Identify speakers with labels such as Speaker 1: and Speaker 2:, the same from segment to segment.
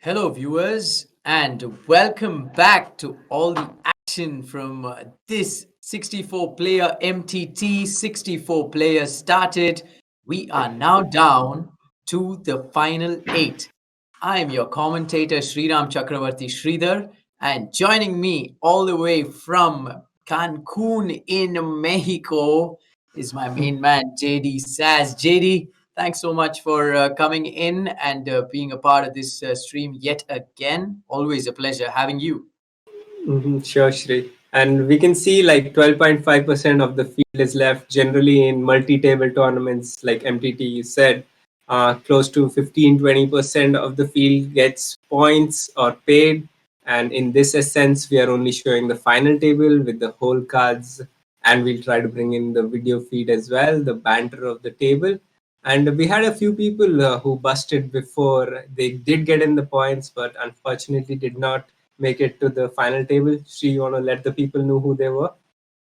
Speaker 1: Hello, viewers, and welcome back to all the action from this 64 player MTT. 64 players started. We are now down to the final 8. I am your commentator, Sriram Chakravarti Sridhar, and joining me all the way from Cancun in Mexico is my main man, JD Saz. JD, thanks so much for coming in and being a part of this stream yet again. Always a pleasure having you.
Speaker 2: Sure, Shri. And we can see like 12.5% of the field is left generally in multi-table tournaments like MTT, you said. Close to 15-20% of the field gets points or paid. And in this essence, we are only showing the final table with the whole cards. And we'll try to bring in the video feed as well, the banter of the table. And we had a few people who busted before. They did get in the points, but unfortunately did not make it to the final table. Sri, you want to let the people know who they were?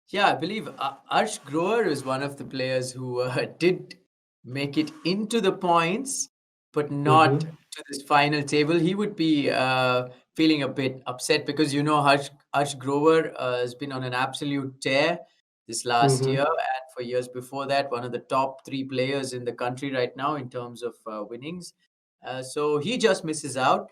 Speaker 1: Yeah, I believe Arsh Grover is one of the players who did make it into the points, but not
Speaker 2: Mm-hmm.
Speaker 1: to this final table. He would be feeling a bit upset because Arsh Grover has been on an absolute tear this last
Speaker 2: Mm-hmm.
Speaker 1: year, and for years before that, one of the top 3 players in the country right now in terms of winnings. So he just misses out.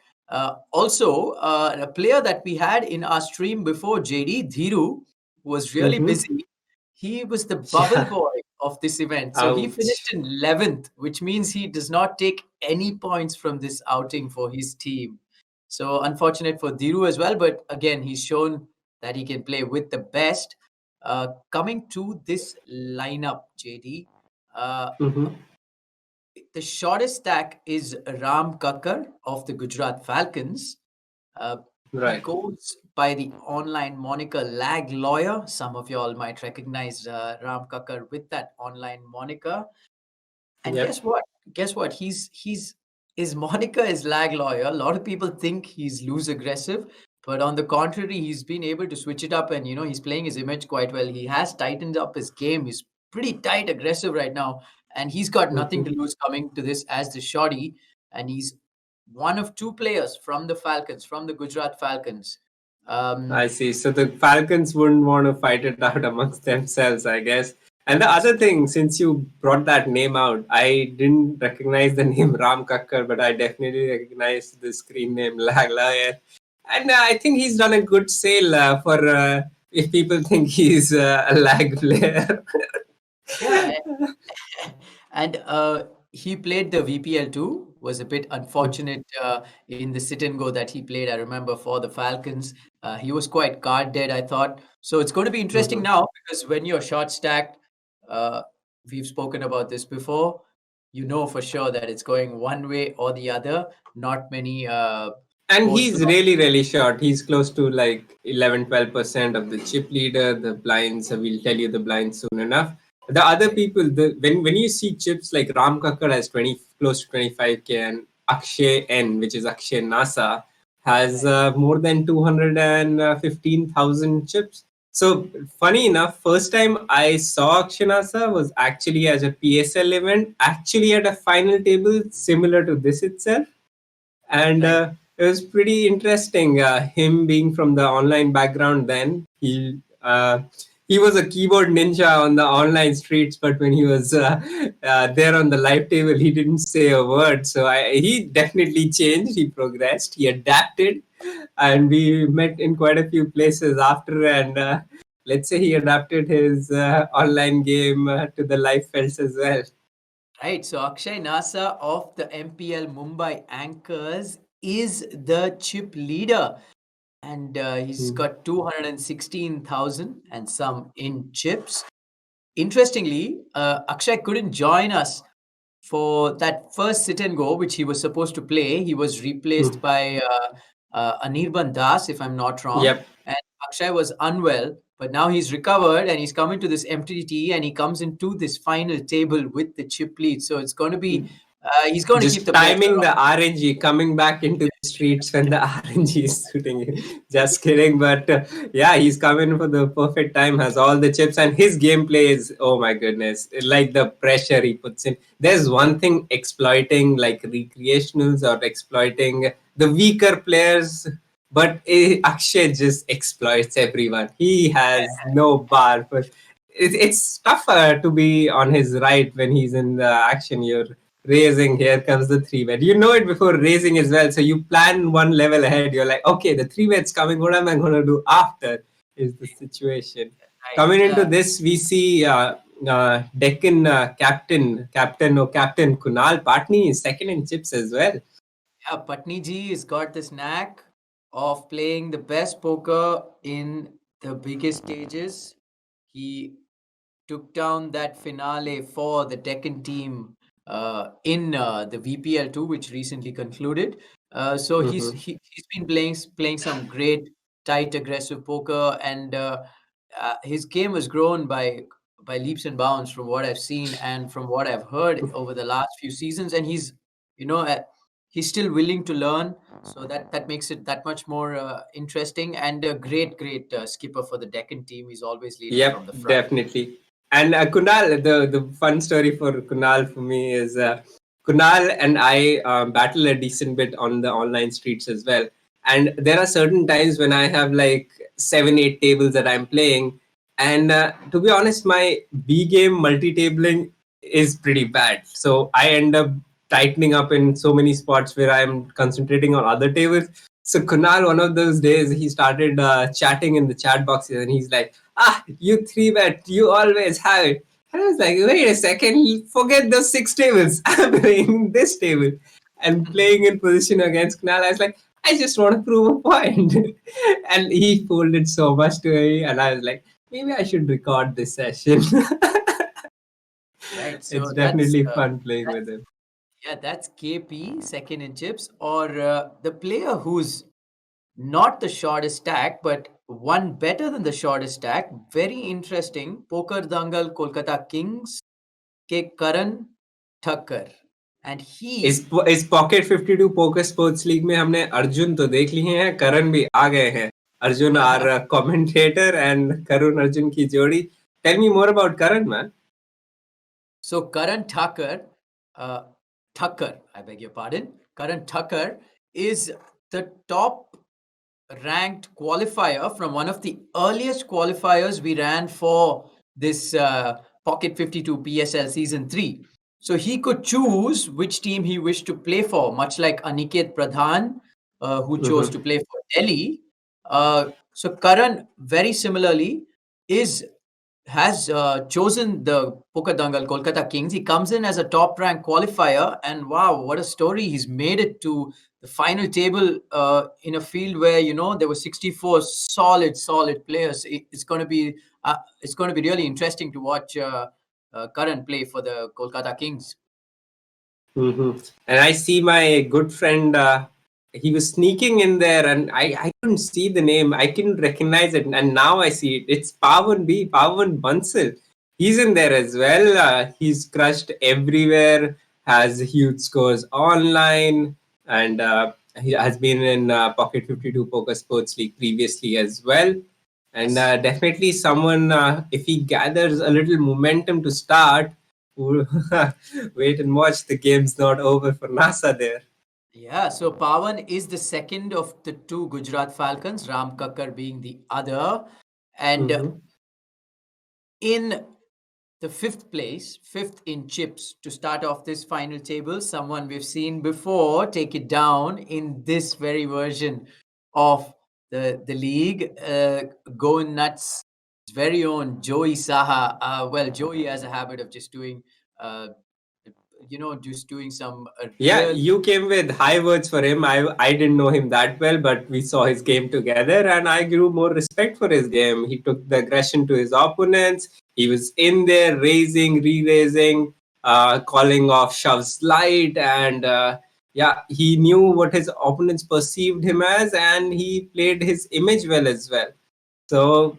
Speaker 1: Also, a player that we had in our stream before, JD Dhiru, was really
Speaker 2: Mm-hmm.
Speaker 1: busy. He was the bubble
Speaker 2: Yeah.
Speaker 1: boy of this event. So he finished
Speaker 2: Ouch.
Speaker 1: in 11th, which means he does not take any points from this outing for his team. So unfortunate for Dhiru as well. But again, he's shown that he can play with the best. Coming to this lineup, JD, uh,
Speaker 2: Mm-hmm.
Speaker 1: the shortest stack is Ram Kakkar of the Gujarat Falcons. Uh, he
Speaker 2: Right.
Speaker 1: goes by the online moniker Lag Lawyer. Some of y'all might recognize Ram Kakkar with that online moniker. And
Speaker 2: Yep.
Speaker 1: guess what? Guess what? He's his moniker is Lag Lawyer. A lot of people think he's loose aggressive, but on the contrary, he's been able to switch it up, and he's playing his image quite well. He has tightened up his game. He's pretty tight, aggressive right now, and he's got nothing
Speaker 2: Mm-hmm.
Speaker 1: to lose coming to this as the shorty, and he's one of 2 players from the Falcons, from the Gujarat Falcons.
Speaker 2: I
Speaker 1: Um,
Speaker 2: see. So the Falcons wouldn't want to fight it out amongst themselves, I guess. And the other thing, since you brought that name out, I didn't recognize the name Ram Kakkar, but I definitely recognized the screen name Lagla. And I think he's done a good sale for if people think he's a lag player.
Speaker 1: yeah, and he played the VPL too. Was a bit unfortunate in the sit and go that he played. I remember for the Falcons, he was quite card dead, I thought. So it's going to be interesting
Speaker 2: Mhm.
Speaker 1: now because when you're short stacked, uh, we've spoken about this before. You know for sure that it's going one way or the other. Not many
Speaker 2: And
Speaker 1: post
Speaker 2: he's really, really short. He's close to like 11-12% of the chip leader. The blinds, we'll tell you the blinds soon enough. The other people, when you see chips like Ram Kakkar has 20, close to 25K, and Akshay N, which is Akshay NASA, has
Speaker 1: Right.
Speaker 2: more than 215,000 chips. So funny enough, first time I saw Akshay NASA was actually as a PSL event, actually at a final table similar to this itself. And
Speaker 1: Right.
Speaker 2: it was pretty interesting, him being from the online background. Then he was a keyboard ninja on the online streets, but when he was there on the live table, he didn't say a word. So he definitely changed, he progressed, he adapted, and we met in quite a few places after. And let's say he adapted his online game to the live felts as well.
Speaker 1: Right. So Akshay Nasa of the MPL Mumbai Anchors is the chip leader. And he's
Speaker 2: Mhm.
Speaker 1: got 216,000 and some in chips. Interestingly, Akshay couldn't join us for that first sit and go, which he was supposed to play. He was replaced
Speaker 2: Mhm.
Speaker 1: by Anirban Das, if I'm not wrong.
Speaker 2: Yep.
Speaker 1: And Akshay was unwell, but now he's recovered and he's coming to this MTT and he comes into this final table with the chip lead. So it's going to be, he's going to keep
Speaker 2: Just
Speaker 1: the pressure
Speaker 2: timing
Speaker 1: on.
Speaker 2: the RNG coming back into the streets when the RNG is shooting you. Just kidding, but yeah, he's coming for the perfect time. Has all the chips, and his gameplay is, oh my goodness, like the pressure he puts in. There's one thing exploiting like recreationals or exploiting the weaker players. But Akshay just exploits everyone. He has no bar for it's tougher to be on his right when he's in the action. You're raising, here comes the three bet. You know it before raising as well. So you plan one level ahead. You're like, okay, the three bet's coming. What am I going to do after? Is the situation.
Speaker 1: Right.
Speaker 2: Coming into this, we see Deccan captain Kunal Patni is second in chips as well.
Speaker 1: Yeah, Patni ji has got this knack of playing the best poker in the biggest stages. He took down that finale for the Deccan team in the VPL2, which recently concluded. So
Speaker 2: Mm-hmm.
Speaker 1: he's been playing some great tight aggressive poker, and his game has grown by leaps and bounds from what I've seen and from what I've heard over the last few seasons. And he's you know uh, he's still willing to learn, so that makes it that much more interesting, and a great skipper for the Deccan team. He's always leading from
Speaker 2: Yep,
Speaker 1: the front.
Speaker 2: definitely. And Kunal, the fun story for Kunal for me is Kunal and I battle a decent bit on the online streets as well. And there are certain times when I have like 7, 8 tables that I'm playing. And to be honest, my B game multi-tabling is pretty bad. So I end up tightening up in so many spots where I'm concentrating on other tables. So Kunal, one of those days, he started chatting in the chat boxes, and he's like, you three bet, you always have it. And I was like, wait a second, forget those 6 tables. I'm playing this table and playing in position against Kunal. I was like, I just want to prove a point. And he folded so much to me, and I was like, maybe I should record this session.
Speaker 1: Right.
Speaker 2: It's
Speaker 1: So
Speaker 2: definitely fun playing with him.
Speaker 1: that's KP second in chips, or the player who's not the shortest stack, but one better than the shortest stack. Very interesting. Poker Dangal Kolkata Kings के Karan Thakkar, and he
Speaker 2: इस pocket 52 poker sports league में हमने अर्जुन तो देख लिए हैं, करण भी आ गए हैं. Arjun are commentator and Karun Arjun की जोड़ी. Tell me more about Karan man.
Speaker 1: so Karan Thakkar, I beg your pardon. Karan Thakkar is the top ranked qualifier from one of the earliest qualifiers we ran for this Pocket 52 PSL Season 3. So he could choose which team he wished to play for, much like Aniket Pradhan, who chose to play for Delhi. So Karan, very similarly, is has chosen the Pukadangal Kolkata Kings. He comes in as a top ranked qualifier, and wow, what a story! He's made it to the final table in a field where there were 64 solid players. It's going to be really interesting to watch Karan play for the Kolkata Kings.
Speaker 2: And I see my good friend. He was sneaking in there, and I couldn't see the name. I couldn't recognize it, and now I see it. It's Pawan Bansal. He's in there as well. He's crushed everywhere. Has huge scores online, and he has been in Pocket 52 Poker Sports League previously as well. And
Speaker 1: Yes.
Speaker 2: definitely someone, if he gathers a little momentum to start, wait and watch. The game's not over for NASA there.
Speaker 1: Yeah, so Pawan is the second of the two Gujarat Falcons, Ram Kakkar being the other. And
Speaker 2: Mm-hmm.
Speaker 1: in the fifth in chips to start off this final table, someone we've seen before take it down in this very version of the league. Going nuts, his very own Joey Saha. Well, Joey has a habit of just doing, uh, just doing some
Speaker 2: Yeah,
Speaker 1: real.
Speaker 2: you came with high words for him. I didn't know him that well, but we saw his game together, and I grew more respect for his game. He took the aggression to his opponents. He was in there raising, re-raising, calling off shoves light, and yeah, he knew what his opponents perceived him as, and he played his image well as well. So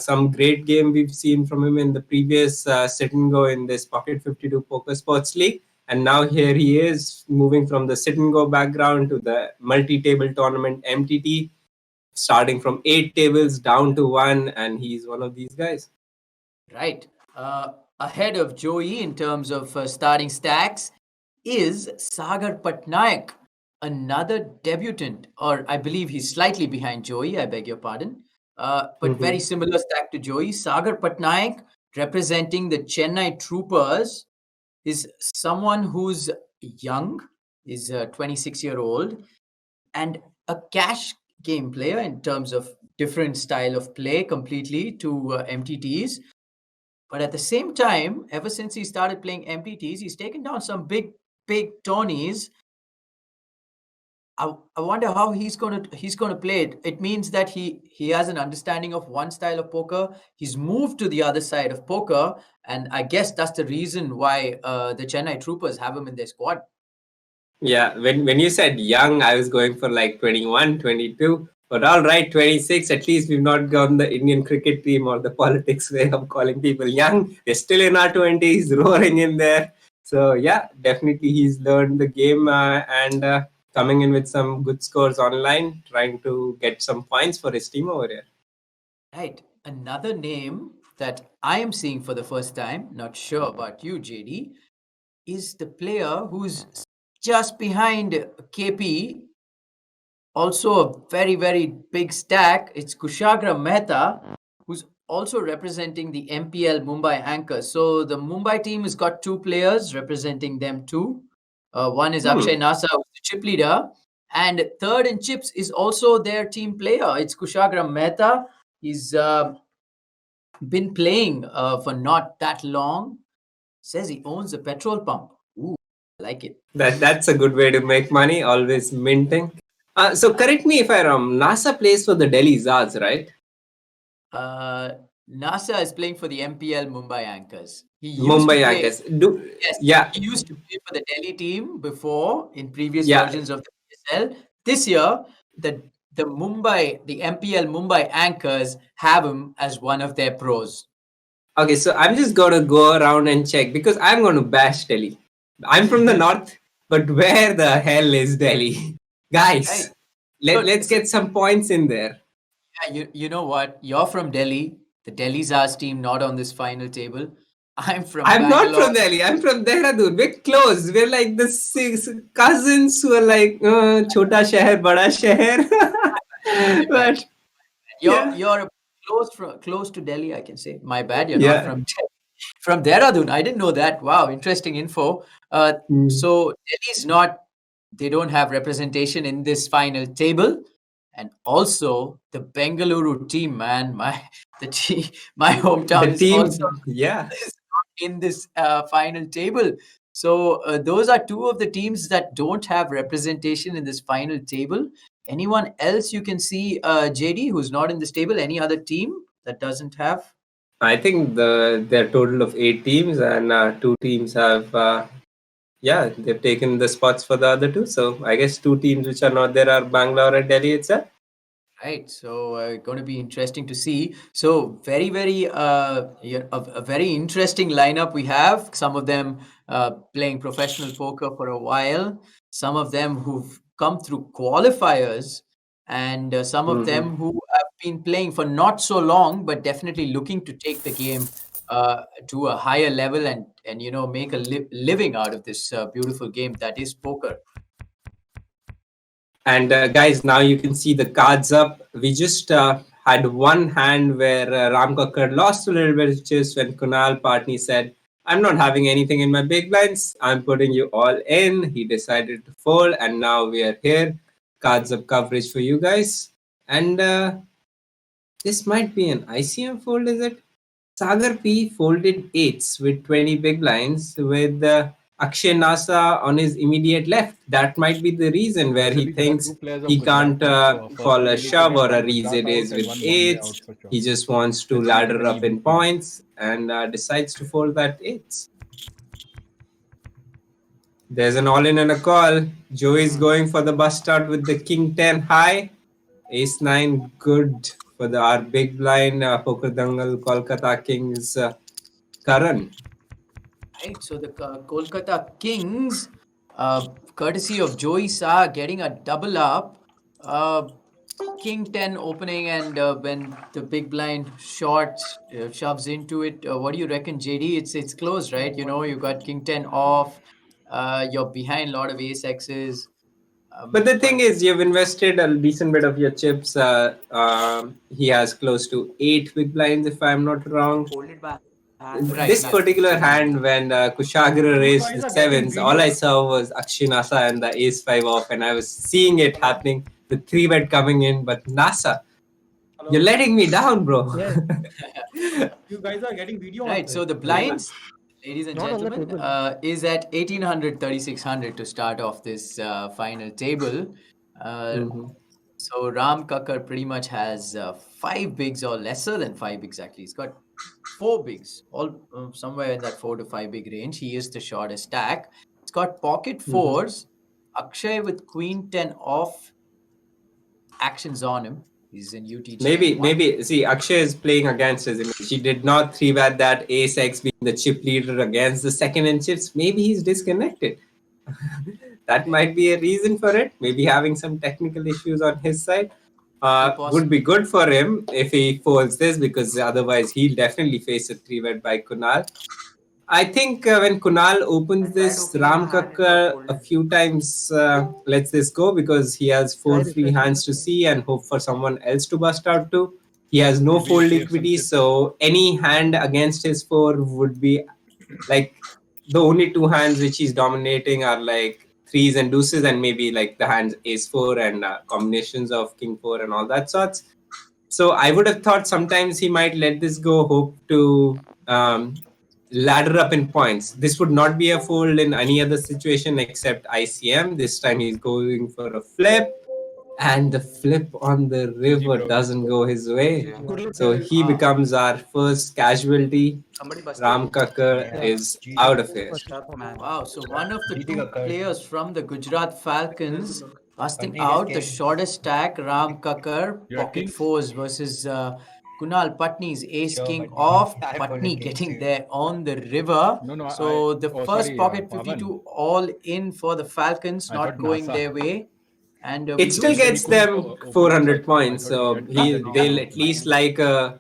Speaker 2: some great game we've seen from him in the previous sit and go in this Pocket 52 Poker Sports League. And now here he is moving from the sit and go background to the multi-table tournament MTT, starting from 8 tables down to one, and he's one of these guys.
Speaker 1: Right. Ahead of Joey in terms of starting stacks is Sagar Patnaik. another debutant, or I believe he's slightly behind Joey, I beg your pardon, but
Speaker 2: Hmm.
Speaker 1: very similar stack to Joey. Sagar Patnaik, representing the Chennai Troopers, is someone who's young, is a 26-year-old, and a cash game player in terms of different style of play completely to MTTs. But at the same time, ever since he started playing MTTs, he's taken down some big tourneys. I wonder how he's gonna play it. It means that he has an understanding of one style of poker. He's moved to the other side of poker, and I guess that's the reason why the Chennai Troopers have him in their squad.
Speaker 2: Yeah, when you said young, I was going for like 21, 22. But all right, 26. At least we've not gone the Indian cricket team or the politics way of calling people young. They're still in our 20s, roaring in there. So yeah, definitely he's learned the game and coming in with some good scores online, trying to get some points for his team over here.
Speaker 1: Right. Another name that I am seeing for the first time, not sure about you, JD, is the player who's just behind KP. Also a very big stack. It's Kushagra Mehta, who's also representing the MPL Mumbai Anchors. So the Mumbai team has got two players representing them too. One is Akshay
Speaker 2: Hmm.
Speaker 1: Nasa, who's the chip leader, and third in chips is also their team player. It's Kushagra Mehta. He's been playing for not that long. Says he owns a petrol pump. Ooh, I like it.
Speaker 2: That's a good way to make money. Always minting. So correct me if I'm wrong. NASA plays for the Delhi Zars, right?
Speaker 1: Uh, NASA is playing for the MPL Mumbai Anchors. He used to
Speaker 2: Mumbai
Speaker 1: play,
Speaker 2: Anchors. Do
Speaker 1: yes,
Speaker 2: yeah,
Speaker 1: he used to play for the Delhi team before in previous
Speaker 2: yeah.
Speaker 1: versions of the PSL. This year, the MPL Mumbai Anchors have him as one of their pros.
Speaker 2: Okay, so I'm just gonna go around and check because I'm gonna bash Delhi. I'm from the north, but where the hell is Delhi?
Speaker 1: Right.
Speaker 2: Guys, let's
Speaker 1: So
Speaker 2: get some points in there.
Speaker 1: yeah, you know what? You're from Delhi. The Delhi Zars team not on this final table. I'm from
Speaker 2: I'm not
Speaker 1: Bangalore.
Speaker 2: from Delhi. I'm from Dehradun. We're close. We're like the six cousins who are like chota shahar, bada shahar.
Speaker 1: My bad.
Speaker 2: But
Speaker 1: You're
Speaker 2: yeah,
Speaker 1: you're close to Delhi, I can say. My bad, you're not
Speaker 2: yeah.
Speaker 1: from from Dehradun. I didn't know that. Wow, interesting info. Uh,
Speaker 2: Mm.
Speaker 1: so Delhi's not. They don't have representation in this final table, and also the Bengaluru team, man. The team, my hometown
Speaker 2: The
Speaker 1: is also
Speaker 2: team, yeah.
Speaker 1: is not in this final table. So those are two of the teams that don't have representation in this final table. Anyone else you can see, JD, who's not in this table? Any other team that doesn't have?
Speaker 2: I think there are total of 8 teams, and two teams have yeah, they've taken the spots for the other two. So I guess two teams which are not there are Bangalore and Delhi itself.
Speaker 1: Right, so going to be interesting to see. So a very interesting lineup we have. Some of them playing professional poker for a while. Some of them who've come through qualifiers, and some of
Speaker 2: Hmm.
Speaker 1: them who have been playing for not so long, but definitely looking to take the game to a higher level and make a living out of this beautiful game that is poker.
Speaker 2: And guys, now you can see the cards up. We just had one hand where Ram Kakkar lost a little bit, just when Kunal Patni said, I'm not having anything in my big blinds. I'm putting you all in. He decided to fold, and now we are here. Cards up coverage for you guys. And this might be an ICM fold, is it? Sagar P folded eights with 20 big blinds with Akshay Nasa on his immediate left. That might be the reason where he
Speaker 3: Actually, there are two
Speaker 2: thinks
Speaker 3: players of
Speaker 2: he
Speaker 3: Gujarat
Speaker 2: can't
Speaker 3: here. First,
Speaker 2: call
Speaker 3: we
Speaker 2: a
Speaker 3: need to
Speaker 2: shove
Speaker 3: get
Speaker 2: or a
Speaker 3: one
Speaker 2: raise
Speaker 3: Gujarat
Speaker 2: a
Speaker 3: out
Speaker 2: raise
Speaker 3: and
Speaker 2: with
Speaker 3: one Bombay out
Speaker 2: eights.
Speaker 3: for sure.
Speaker 2: He just wants to
Speaker 3: Let's make it
Speaker 2: ladder
Speaker 3: an
Speaker 2: up
Speaker 3: even
Speaker 2: in
Speaker 3: fold.
Speaker 2: points and decides to fold that eights. There's an all in and a call. Joey's going for the bust start with the King 10 high. Ace 9 good for the our big blind Poker Dangal Kolkata Kings Karan.
Speaker 1: Right, so the Kolkata Kings, courtesy of Joey Sa, getting a double up. Uh, King 10 opening, and when the big blind short shoves into it, what do you reckon, JD? It's close, right? You got King 10 off. You're behind a lot of ace X's.
Speaker 2: But the thing
Speaker 1: But
Speaker 2: is, you've invested a decent bit of your chips. He has close to 8 big blinds, if I'm not wrong.
Speaker 1: right,
Speaker 2: This particular hand, when Kushagra raised the sevens, all I saw was Akshinasa and the ace five off, and I was seeing it happening. The three bet coming in, but Nasa, you're letting me down, bro.
Speaker 1: right. So the blinds, ladies and gentlemen, is at 1800, 3600 to start off this final table. Uh,
Speaker 2: Mhm.
Speaker 1: so Ram Kakkar pretty much has five bigs or lesser than five bigs actually. He's got four bigs, all somewhere in that 4 to 5 big range. He is the shortest stack. It's got pocket
Speaker 2: Mhm.
Speaker 1: fours. Akshay with queen 10 off, actions on him. He's in UTG and one.
Speaker 2: Maybe. See, Akshay is playing against his image. He did not three bet that ace X being the chip leader against the second in chips. Maybe he's disconnected. That might be a reason for it. Maybe having some technical issues on his side.
Speaker 1: Very
Speaker 2: Would
Speaker 1: possible.
Speaker 2: be good for him if he folds this, because otherwise he'll definitely face a three bet by Kunal. I think when Kunal opens this, Ram Kakkar a few times lets this go because he has four free hands to see and hope for someone else to bust out to. He has no fold equity, so any hand against his four would be like the only two hands which he's dominating are like threes and deuces, and maybe like the hands ace four and combinations of king four and all that sorts. So I would have thought sometimes he might let this go, hope to ladder up in points. This would not be a fold in any other situation except ICM. This time he's going for a flip, and the flip on the river doesn't go his way. So he
Speaker 1: Wow.
Speaker 2: becomes our first casualty. Ram Kakkar is out of here.
Speaker 1: Wow. So one of the two players from the Gujarat Falcons busting out the shortest stack, Ram Kakkar, pocket fours versus Kunal Patni's ace king off. Patni getting there on the river. So the first pocket 52 all in for the Falcons, not going their way. And we
Speaker 2: It
Speaker 1: do
Speaker 2: still
Speaker 1: see.
Speaker 2: gets them 400 points, so they'll at least like a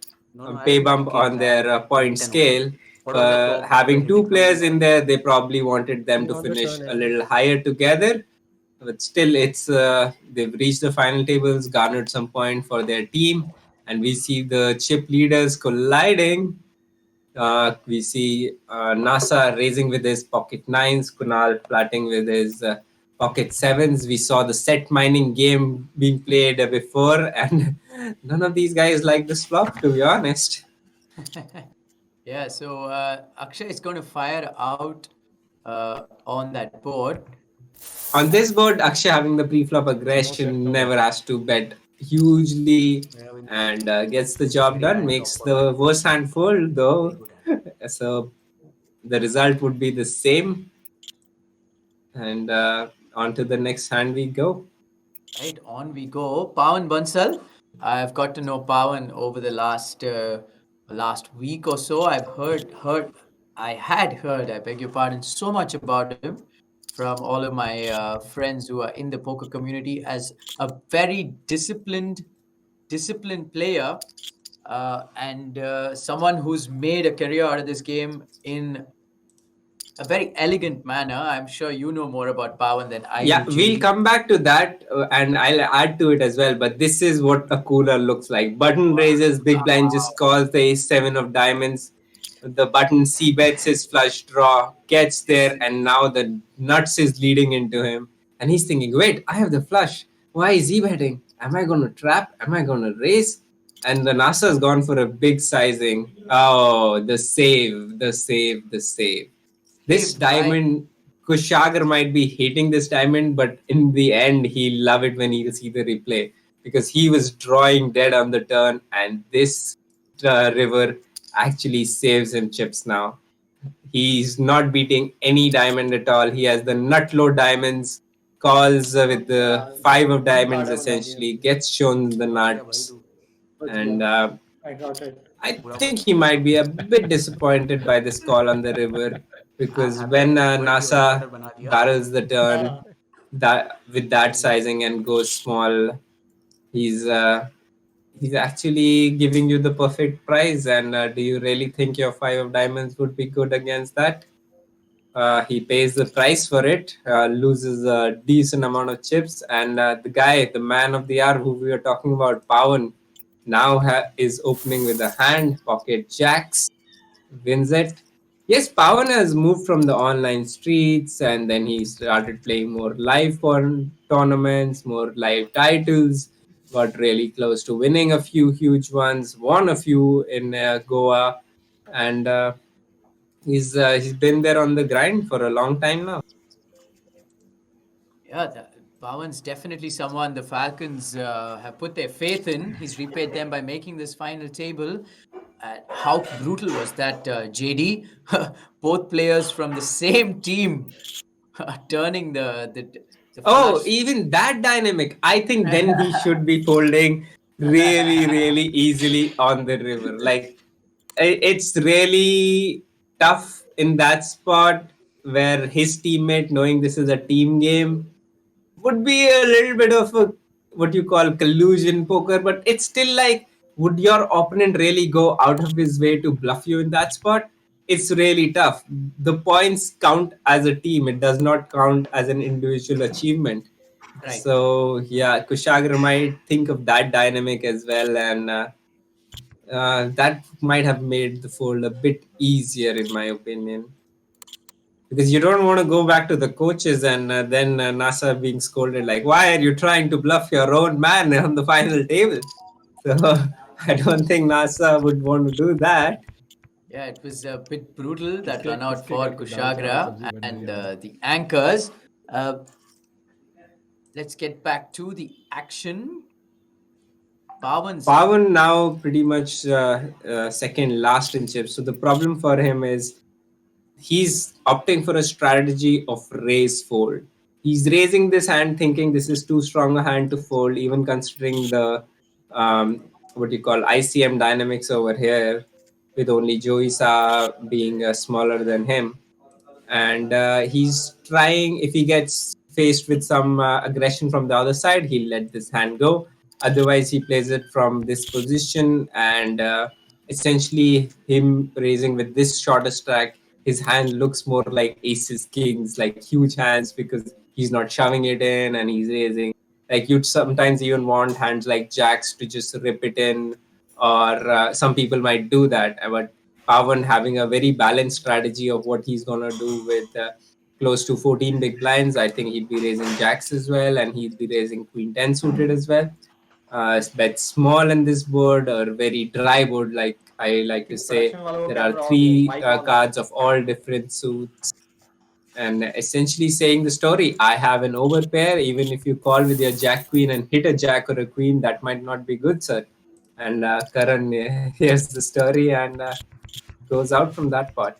Speaker 2: pay bump on their point scale. Having two players in there, they probably wanted them to finish a little higher together, but still it's they've reached the final tables, garnered some point for their team, and we see the chip leaders colliding. We see NASA raising with his pocket nines, Kunal flatting with his pocket sevens. We saw the set mining game being played before, and none of these guys like this flop, to be honest.
Speaker 1: Yeah, so Akshay is going to fire out on that board.
Speaker 2: On this board, Akshay having the pre-flop aggression, never has to bet hugely, and gets the job done. Makes the worst hand fold though, so the result would be the same. And on to the next hand we go.
Speaker 1: Right, on we go. Pawan Bansal. I've got to know Pawan over the last week or so. I've I had heard, I beg your pardon, so much about him from all of my friends who are in the poker community as a very disciplined player, and someone who's made a career out of this game in a very elegant manner. I'm sure you know more about Pawan than I
Speaker 2: Yeah,
Speaker 1: do,
Speaker 2: we'll
Speaker 1: JB.
Speaker 2: come back to that and I'll add to it as well. But this is what a cooler looks like. Button raises, big blind just calls the ace seven of diamonds. The button C bets his flush draw, gets there, and now the nuts is leading into him. And he's thinking, wait, I have the flush. Why is he betting? Am I going to trap? Am I going to raise? And the NASA's gone for a big sizing. Oh, the save, the save, the save. This
Speaker 1: Saved by
Speaker 2: diamond, Kushagar might be hating this diamond, but in the end, he'll love it when he'll see the replay because he was drawing dead on the turn, and this river actually saves him chips now. He's not beating any diamond at all. He has the nut low diamonds, calls with the five of diamonds essentially, gets shown the nuts, and I think he might be a bit disappointed by this call on the river because when NASA barrels the turn that with that sizing and goes small, he's uh, he's actually giving you the perfect price. And do you really think your five of diamonds would be good against that? He pays the price for it, loses a decent amount of chips, and the man of the hour who we were talking about, Pawan, now is opening with a hand, pocket jacks, wins it. Yes, Pawan has moved from the online streets, and then he started playing more live tournaments, more live titles, got really close to winning a few huge ones, won a few in Goa, and he's been there on the grind for a long time now.
Speaker 1: Yeah, Pawan's definitely someone the Falcons have put their faith in. He's repaid them by making this final table. How brutal was that, JD? Both players from the same team turning the
Speaker 2: Oh,
Speaker 1: flush.
Speaker 2: even that dynamic. I think then he should be folding really, really easily on the river. Like, it's really tough in that spot where his teammate, knowing this is a team game, would be a little bit of a what you call collusion poker, but it's still like, would your opponent really go out of his way to bluff you in that spot? It's really tough. The points count as a team, it does not count as an individual achievement.
Speaker 1: Right.
Speaker 2: So yeah, Kushagra might think of that dynamic as well, and that might have made the fold a bit easier in my opinion, because you don't want to go back to the coaches and then NASA being scolded like, why are you trying to bluff your own man on the final table? So I don't think NASA would want to do that.
Speaker 1: Yeah, it was a bit brutal, that run out for Kushagra and the anchors. Uh, let's get back to the action. Pawan's.
Speaker 2: Pawan now pretty much second last in chips. So the problem for him is he's opting for a strategy of raise fold. He's raising this hand thinking this is too strong a hand to fold, even considering the what you call ICM dynamics over here, with only Joisa being smaller than him. And he's trying, if he gets faced with some aggression from the other side, he'll let this hand go. Otherwise he plays it from this position, and essentially him raising with this shorter stack, his hand looks more like aces kings, like huge hands, because he's not shoving it in and he's raising. Like, you'd sometimes even want hands like jacks to just rip it in, or some people might do that, but Pawan having a very balanced strategy of what he's gonna do with close to 14 big blinds. I think he'd be raising jacks as well, and he'd be raising queen 10 suited as well. Bet small in this board, or very dry board, like I like to say. There are three cards of all different suits, and essentially saying the story. I have an overpair. Even if you call with your jack queen and hit a jack or a queen, that might not be good, sir. And Karan hears the story and goes out from that part.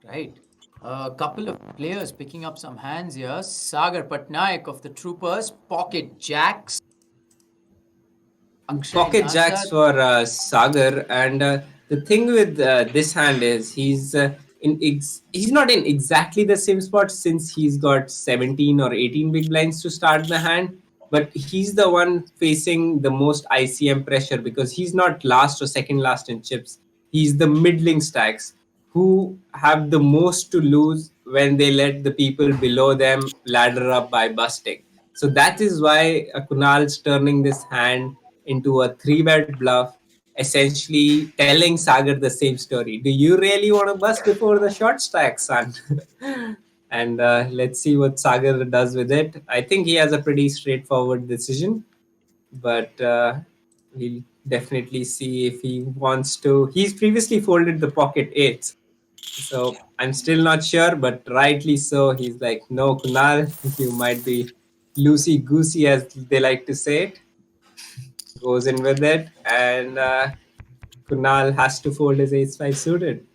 Speaker 1: Right. A couple of players picking up some hands here. Sagar Patnaik of the Troopers, pocket jacks. Akshay
Speaker 2: Pocket
Speaker 1: Nasa.
Speaker 2: jacks for Sagar, and the thing with this hand is he's not in exactly the same spot, since he's got 17 or 18 big blinds to start the hand, but he's the one facing the most ICM pressure, because he's not last or second last in chips. He's the middling stacks who have the most to lose when they let the people below them ladder up by busting. So that is why Kunal's turning this hand into a three bet bluff, essentially telling Sagar the same story. Do you really want to bust before the short stack, son? And let's see what Sagar does with it. I think he has a pretty straightforward decision, but we'll definitely see if he wants to. He's previously folded the pocket eights, so I'm still not sure, but rightly so. He's like, no, Kunal, you might be loosey goosey, as they like to say it. Goes in with it, and Kunal has to fold his ace five suited.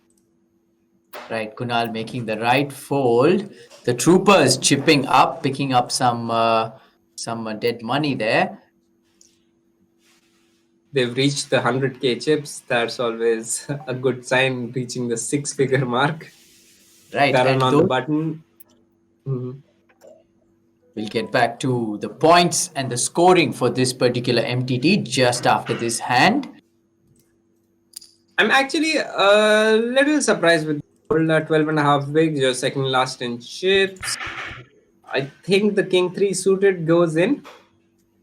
Speaker 1: Right, Kunal making the right fold. The Troopers chipping up, picking up some dead money there.
Speaker 2: They've reached the 100k chips. That's always a good sign, reaching the six-figure mark.
Speaker 1: Right,
Speaker 2: Karan
Speaker 1: and
Speaker 2: on the
Speaker 1: those.
Speaker 2: button. Mhm.
Speaker 1: We'll get back to the points and the scoring for this particular MTT just after this hand.
Speaker 2: I'm actually a little surprised with fold 12 and a half bigs. You're second last in chips. I think the king three suited goes in.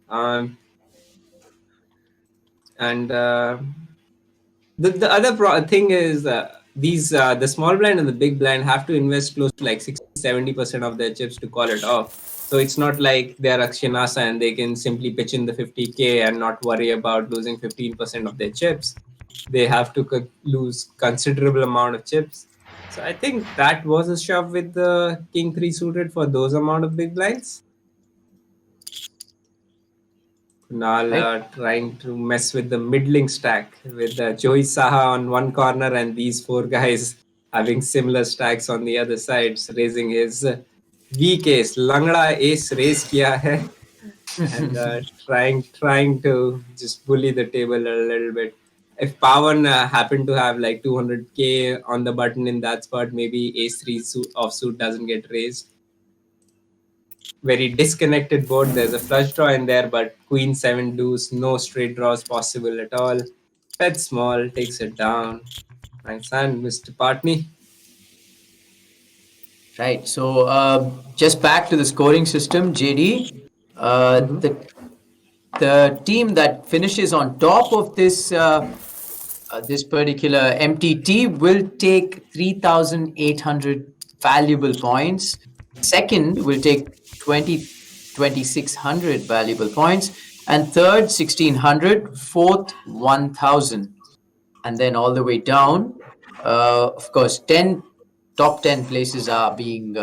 Speaker 2: Um, and the other thing is these the small blind and the big blind have to invest close to like 60-70% of their chips to call it off. So it's not like they're Akshanasa and they can simply pitch in the 50K and not worry about losing 15% of their chips. They have to lose considerable amount of chips. So I think that was a shove with the king three suited for those amount of big blinds. Kunal
Speaker 1: Right.
Speaker 2: trying to mess with the middling stack with Joey Saha on one corner and these four guys having similar stacks on the other sides, raising his weak ace. Langda ace raise kiya hai and trying to just bully the table a little bit. If Pawan happened to have like 200K on the button in that spot, maybe ace 3 offsuit doesn't get raised. Very disconnected board. There's a flush draw in there, but queen seven deuce, no straight draws possible at all. Bet small, takes it down. Nice hand, Mr. Patni.
Speaker 1: Right. So just back to the scoring system, JD.
Speaker 2: Mm-hmm.
Speaker 1: The team that finishes on top of this particular MTT will take 3,800 valuable points. Second will take 2,600 valuable points, and third 1,600. Fourth 1,000, and then all the way down. Of course, 10 top 10 places are being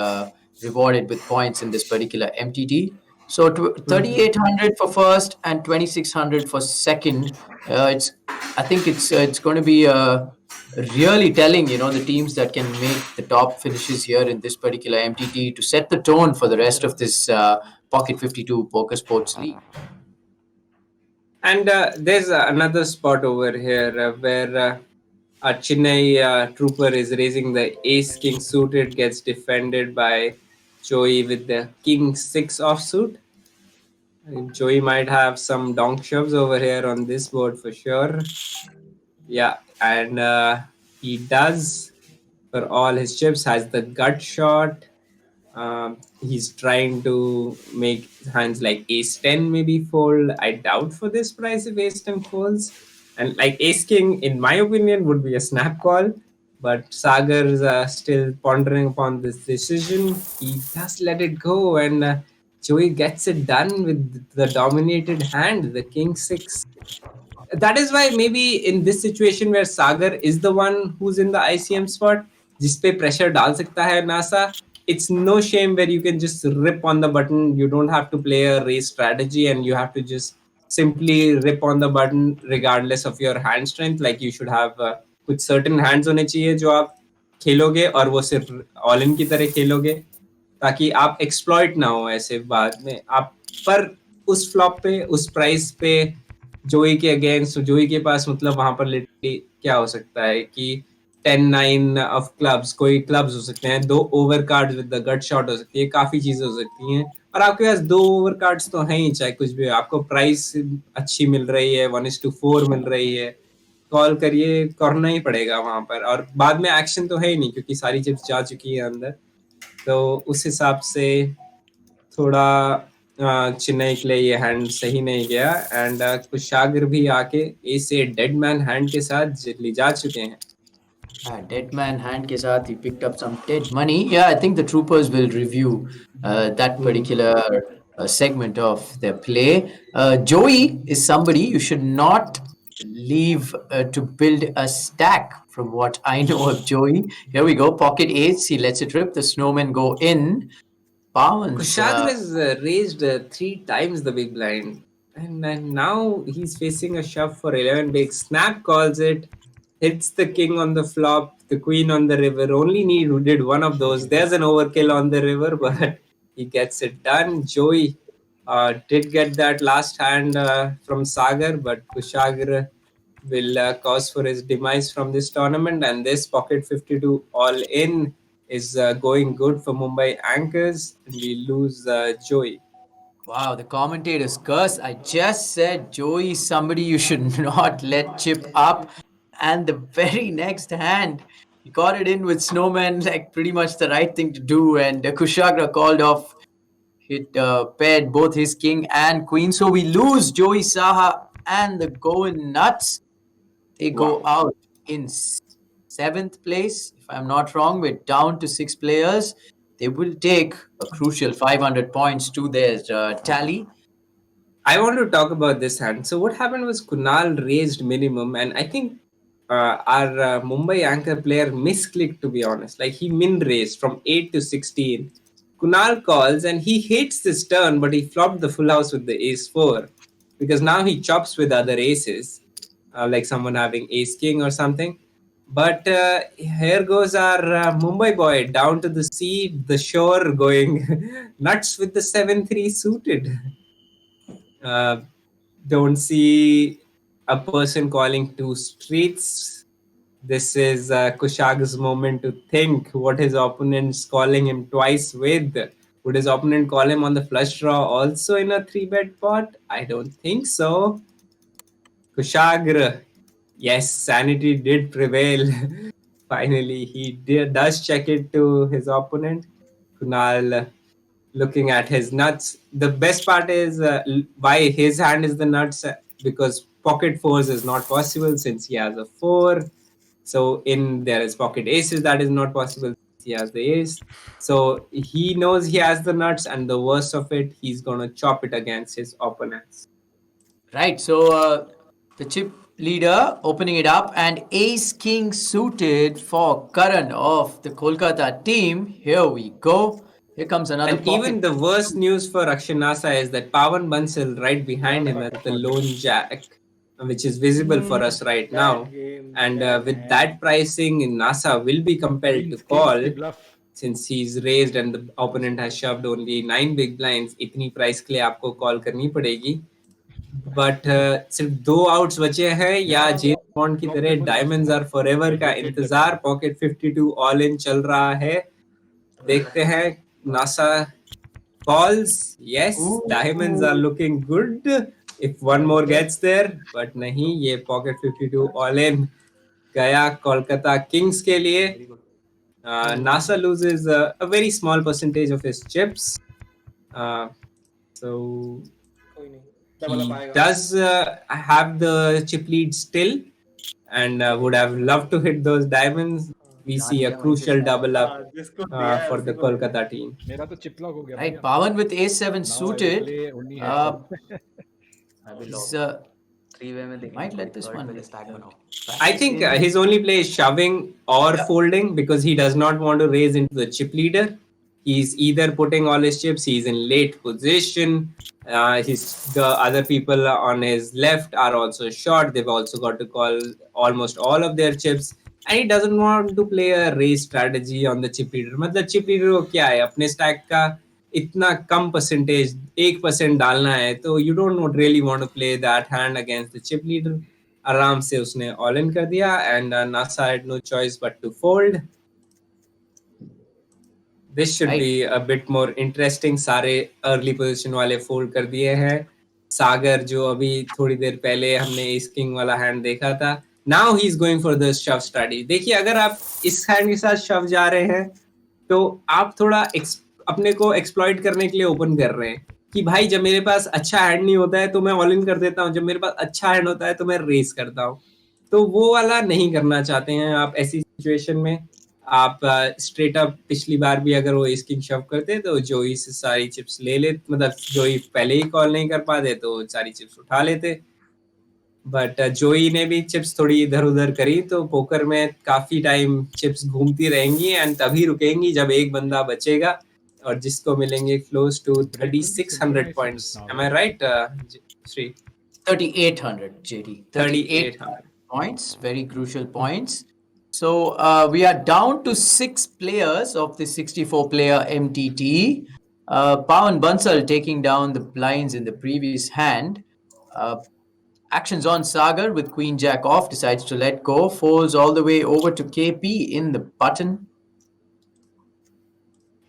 Speaker 1: rewarded with points in this particular MTT. So 3,800 for first and 2,600 for second. It's I think it's going to be really telling, the teams that can make the top finishes here in this particular MTT to set the tone for the rest of this Pocket 52 Poker Sports League.
Speaker 2: And there's another spot over here where a Chennai trooper is raising the ace king suited, gets defended by Joey with the king six offsuit. Joey might have some donk shoves over here on this board for sure. Yeah, and he does for all his chips, has the gut shot. He's trying to make hands like ace 10 maybe fold. I doubt for this price if ace 10 folds. And like ace king, in my opinion, would be a snap call. But Sagar's still pondering upon this decision. He does let it go, and Joey gets it done with the dominated hand, the king six. That is why maybe in this situation where Sagar is the one who's in the ICM spot, जिसपे pressure डाल सकता है NASA, it's no shame where you can just rip on the button. You don't have to play a race strategy, and you have to just simply rip on the button regardless of your hand strength. Like you should have कुछ certain hands होने चाहिए जो आप खेलोगे और वो सिर्फ all in की तरह खेलोगे ताकि आप एक्सप्लॉइट ना हो ऐसे बाद में आप पर उस फ्लॉप पे उस प्राइस पे जोई के अगेंस्ट जोई के पास मतलब वहां पर लिटरली क्या हो सकता है कि 10-9 ऑफ क्लब्स कोई क्लब्स हो सकते हैं दो over card with the gut shot हो सकती है काफी चीजें हो सकती हैं और आपके पास दो ओवर कार्ड्स तो हैं ही चाहे कुछ भी हो आपको प्राइस अच्छी मिल रही है 1:4 मिल रही है कॉल करिए करना ही पड़ेगा वहां पर और बाद में एक्शन तो है ही नहीं क्योंकि सारी चिप्स जा चुकी है अंदर तो उस हिसाब से थोड़ा चेन्नई के लिए ये हैंड सही नहीं गया एंड कुशागर भी आके ऐसे डेड मैन हैंड के साथ ले जा चुके हैं
Speaker 1: Dead man hand ke saath he picked up some dead money. Yeah, I think the troopers will review that particular segment of their play. Joey is somebody you should not leave to build a stack. From what I know of Joey, here we go. Pocket eights. He lets it rip. The snowmen go in. Pawan's.
Speaker 2: Kushagra has raised 3 times the big blind, and now he's facing a shove for 11 big. Snap calls it, hits the king on the flop, the queen on the river. Only need who did one of those. There's an overkill on the river, but he gets it done. Joey did get that last hand from Sagar, but Kushagra will cause for his demise from this tournament. And this Pocket 52 all in is going good for Mumbai Anchors, and we lose Joey.
Speaker 1: Wow, the commentator's curse. I just said Joey is somebody you should not let chip up. And the very next hand, He got it in with Snowman, like pretty much the right thing to do. And Kushagra called off, hit paired both his king and queen. So we lose Joey Saha and the Goan Nuts. They go
Speaker 2: Wow.
Speaker 1: out in seventh place, if I'm not wrong. We're down to 6 players. They will take a crucial 500 points to their tally.
Speaker 2: I want to talk about this hand. So what happened was Kunal raised minimum, and I think our Mumbai anchor player misclicked. To be honest, like he min raised from 8 to 16. Kunal calls and he hates this turn, but he flopped the full house with the ace four because now he chops with other aces, like someone having ace king or something. But here goes our Mumbai boy down to the sea, the shore, going nuts with the 7-3 suited. Uh, don't see a person calling two streets. This is Kushag's moment to think what his opponent's calling him twice with. Would his opponent call him on the flush draw also in a 3-bet pot? I don't think so. Kushagra, yes, sanity did prevail. Finally, he does check it to his opponent. Kunal looking at his nuts. The best part is why his hand is the nuts because pocket fours is not possible since he has a four. So in there is pocket aces that is not possible since he has the ace. So he knows he has the nuts, and the worst of it, he's gonna chop it against his opponents.
Speaker 1: Right. So the chip leader opening it up, and ace king suited for Karan of the Kolkata team. Here we go. Here comes another
Speaker 2: And even
Speaker 1: pocket.
Speaker 2: the worst news for Akshanasa is that Pawan Bansal right behind him has the lone jack, which is visible for us right now. And with that pricing, NASA will be compelled to call since he's raised and the opponent has shoved only 9 big blinds. इतनी price के लिए आपको call करनी पड़ेगी. But सिर्फ 2 outs बचे हैं या जेम्स बॉन्ड की तरह डायमंड्स आर फॉरएवर का इंतजार पॉकेट 52 ऑल इन चल रहा है. देखते हैं NASA calls. Yes, diamonds are looking good if one more gets there, but nahi, ye pocket 52 all in gaya Kolkata Kings ke liye. NASA loses a very small percentage of his chips, so he does have the chip lead still, and would have loved to hit those diamonds. We see a crucial double up for the Kolkata team.
Speaker 1: Right. Pawan with ace 7 suited. He's, might let this one.
Speaker 2: I think his only play is shoving or folding because he does not want to raise into the chip leader. He's either putting all his chips, he's in late position. The other people on his left are also short. They've also got to call almost all of their chips. And he doesn't want to play a race strategy on the chip leader. मतलब chip leader को क्या है अपने stack का इतना कम percentage 1% डालना है तो you don't really want to play that hand against the chip leader. आराम से उसने ऑल इन कर दिया and NASA had no choice but to fold. This should be a bit more interesting. सारे अर्ली पोजीशन वाले fold कर दिए हैं. सागर जो अभी थोड़ी देर पहले हमने एस किंग वाला हैंड देखा था, now he is going for the शव स्ट्रेटजी. देखिए अगर आप इस हैंड के साथ शव जा रहे हैं तो आप थोड़ा अपने को एक्सप्लॉइट करने के लिए ओपन कर रहे हैं कि भाई जब मेरे पास अच्छा हैंड नहीं होता है तो मैं ऑल इन कर देता हूँ, जब मेरे पास अच्छा हैंड होता है तो मैं रेस करता हूँ. तो वो वाला नहीं करना चाहते हैं आप ऐसी सिचुएशन में. आप स्ट्रेट अप पिछली बार भी अगर वो एस किंग शव करते तो जोई से सारी चिप्स ले लेते, मतलब जोई पहले ही कॉल नहीं कर पाते तो सारी चिप्स उठा लेते. बट जोई ने भी चिप्स थोड़ी इधर उधर करी तो पोकर में काफी टाइम चिप्स घूमती रहेंगी एंड तभी रुकेंगी जब एक बंदा बचेगा और जिसको मिलेंगे close to 3600 points. Am I right Shri?
Speaker 1: 3800 JD.
Speaker 2: 3800
Speaker 1: points, very crucial points. So we are down to 6 players of the 64 player MTT. Pawan Bansal taking down the blinds in the previous hand. Actions on Sagar with Queen Jack off, decides to let go, falls all the way over to KP in the button.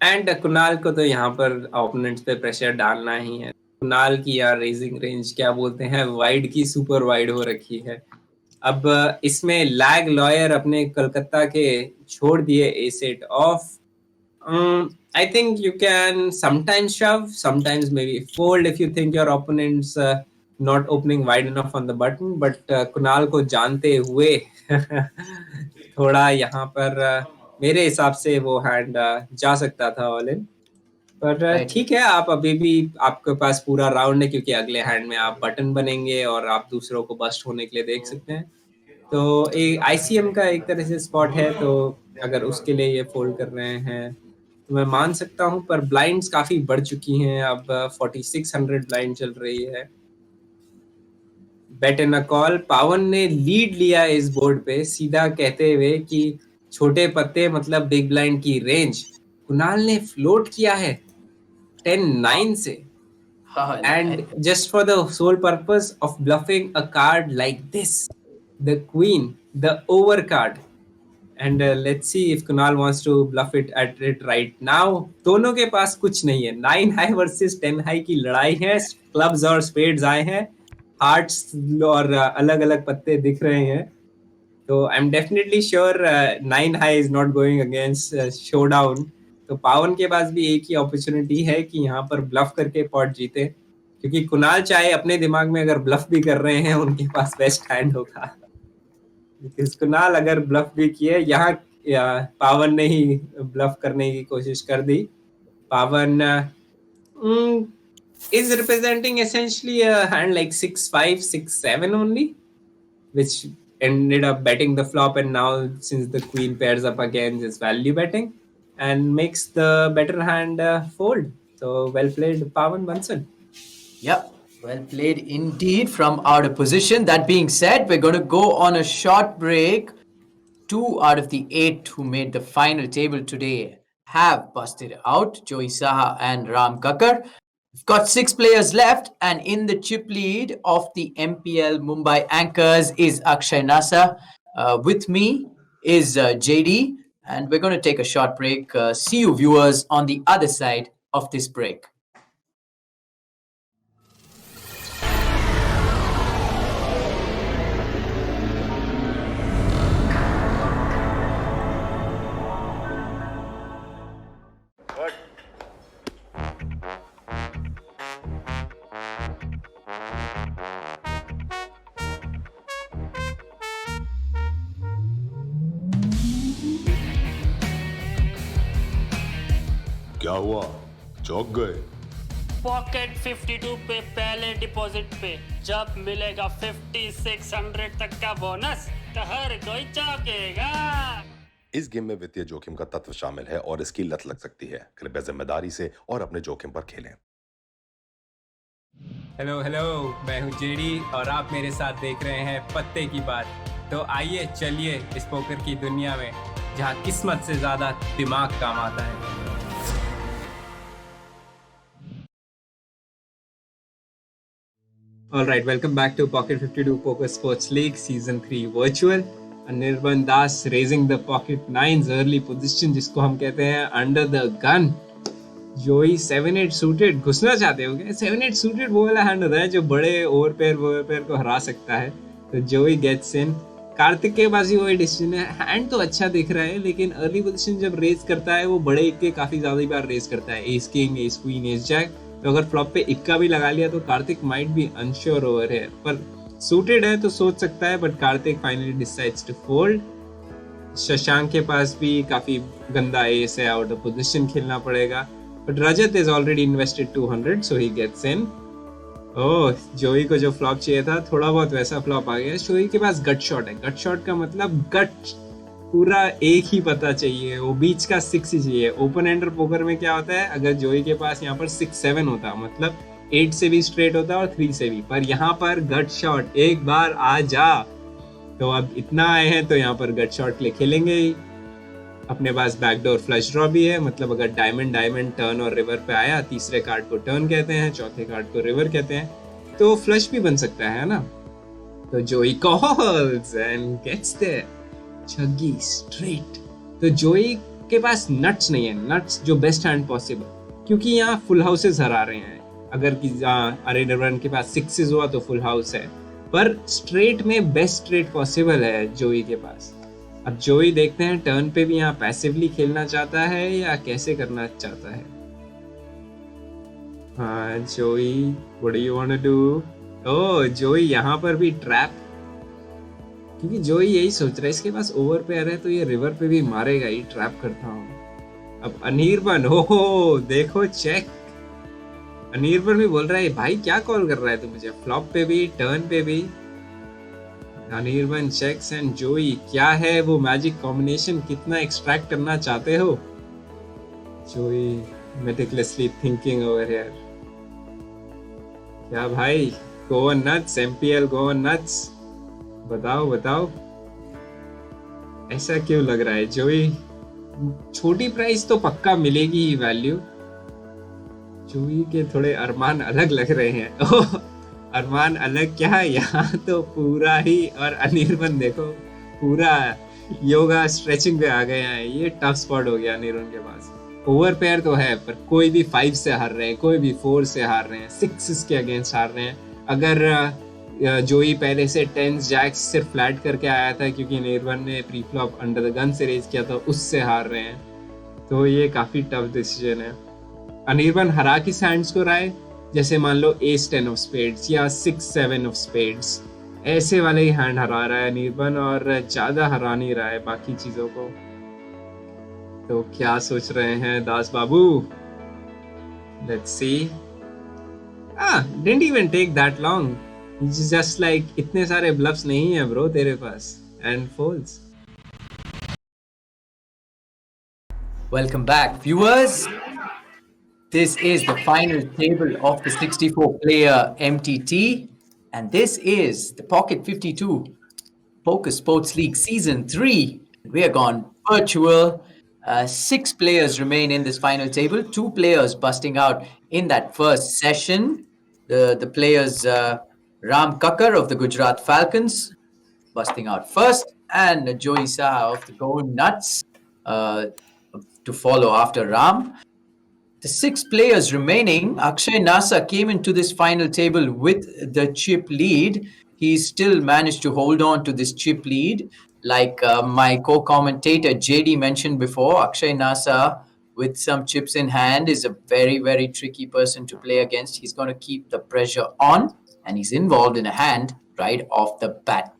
Speaker 2: And Kunal को तो यहाँ पर opponents पे pressure डालना ही है. कुणाल की यार raising range क्या बोलते हैं वाइड की सुपर वाइड हो रखी है. अब इसमें लैग लॉयर अपने कलकत्ता के छोड़ दिए asset of. I think you can sometimes shove, sometimes maybe fold if you think your opponent's not opening wide enough on the button. But Kunal को जानते हुए थोड़ा यहाँ पर मेरे हिसाब से वो हैंड जा सकता था ऑल इन. पर
Speaker 1: Right.
Speaker 2: ठीक है, आप अभी भी आपके पास पूरा राउंड है क्योंकि अगले हैंड में आप बटन बनेंगे और आप दूसरों को बस्ट होने के लिए देख सकते हैं. तो एक आईसीएम का एक तरह से स्पॉट है, तो अगर उसके लिए ये फोल्ड कर रहे हैं तो मैं मान सकता हूं. पर ब्लाइंड्स काफी बढ़ चुकी हैं, अब 4600 ब्लाइंड चल रही है. बेट इन अ कॉल. पावन ने लीड लिया इस बोर्ड पे सीधा कहते हुए कि छोटे पत्ते मतलब बिग ब्लाइंड की रेंज. कुणाल ने फ्लोट किया है 10-9 से. And just for the sole purpose of bluffing a card like this, the queen, the over card. And let's see if Kunal wants to bluff it at it right now. दोनों के पास कुछ नहीं है. 9 high versus 10 high की लड़ाई है. Clubs और spades आए हैं, हार्ट्स और अलग अलग पत्ते दिख रहे हैं. तो I am definitely sure 9 high is not going against showdown. तो पावन के पास भी एक ही अपॉर्चुनिटी है कि यहाँ पर ब्लफ करके पॉट जीते, क्योंकि कुणाल चाहे अपने दिमाग में अगर ब्लफ भी कर रहे हैं उनके पास बेस्ट हैंड होगा. कुणाल अगर ब्लफ भी किए, यहाँ पावन ने ही ब्लफ करने की कोशिश कर दी. पावन is representing essentially a hand like 6-5, 6-7 only, which ended up betting the flop, and now since the queen pairs up again is value betting and makes the better hand fold. So well played, Pawan Bansal.
Speaker 1: Yep, well played indeed from out of position. That being said, we're going to go on a short break. 2 out of the 8 who made the final table today have busted out, Joey Saha and Ram Kakkar. We've got 6 players left, and in the chip lead of the MPL Mumbai Anchors is Akshay Nasa. With me is JD, and we're going to take a short break. See you viewers on the other side of this break.
Speaker 3: क्या हुआ, चौंक गए?
Speaker 4: Pocket 52 पे पहले deposit पे जब मिलेगा 5600 तक का बोनस तो हर कोई चौंकेगा.
Speaker 3: इस गेम में वित्तीय जोखिम का तत्व शामिल है और इसकी लत लग सकती है. कृपया जिम्मेदारी से और अपने जोखिम पर खेलें.
Speaker 2: हेलो हेलो, मैं हूँ जेडी और आप मेरे साथ देख रहे हैं पत्ते की बात. तो आइए चलिए इस पोकर की दुनिया में जहाँ किस्मत से ज्यादा दिमाग काम आता है. All right, welcome back to Pocket 52 Poker Sports League Season 3 Virtual. Anirban Das raising the pocket 9s early position, जिसको हम कहते हैं under the gun. जोई 7-8 suited घुसना चाहते हो क्या? 7-8 suited वो वाला हैंड होता है जो बड़े ओवरपेयर को हरा सकता है. तो जोई gets in. कार्तिक के पास ही वही डिसीजन है. हैंड तो अच्छा दिख रहा है, लेकिन अर्ली पोजीशन जब रेज करता है वो बड़े इक्के काफी ज्यादा बार रेज करता है. Ace king, ace queen, ace jack. तो अगर फ्लॉप पे इक्का भी लगा लिया तो Kartik might be unsure over है. पर सूटेड है तो सोच सकता है, but Kartik finally decides to fold. Shashank के पास भी काफी गंदा एस है, आउट ऑफ पोजीशन खेलना पड़ेगा. But Rajat is already invested 200, so he gets in. Oh, Joey को जो फ्लॉप चाहिए था थोड़ा बहुत वैसा फ्लॉप आ गया. जोई के पास गट शॉट है. गट शॉट का मतलब गट पूरा एक ही पता चाहिए, वो बीच का 6 ही चाहिए. ओपन एंडर पोकर में क्या होता है, अगर जोई के पास यहाँ पर 6-7 होता मतलब 8 से भी स्ट्रेट होता और 3 से भी. पर यहाँ पर गट शॉट एक बार आ जा. तो अब इतना आए हैं तो यहाँ पर गट शॉट के लिए खेलेंगे ही. अपने पास बैकडोर फ्लश ड्रॉ भी है, मतलब अगर डायमंड डायमंड टर्न और रिवर पे आया, तीसरे कार्ड को टर्न कहते हैं, चौथे कार्ड को रिवर कहते हैं, तो फ्लश भी बन सकता है ना. तो Joey calls and gets there छग्गी स्ट्रेट. तो जोई के पास नट्स नहीं है. नट्स जो बेस्ट हैंड पॉसिबल, क्योंकि यहाँ फुल हाउसेस हरा रहे हैं. अगर कि अरे रन के पास 6s हुआ तो फुल हाउस है. पर स्ट्रेट में बेस्ट स्ट्रेट पॉसिबल है जोई के पास। अब जोई देखते हैं टर्न पे भी यहाँ पैसिवली खेलना चाहता है या कैसे करना चाहता है। हाँ Joey, what do you want to do? Oh Joey यहाँ पर भी ट्रैप, क्योंकि जोई यही सोच रहा है इसके पास ओवर पेयर है तो ये रिवर पे भी मारेगा ही, ट्रैप करता हूँ। अब अनिर्बन, हो देखो चेक, अनिर्बन भी बोल रहा है भाई क्या कॉल कर रहा है तू मुझे, फ्लॉप पे भी टर्न पे भी। अनिर्बन चेक्स एंड जोई, क्या है वो मैजिक कॉम्बिनेशन, कितना एक्सट्रैक्ट करना चाहते हो? जोई meticulously thinking over here. क्या भाई, go on nuts, MPL go on nuts. बताओ बताओ, ऐसा क्यों लग रहा है जोई? छोटी प्राइस तो पक्का मिलेगी ही वैल्यू। जोई के थोड़े अरमान अलग लग रहे हैं। ओह अरमान अलग क्या, यहाँ तो पूरा ही, और अनिर्बन देखो पूरा योगा स्ट्रेचिंग पे आ गए हैं। ये टफ स्पॉट हो गया अनिर्बन के पास। ओवर पेयर तो है पर कोई भी 5 से हार रहे हैं, कोई भी 4 से हार रहे हैं, 6 के अगेंस्ट हार रहे हैं। अगर जोई पहले से 10 जैक्स सिर्फ फ्लैट करके आया था क्योंकि निर्वन ने pre flop under the gun से रेज किया था, उससे हार रहे हैं, तो ये काफी टफ डिसीजन है। अनिर्बन हरा किस हैंड्स को रहा है, जैसे मान लो एस 10 ऑफ स्पेड्स या 6-7 ऑफ स्पेड्स, ऐसे वाले ही हैंड हरा रहा है अनिर्बन, और ज्यादा हरा नहीं रहा है बाकी चीजों को। तो क्या सोच रहे हैं Das Babu? Let's see. Didn't even take that long, just like इतने सारे ब्लफ्स नहीं है ब्रो तेरे पास, and folds.
Speaker 1: Welcome back, viewers. This is the final table of the 64-player MTT, and this is the Pocket 52 Poker Sports League Season 3. We are gone virtual. 6 players remain in this final table. 2 players busting out in that first session. The players Ram Kakkar of the Gujarat Falcons busting out first, and Joey Saha of the Go Nuts to follow after Ram. The 6 players remaining, Akshay Nasa came into this final table with the chip lead. He still managed to hold on to this chip lead. Like my co-commentator JD mentioned before, Akshay Nasa with some chips in hand is a very, very tricky person to play against. He's going to keep the pressure on, and he's involved in a hand right off the bat.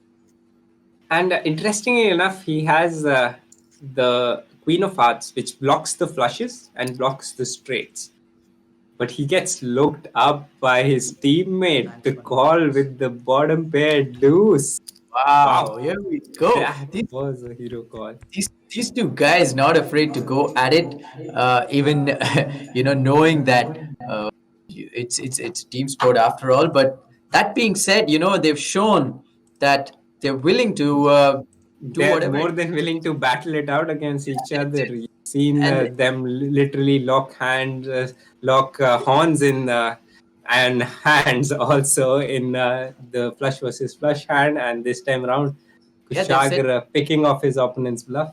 Speaker 2: And interestingly enough, he has the Queen of Hearts, which blocks the flushes and blocks the straights. But he gets looked up by his teammate to call with the bottom pair deuce.
Speaker 1: Wow, here we go.
Speaker 2: That was a hero call.
Speaker 1: These two guys not afraid to go at it, even knowing that it's team sport after all. But that being said, they've shown that they're willing to do
Speaker 2: They're
Speaker 1: whatever.
Speaker 2: more than willing to battle it out against each other. You've seen them literally lock hands, lock horns in and hands also in the flush versus flush hand, and this time around Kushagar picking off his opponent's bluff.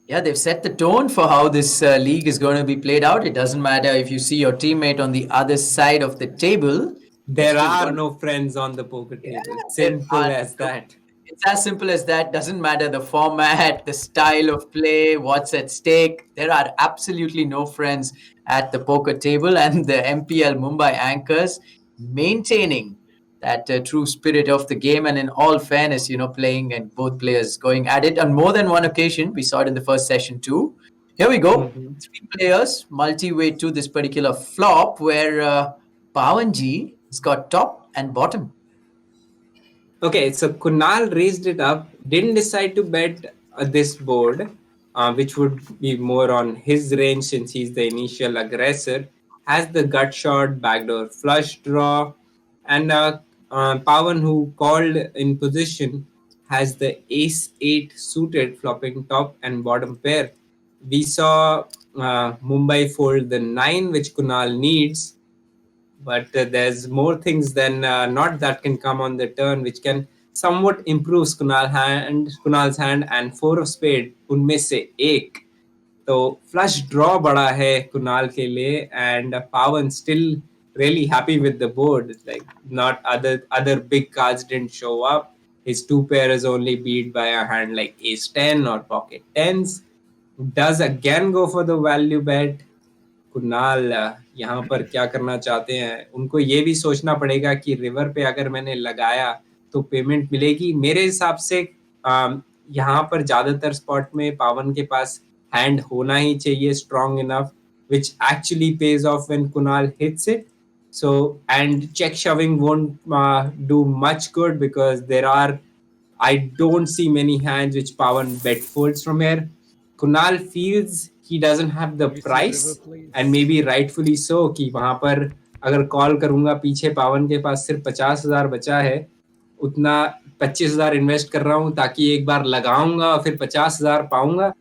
Speaker 1: Yeah, they've set the tone for how this league is going to be played out. It doesn't matter if you see your teammate on the other side of the table.
Speaker 2: There are no friends on the poker table. Simple as that.
Speaker 1: It's as simple as that. Doesn't matter the format, the style of play, what's at stake. There are absolutely no friends at the poker table, and the MPL Mumbai anchors maintaining that true spirit of the game. And in all fairness, playing and both players going at it on more than one occasion. We saw it in the first session too. Here we go. 3 players, multi-way to this particular flop where Pawanji has got top and bottom.
Speaker 2: Okay, so Kunal raised it up, didn't decide to bet this board, which would be more on his range since he's the initial aggressor, has the gut shot, backdoor flush draw, and Pawan, who called in position, has the ace-8 suited flopping top and bottom pair. We saw Mumbai fold the 9, which Kunal needs, but there's more things than not that can come on the turn, which can somewhat improve Kunal's hand, and 4 of spade, unme se ek. So flush draw bada hai Kunal ke liye, and Pawan still really happy with the board. It's like not other big cards didn't show up. His two pair is only beat by a hand like ace 10 or pocket tens. Does again go for the value bet. Kunal यहाँ पर क्या करना चाहते हैं? उनको ये भी सोचना पड़ेगा कि रिवर पे अगर मैंने लगाया तो पेमेंट मिलेगी। मेरे हिसाब से यहाँ पर ज्यादातर स्पॉट में पावन के पास हैंड होना ही चाहिए strong enough, which actually pays off when Kunal hits it. So, and check shoving won't do much good because I don't see many hands which Pawan bet folds from here. Kunal feels he doesn't have the price and maybe rightfully so कि वहां पर अगर call करूंगा पीछे पावन के पास सिर्फ 50,000 बचा है, उतना 25,000 इन्वेस्ट कर रहा हूं ताकि एक बार लगाऊंगा और फिर 50,000 पाऊंगा.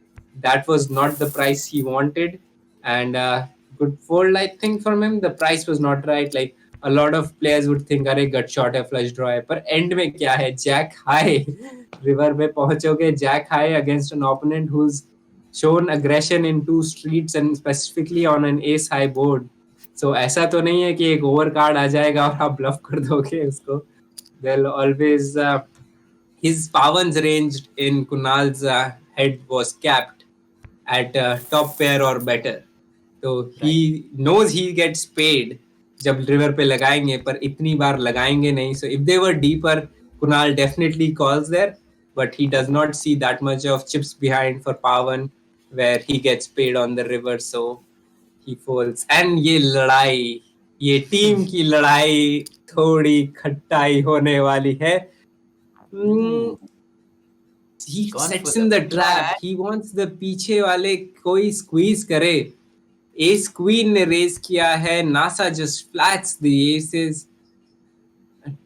Speaker 2: That was not the price he wanted, and good fold I think from him. The price was not right. Like a lot of players would think अरे gut shot है, flush draw है, पर end में क्या है? Jack high. River में पहुंचोगे Jack high against an opponent who's shown aggression in two streets and specifically on an ace high board. So ऐसा तो नहीं है कि एक ओवर कार्ड आ जाएगा और आप ब्लफ कर दोगे उसको. They'll always his Pawan's range in Kunal's head was capped at top pair or better. So he knows he gets paid जब रिवर पे लगाएंगे, पर इतनी बार लगाएंगे नहीं. So if they were deeper, Kunal definitely calls there, but he does not see that much of chips behind for Pawan where he gets paid on the river, so he folds. And ये team की लड़ाई थोड़ी खट्टाई होने वाली है. He sets in the trap. He wants the पीछे वाले कोई squeeze करे. Ace queen ने raise किया है. NASA just flats the aces.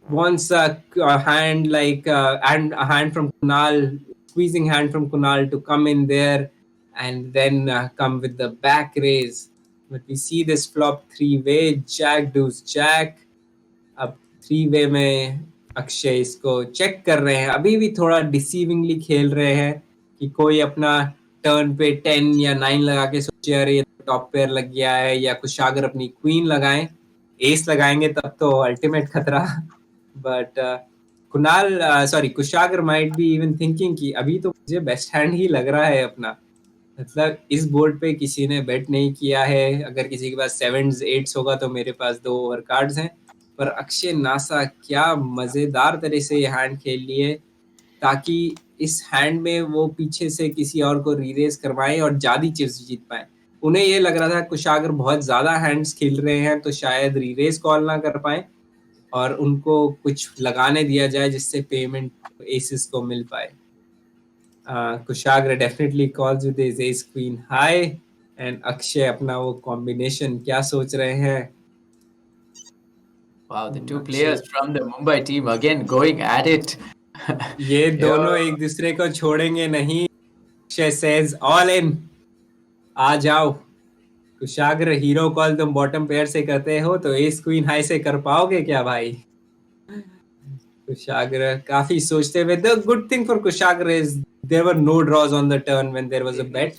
Speaker 2: Wants a hand like and a hand from Kunal, squeezing hand from Kunal to come in there and then come with the back raise. But we see this flop three-way, Jack deuce Jack. अब three-way में अक्षय इसको check कर रहे हैं. अभी भी थोड़ा डिसीविंगली खेल रहे हैं कि कोई अपना टर्न पे 10 या 9 लगा के सोचे अरे ये टॉप पेयर लग गया है, या कुशागर अपनी क्वीन लगाएं. एस लगाएंगे तब तो अल्टीमेट खतरा. But Kushagra might be even thinking कि अभी तो मुझे बेस्ट हैंड ही लग रहा है अपना. मतलब इस बोर्ड पे किसी ने बेट नहीं किया है. अगर किसी के पास 7s 8s होगा तो मेरे पास 2 ओवर कार्ड्स हैं. पर अक्षय नासा क्या मजेदार तरह से ये हैंड खेल लिए ताकि इस हैंड में वो पीछे से किसी और को रीरेज करवाएं और ज्यादा चिप्स जीत पाए. उन्हें ये लग रहा था कुशागर बहुत ज्यादा हैंड्स खेल रहे हैं तो शायद रीरेज कॉल ना कर पाए और उनको कुछ लगाने दिया जाए जिससे पेमेंट एसेस को मिल पाए. Kushagra definitely calls with his ass queen high and Akshay अपना वो कॉम्बिनेशन क्या सोच रहे हैं.
Speaker 1: Wow, the two players from the Mumbai team again going at it.
Speaker 2: ये दोनों एक दूसरे को छोड़ेंगे नहीं. Akshay says all in. आ जाओ. कुशागर हीरो कॉल तुम बॉटम पेयर से करते हो तो एस क्वीन हाई से कर पाओगे क्या भाई? कुशागर काफी सोचते हुए. The good thing for Kushagar is there were no draws on the turn when there was a bet.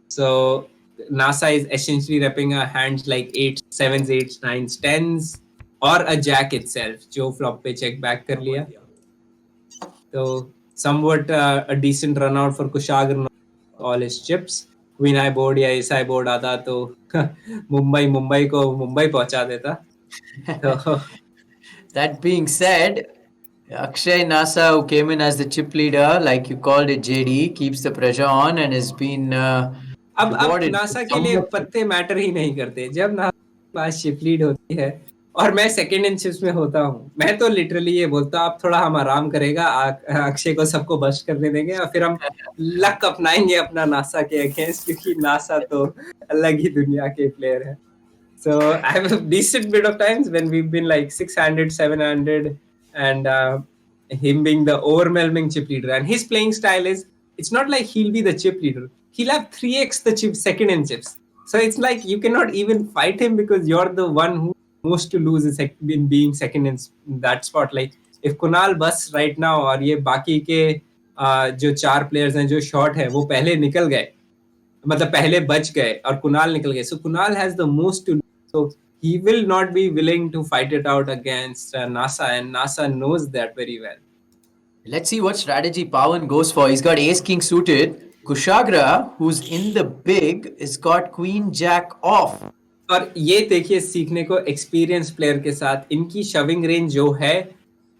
Speaker 2: So NASA is essentially repping a hands like 8s, 7s, 8s, 9s, 10s or a jack itself जो flop पे check back कर लिया. तो somewhat a decent run out for Kushagar all his chips. Queen high board या ace high board आता तो मुंबई को मुंबई पहुंचा देता. तो
Speaker 1: That being said, Akshay Nasa, who came in as the chip leader, like you called it, JD, keeps the pressure on and has been
Speaker 2: अब NASA के लिए पत्ते मैटर ही नहीं करते. जब नासा के पास चिप लीड होती है और मैं सेकंड इन चिप्स में होता हूँ, मैं तो लिटरली ये बोलता हूँ आप थोड़ा हम आराम करेगा, अक्षय को सबको बस्ट करने देंगे और फिर हम लक अपनाएंगे अपना नासा के अगेंस्ट, क्योंकि नासा तो अलग ही दुनिया के प्लेयर है. So I have a decent bit of times when we've been like 600, 700 and him being the overwhelming chip leader. And his playing style is, it's not like he'll be the chip leader. He'll have 3x the chip second in chips. So it's like you cannot even fight him because you're the one who most to lose is in being second in that spot. Like if Kunal busts right now और ये बाकी के जो 4 players हैं जो short है वो पहले निकल गए, मतलब पहले बच गए और कुणाल निकल गए. So Kunal has the most to lose. So he will not be willing to fight it out against NASA, and NASA knows that very well.
Speaker 1: Let's see what strategy Pawan goes for. He's got ace king suited. Kushagra, who's in the big, has got queen jack off.
Speaker 2: और ये देखिए सीखने को experience player के साथ इनकी shoving range जो है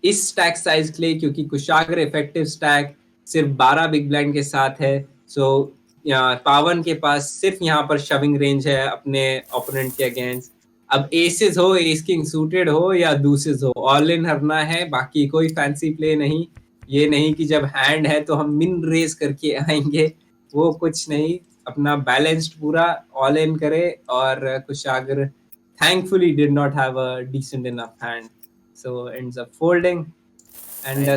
Speaker 2: इस स्टैक साइज के लिए, क्योंकि कुशाग्र इफेक्टिव स्टैक सिर्फ 12 बिग ब्लाइंड के साथ है, सो पावन के पास सिर्फ यहाँ पर शविंग रेंज है अपने ओपोनेंट के अगेंस्ट। अब एसेस हो, एस किंग सूटेड हो या दूसेस हो, ऑल इन हरना है, बाकी कोई फैंसी प्ले नहीं। ये नहीं कि जब हैंड है तो हम मिन रेस करके आएंगे, वो कुछ नहीं। अपना बैलेंस्ड पूरा ऑल इन करे, और कुशाग्र thankfully did not have a decent enough hand, so ends up folding. And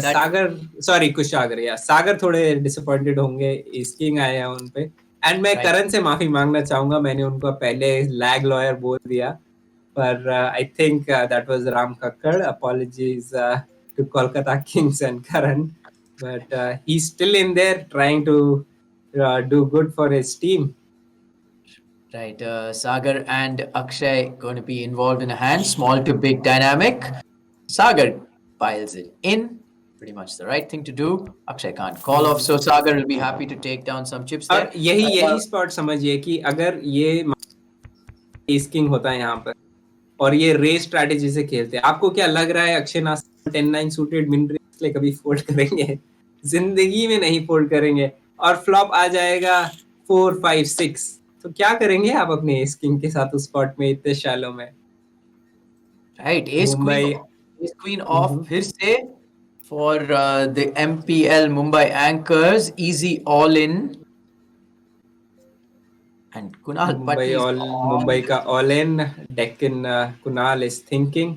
Speaker 2: सागर थोड़े डिसअपॉइंटेड होंगे, इस किंग आए हैं उन पे। एंड मैं करण से माफी मांगना चाहूंगा, मैंने उनको पहले लैग लॉयर बोल दिया, पर I think that was Ram Kakkar. Apologies to Kolkata kings and Karan, but he still in there trying to do good for his team.
Speaker 1: Right, Sagar and Akshay going to be involved in a hand, small to big dynamic. Sagar piles it in, pretty much the right thing to do. Akshay can't call off, so Sagar will be happy to take down some chips there.
Speaker 2: और यही spot समझिए कि अगर ये S king होता है यहाँ पर और ये रेस स्ट्रैटेजी से खेलते हैं, आपको क्या लग रहा है अक्षय नासा 10-9 सूटेड मिन रेस ले कभी फोल्ड करेंगे? जिंदगी में नहीं फोल्ड करेंगे। और फ्लॉप आ जाएगा 4, 5, 6, तो क्या करेंगे आप अपने एस किंग के साथ उस स्पॉट में इतने शैलो में?
Speaker 1: राइट, एस क्वीन ऑफ फिर से for the MPL Mumbai anchors, easy all in. And Kunal
Speaker 2: Mumbai का all in, Deccan Kunal is thinking.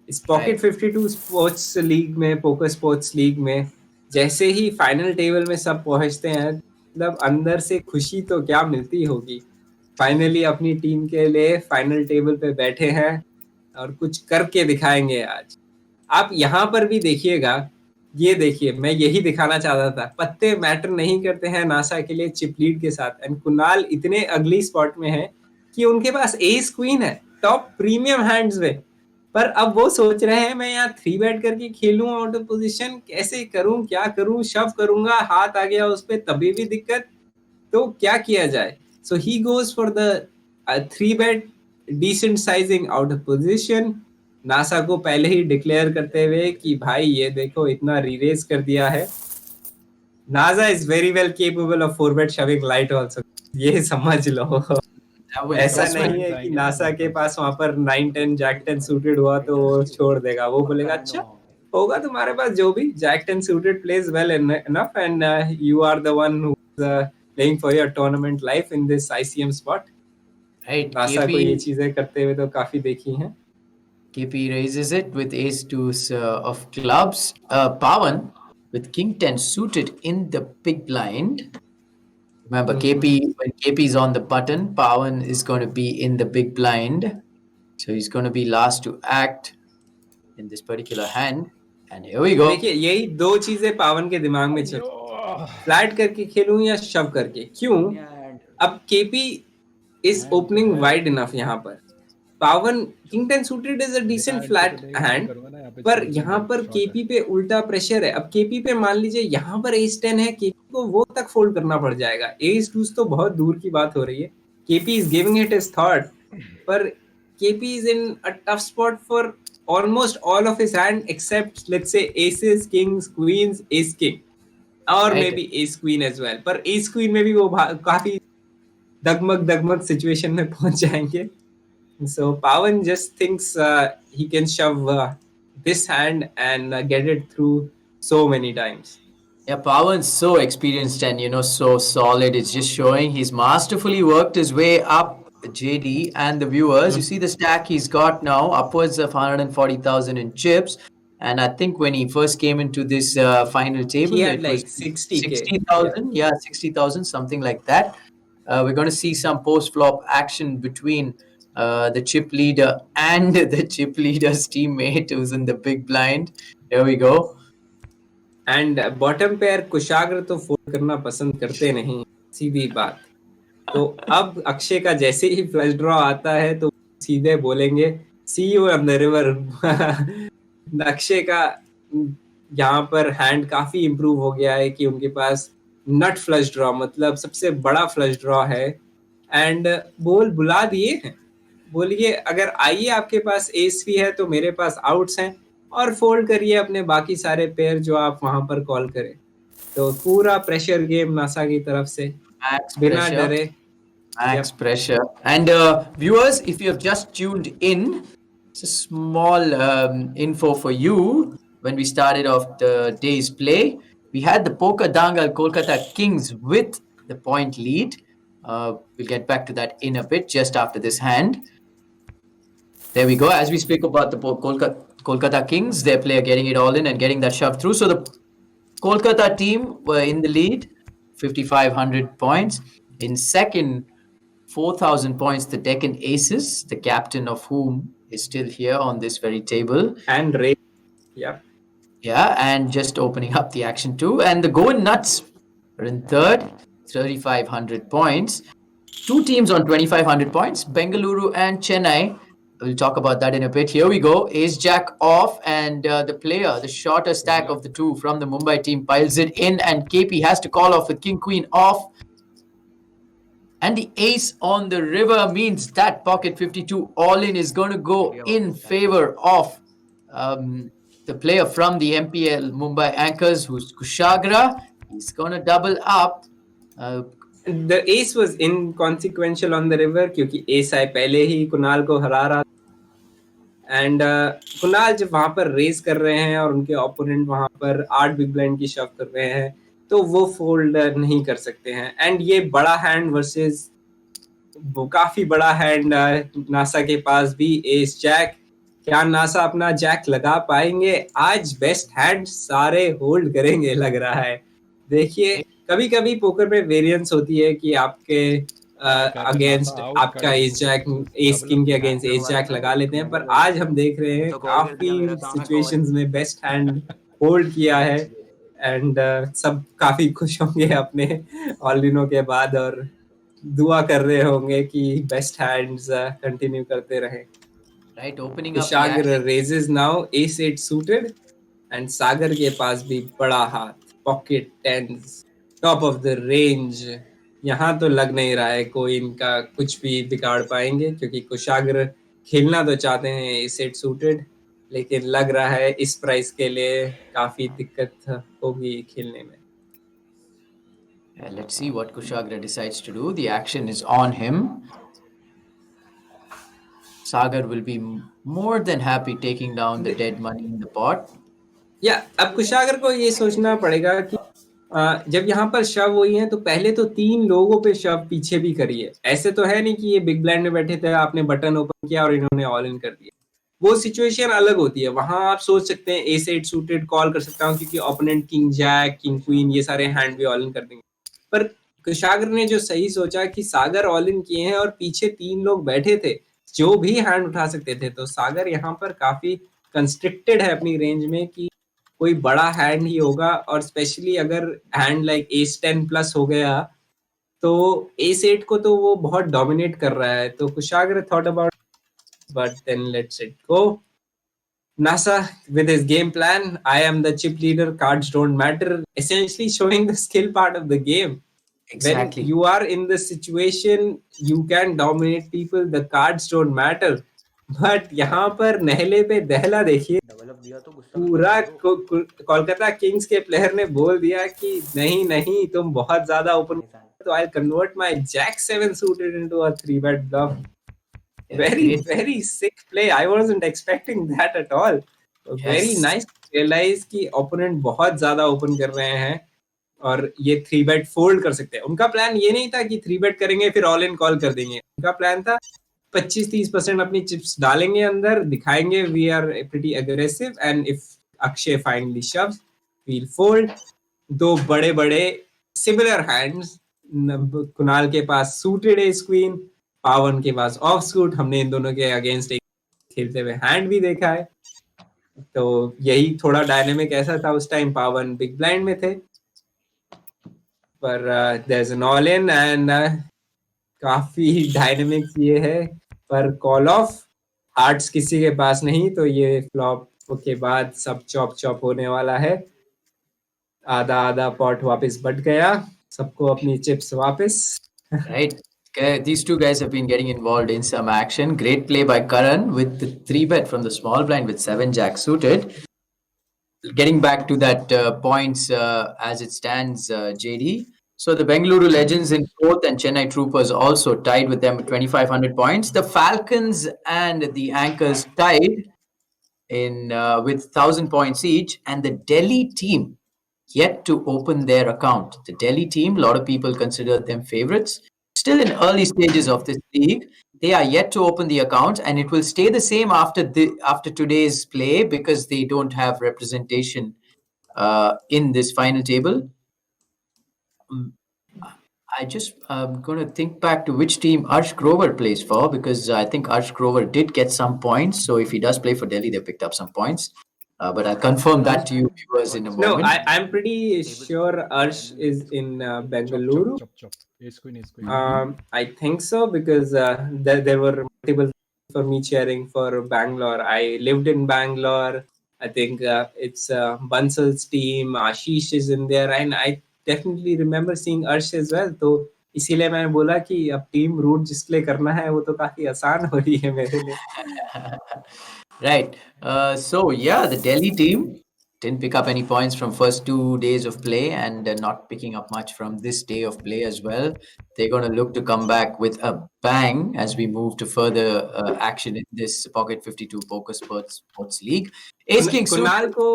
Speaker 2: इस पॉकेट 52 स्पोर्ट्स लीग में, पोकर स्पोर्ट्स लीग में जैसे ही फाइनल टेबल में सब पहुंचते हैं, मतलब अंदर से खुशी तो क्या मिलती होगी। फाइनली अपनी टीम के लिए फाइनल टेबल पे बैठे हैं और कुछ करके दिखाएंगे आज। आप यहाँ पर भी देखिएगा, ये देखिए, मैं यही दिखाना चाहता था, पत्ते मैटर नहीं करते हैं नासा के लिए चिप लीड के साथ। एंड कुणाल इतने अगली स्पॉट में है कि उनके पास एस क्वीन है टॉप प्रीमियम हैंड्स में, पर अब वो सोच रहे हैं मैं यहाँ 3 बैट करके खेलूं आउट ऑफ पोजीशन, कैसे करूं, क्या करूं, शव करूंगा, हाथ आ गया उस पे तभी भी दिक्कत, तो क्या किया जाए। So he goes for the 3 bet decent sizing out of position. Nasa को पहले ही डिक्लेयर करते हुए कि भाई ये देखो इतना रीरेज कर दिया है। NASA is very well capable of 4 bat shoving light also, ये समझ लो। ऐसा नहीं है कि नासा के पास वहां पर 9-10 जैक 10 सूटेड हुआ तो वो छोड़ देगा, वो बोलेगा अच्छा होगा तुम्हारे पास जो भी jack 10 suited plays well enough and you are the one who is playing for your tournament life in this ICM spot. Right, Nasa को ये चीजें करते हुए तो काफी देखी हैं।
Speaker 1: KP raises it with ace deuce of clubs. Pawan with king 10 suited in the big blind. Remember, when KP is on the button, Pawan is going to be in the big blind. So he's going to be last to act in this particular hand. And here we go.
Speaker 2: देखिए यही दो चीजें पावन के दिमाग में चल, flat करके खेलूं या शव करके। क्यों? अब KP is opening wide enough यहाँ पर। Pawan king 10 suited is a decent flat hand, पर यहाँ पर केपी पे उल्टा प्रेशर है। अब केपी पे मान लीजिए यहाँ पर एस 10 है, केपी को वो तक फोल्ड करना पड़ जाएगा। एस 2 तो बहुत दूर की बात हो रही है। KP is giving it his thought, पर KP is in a tough spot for almost all of his hand except let's say aces, kings, queens, ace king और maybe ace queen as well. पर ace queen में भी वो काफी दगमग situation में पहुंच जाएंगे। So Pawan just thinks he can shove this hand and get it through so many times.
Speaker 1: Yeah, Pawan's so experienced and so solid. It's just showing he's masterfully worked his way up. JD and the viewers, you see the stack he's got now, upwards of 140,000 in chips. And I think when he first came into this final table,
Speaker 2: he had like
Speaker 1: 60,000. Yeah, 60,000, something like that. We're going to see some post-flop action between the chip leader and the chip leader's teammate who's in the big blind. Here we go.
Speaker 2: And bottom pair कुशाग्र तो fold करना पसंद करते नहीं, सीधी बात। तो अब अक्षय का जैसे ही फ्लश ड्रॉ आता है तो सीधे बोलेंगे सी यू ऑन द रिवर। नक्शे का यहाँ पर हैंड काफी इम्प्रूव हो गया है कि उनके पास नट फ्लश ड्रॉ, मतलब सबसे बड़ा फ्लश ड्रॉ है, एंड बोल बुला दिए हैं। बोलिए अगर आइए आपके पास एस भी है तो मेरे पास आउट्स हैं, और फोल्ड करिए अपने बाकी सारे पेयर जो आप वहां पर कॉल करें। तो पूरा प्रेशर गेम नासा की तरफ से,
Speaker 1: Max
Speaker 2: बिना
Speaker 1: pressure.
Speaker 2: डरे।
Speaker 1: Max pressure. And viewers, if you have just tuned in, it's a small info for you. When we started off the day's play, we had the Poker Dangal Kolkata Kings with the point lead. We'll get back to that in a bit, just after this hand. There we go. As we speak about the Kolkata Kings, their player getting it all in and getting that shove through. So the Kolkata team were in the lead, 5,500 points. In second, 4,000 points, the Deccan Aces, the captain of whom is still here on this very table.
Speaker 2: And Ray, yeah.
Speaker 1: Yeah, and just opening up the action too. And the Goan Nuts are in third, 3,500 points. Two teams on 2,500 points, Bengaluru and Chennai. We'll talk about that in a bit. Here we go. Ace Jack off, and the player, the shorter stack of the two from the Mumbai team, piles it in, and KP has to call off with King Queen off. And the ace on the river means that pocket 52 all in is going to go in favor of the player from the MPL Mumbai Anchors, who's Kushagra. He's going to double up.
Speaker 2: The ace was inconsequential on the river क्योंकि ace आई पहले ही कुणाल को हरा रहा, and Kunal जब वहां पर race कर रहे हैं और उनके ओपोनेंट वहां पर 8 बिग ब्लाइंड की शव कर रहे हैं, तो वो फोल्ड नहीं कर सकते हैं। एंड ये बड़ा हैंड वर्सेस वो काफी बड़ा हैंड नासा के पास भी एस जैक। क्या नासा अपना जैक लगा पाएंगे? आज बेस्ट हैंड सारे होल्ड करेंगे लग रहा है। देखिए कभी कभी पोकर में वेरिएंस होती है कि आपके अगेंस्ट आपका एस जैक, एस किंग के अगेंस्ट एस जैक लगा लेते हैं, पर आज हम देख रहे हैं काफी सिचुएशंस में बेस्ट हैंड होल्ड किया है, एंड सब काफी खुश होंगे अपने ऑलिनो के बाद और दुआ कर रहे होंगे कि बेस्ट हैंड्स कंटिन्यू करते रहें।
Speaker 1: Right, opening up.
Speaker 2: Sagar raises now ace 8 suited, and सागर के पास भी बड़ा हाथ, pocket tens, top of the range. यहाँ तो लग नहीं रहा है कोई इनका कुछ भी बिगाड़ पाएंगे, क्योंकि कुशाग्र खेलना तो चाहते हैं ace 8 suited, लेकिन लग रहा है इस प्राइस के लिए काफी दिक्कत होगी खेलने में।
Speaker 1: Let's see what Kushagra decides to do. The action is on him. Sagar will be more than happy taking down the dead money in the pot.
Speaker 2: अब कुशागर को ये सोचना पड़ेगा कि जब यहाँ पर शव हुई है तो पहले तो 3 लोगों पे शव पीछे भी करिए। ऐसे तो है नहीं कि ये बिग ब्लाइंड में बैठे थे, आपने बटन ओपन किया और इन्होंने ऑल इन कर दिया। वो सिचुएशन अलग होती है। वहां आप सोच सकते हैं एस 8 सूटेड कॉल कर सकता हूँ क्योंकि opponent king jack, king queen, ये सारे हैंड भी ऑल इन कर देंगे। पर कुशागर ने जो सही सोचा कि सागर ऑल इन किए हैं और पीछे 3 लोग बैठे थे जो भी हैंड उठा सकते थे, तो सागर यहाँ पर काफी कंस्ट्रिक्टेड है अपनी रेंज में कि कोई बड़ा हैंड ही होगा, और स्पेशली अगर हैंड लाइक एस 10 प्लस हो गया तो एस 8 को तो वो बहुत डोमिनेट कर रहा है। तो Kushagra thought about, but then let's it go. NASA with his game plan, I am the chip leader, cards don't matter, essentially showing the skill part of the game.
Speaker 1: Exactly.
Speaker 2: When you are in the situation, you can dominate people, the cards don't matter. But यहाँ पर नहले पे दहला देखिए, पूरा Kolkata Kings के player ने बोल दिया कि नहीं तुम बहुत ज्यादा ओपन, तो I'll convert my Jack 7 suited into a 3-bet bluff. Very sick play. I wasn't expecting that at all. Very nice. Realize कि opponent बहुत ज्यादा ओपन कर रहे हैं और ये 3-bet फोल्ड कर सकते हैं। उनका प्लान ये नहीं था कि 3-bet करेंगे फिर ऑल इन कॉल कर देंगे। उनका प्लान था 25-30% अपनी चिप्स डालेंगे अंदर, दिखाएंगे we are pretty aggressive, and if Akshay finally shoves, we'll fold। 2 बड़े सिमिलर हैंड्स, कुणाल के पास सूटेड एस क्वीन, पावन के पास ऑफ सूट। हमने इन दोनों के अगेंस्ट एक खेलते हुए हैंड भी देखा है, तो यही थोड़ा डायनेमिक ऐसा था उस टाइम। पावन बिग ब्लाइंड में थे, पर there is an all in, and काफी डायनेमिक ये है पर कॉल ऑफ हार्ट्स किसी के पास नहीं, तो ये फ्लॉप के बाद सब चॉप चॉप होने वाला है। आधा आधा पॉट वापस बट गया, सबको अपनी चिप्स वापस।
Speaker 1: Right. Okay, these two guys have been getting involved in some action. Great play by Karan with the 3-bet from the small blind with 7 jack suited. Getting back to that points as it stands, JD. So the Bengaluru Legends in fourth and Chennai Troopers also tied with them with 2,500 points. The Falcons and the Anchors tied in with 1,000 points each, and the Delhi team yet to open their account. The Delhi team, a lot of people consider them favorites. Still in early stages of this league, they are yet to open the account, and it will stay the same after today's play because they don't have representation in this final table. I just going to think back to which team Arsh Grover plays for, because I think Arsh Grover did get some points. So if he does play for Delhi, they picked up some points. But I'll confirm that to you viewers in a
Speaker 2: No,
Speaker 1: moment.
Speaker 2: I'm pretty sure Arsh is in Bengaluru.
Speaker 5: Chop. Ace queen.
Speaker 2: I think so, because there were multiple for me cheering for Bangalore. I lived in Bangalore. I think it's Bansal's team. Ashish is in there, and I definitely remember seeing Arsh as well. तो इसीलिए मैंने बोला कि अब team root जिसके लिए करना है वो तो काफी आसान हो रही है मेरे लिए.
Speaker 1: Right. So yeah, the Delhi team didn't pick up any points from first 2 days of play, and not picking up much from this day of play as well. They're going to look to come back with a bang as we move to further action in this Pocket 52 Poker Sports League. Ace King
Speaker 2: Kunal को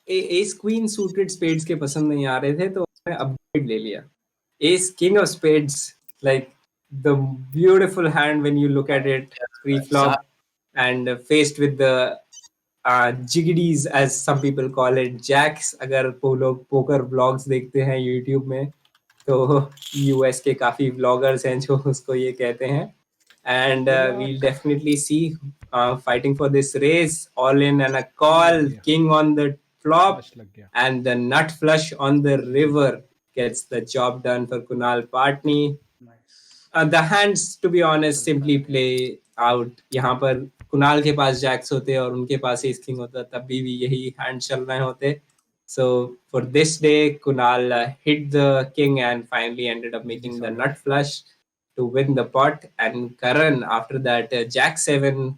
Speaker 2: S queen suited spades के पसंद नहीं आ रहे थे, तो उन्होंने upgrade ले लिया. S king of spades, like the beautiful hand when you look at it pre flop and faced with the jiggies as some people call it, jacks. अगर वो लोग पोकर ब्लॉग्स देखते हैं यूट्यूब में, तो यूएस के काफी ब्लॉगर्स हैं जो उसको ये कहते हैं. And we'll definitely see fighting for this race, all in and a call, king on the flop, and the nut flush on the river gets the job done for Kunal Patni. The hands, to be honest, simply play out. यहाँ पर कुणाल के पास Jacques होते और उनके पास S king होता, तब भी यही हैंड चल रहे होते. So for this day, Kunal hit the king and finally ended up making the nut flush to win the pot. And Karan, after that, Jack 7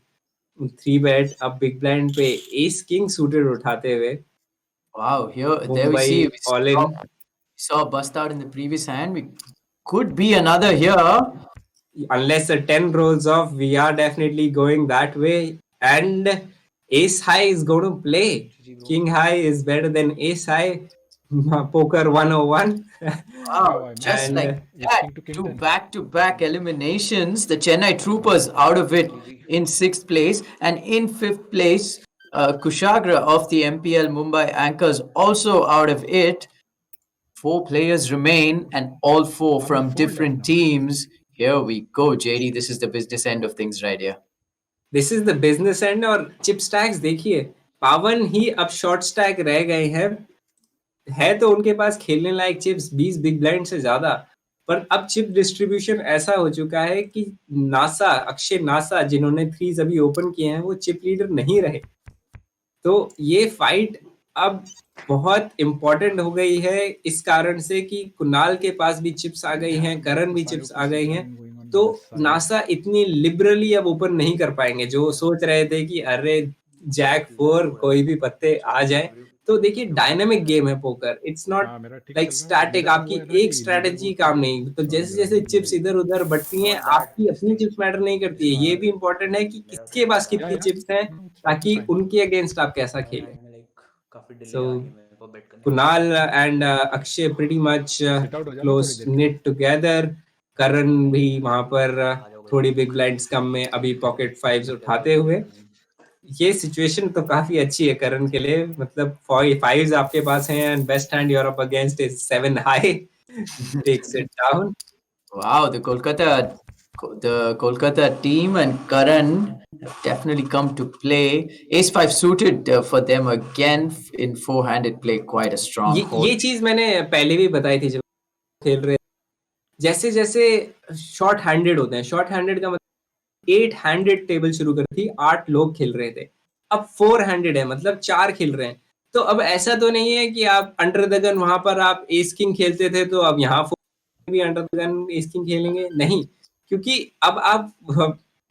Speaker 2: 3-bet अब big blind पे ace king suited उठाते हुए.
Speaker 1: Wow, there we see.
Speaker 2: all in.
Speaker 1: We saw a bust out in the previous hand. We could be another here.
Speaker 2: Unless the 10 rolls off, we are definitely going that way. And ace high is going to play. King high is better than ace high. Poker 101.
Speaker 1: Wow, just
Speaker 2: And,
Speaker 1: like that, two back-to-back eliminations. The Chennai Troopers out of it in 6th place, and in 5th place, Kushagra of the MPL Mumbai Anchors also out of it. 4 players remain, and all 4 from different teams. Here we go, JD. This is the business end of things right here.
Speaker 2: This is the business end. और chip stacks देखिए, पावन ही अब short stack रह गए हैं. है तो उनके पास खेलने लायक चिप्स 20 बिग ब्लाइंड से ज्यादा, पर अब चिप डिस्ट्रीब्यूशन ऐसा हो चुका है कि अक्षय नासा जिन्होंने 3s अभी ओपन किए हैं, वो चिप लीडर नहीं रहे. तो ये फाइट अब बहुत इंपॉर्टेंट हो गई है इस कारण से कि कुणाल के पास भी चिप्स आ गई हैं, करण भी चिप्स आ गई हैं. तो नासा इतनी लिबरली अब ओपन नहीं कर पाएंगे. जो सोच रहे थे कि अरे जैक 4 कोई भी पत्ते आ जाए. तो देखिए, डायनामिक गेम है poker. It's not like static. आपकी एक स्ट्रेटेजी काम नहीं. तो जैसे जैसे चिप्स इधर उधर बढ़ती हैं, आपकी अपनी चिप्स मैटर नहीं करती है. ये भी इंपॉर्टेंट है कि किसके पास कितनी चिप्स हैं, ताकि उनके अगेंस्ट आप कैसा खेलें. So Kunal and Akshay pretty much close knit together. Karan भी वहां पर थोड़ी बिग ब्लाइंड्स कम में अभी पॉकेट 5s उठाते हुए. ये सिचुएशन तो काफी अच्छी है करण के लिए. मतलब 5s आपके पास हैं and best hand you're up against is 7 high. Takes it down.
Speaker 1: Wow, the Kolkata team and Karan have definitely come to play. Ace 5 suited for them again in 4-handed play. Quite a strong hold.
Speaker 2: ये चीज मैंने पहले भी बताई थी जब खेल रहे. जैसे जैसे शॉर्ट हैंडेड होते हैं, शॉर्ट हैंडेड का मतलब 8 हैंडेड टेबल शुरू करी थी, 8 लोग खेल रहे थे। अब 4 हैंडेड है, मतलब 4 खेल रहे हैं। तो अब ऐसा तो नहीं है कि आप अंडर द गन वहां पर आप एस किंग खेलते थे तो अब यहाँ भी under the gun S king खेलेंगे, नहीं, क्योंकि अब आप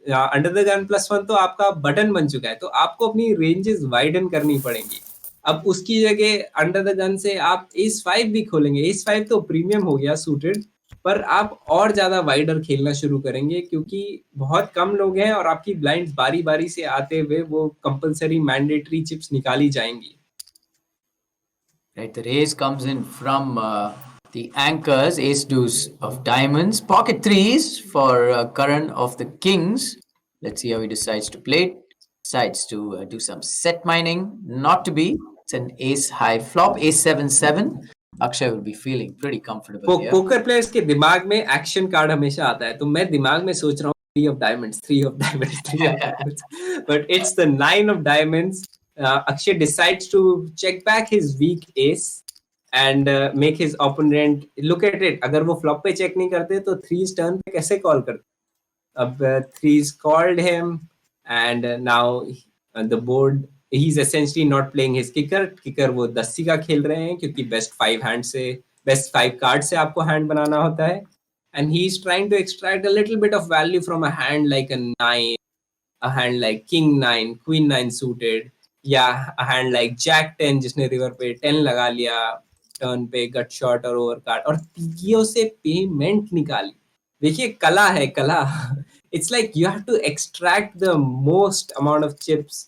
Speaker 2: अंडर द गन +1 तो आपका बटन बन चुका है, तो आपको अपनी रेंजेस वाइडन करनी पड़ेंगी। अब उसकी जगह अंडर द गन से आप एस 5 भी खोलेंगे। एस 5 तो प्रीमियम हो गया सूटेड, पर आप और ज्यादा वाइडर खेलना शुरू करेंगे क्योंकि बहुत कम लोग हैं और आपकी ब्लाइंड्स बारी बारी से आते हुए वो कंपलसरी मैंडेटरी चिप्स निकाली जाएंगी।
Speaker 1: Right, the raise comes in from the anchors, ace deuce of diamonds, pocket threes for Karan of the kings. Let's see how he decides to play it. Decides to do some set mining. Not to be. It's an ace high flop, ace 7-7. Akshay will be feeling pretty comfortable here.
Speaker 2: Poker players के दिमाग में action card हमेशा आता है, तो मैं दिमाग में सोच रहा हूँ 3 of diamonds, 3 of diamonds, 3 of diamonds, but it's the 9 of diamonds. Akshay decides to check back his weak ace and make his opponent look at it. अगर वो फ्लॉप पे चेक नहीं करते तो 3 टर्न पे कैसे कॉल करते? अब 3's called him and now the board he's essentially not playing his kicker वो 10 का खेल रहे हैं क्योंकि बेस्ट 5 कार्ड से आपको हैंड बनाना होता है, and he's trying to extract a little bit of value from a hand like a 9, a hand like king 9, queen 9 suited, या a hand like jack 10 जिसने रिवर पे 10 लगा लिया टर्न पे गट शॉट और ओवर कार्ड और तीयों से पेमेंट निकाली। देखिए कला है, कला। It's like you have to extract the most amount of chips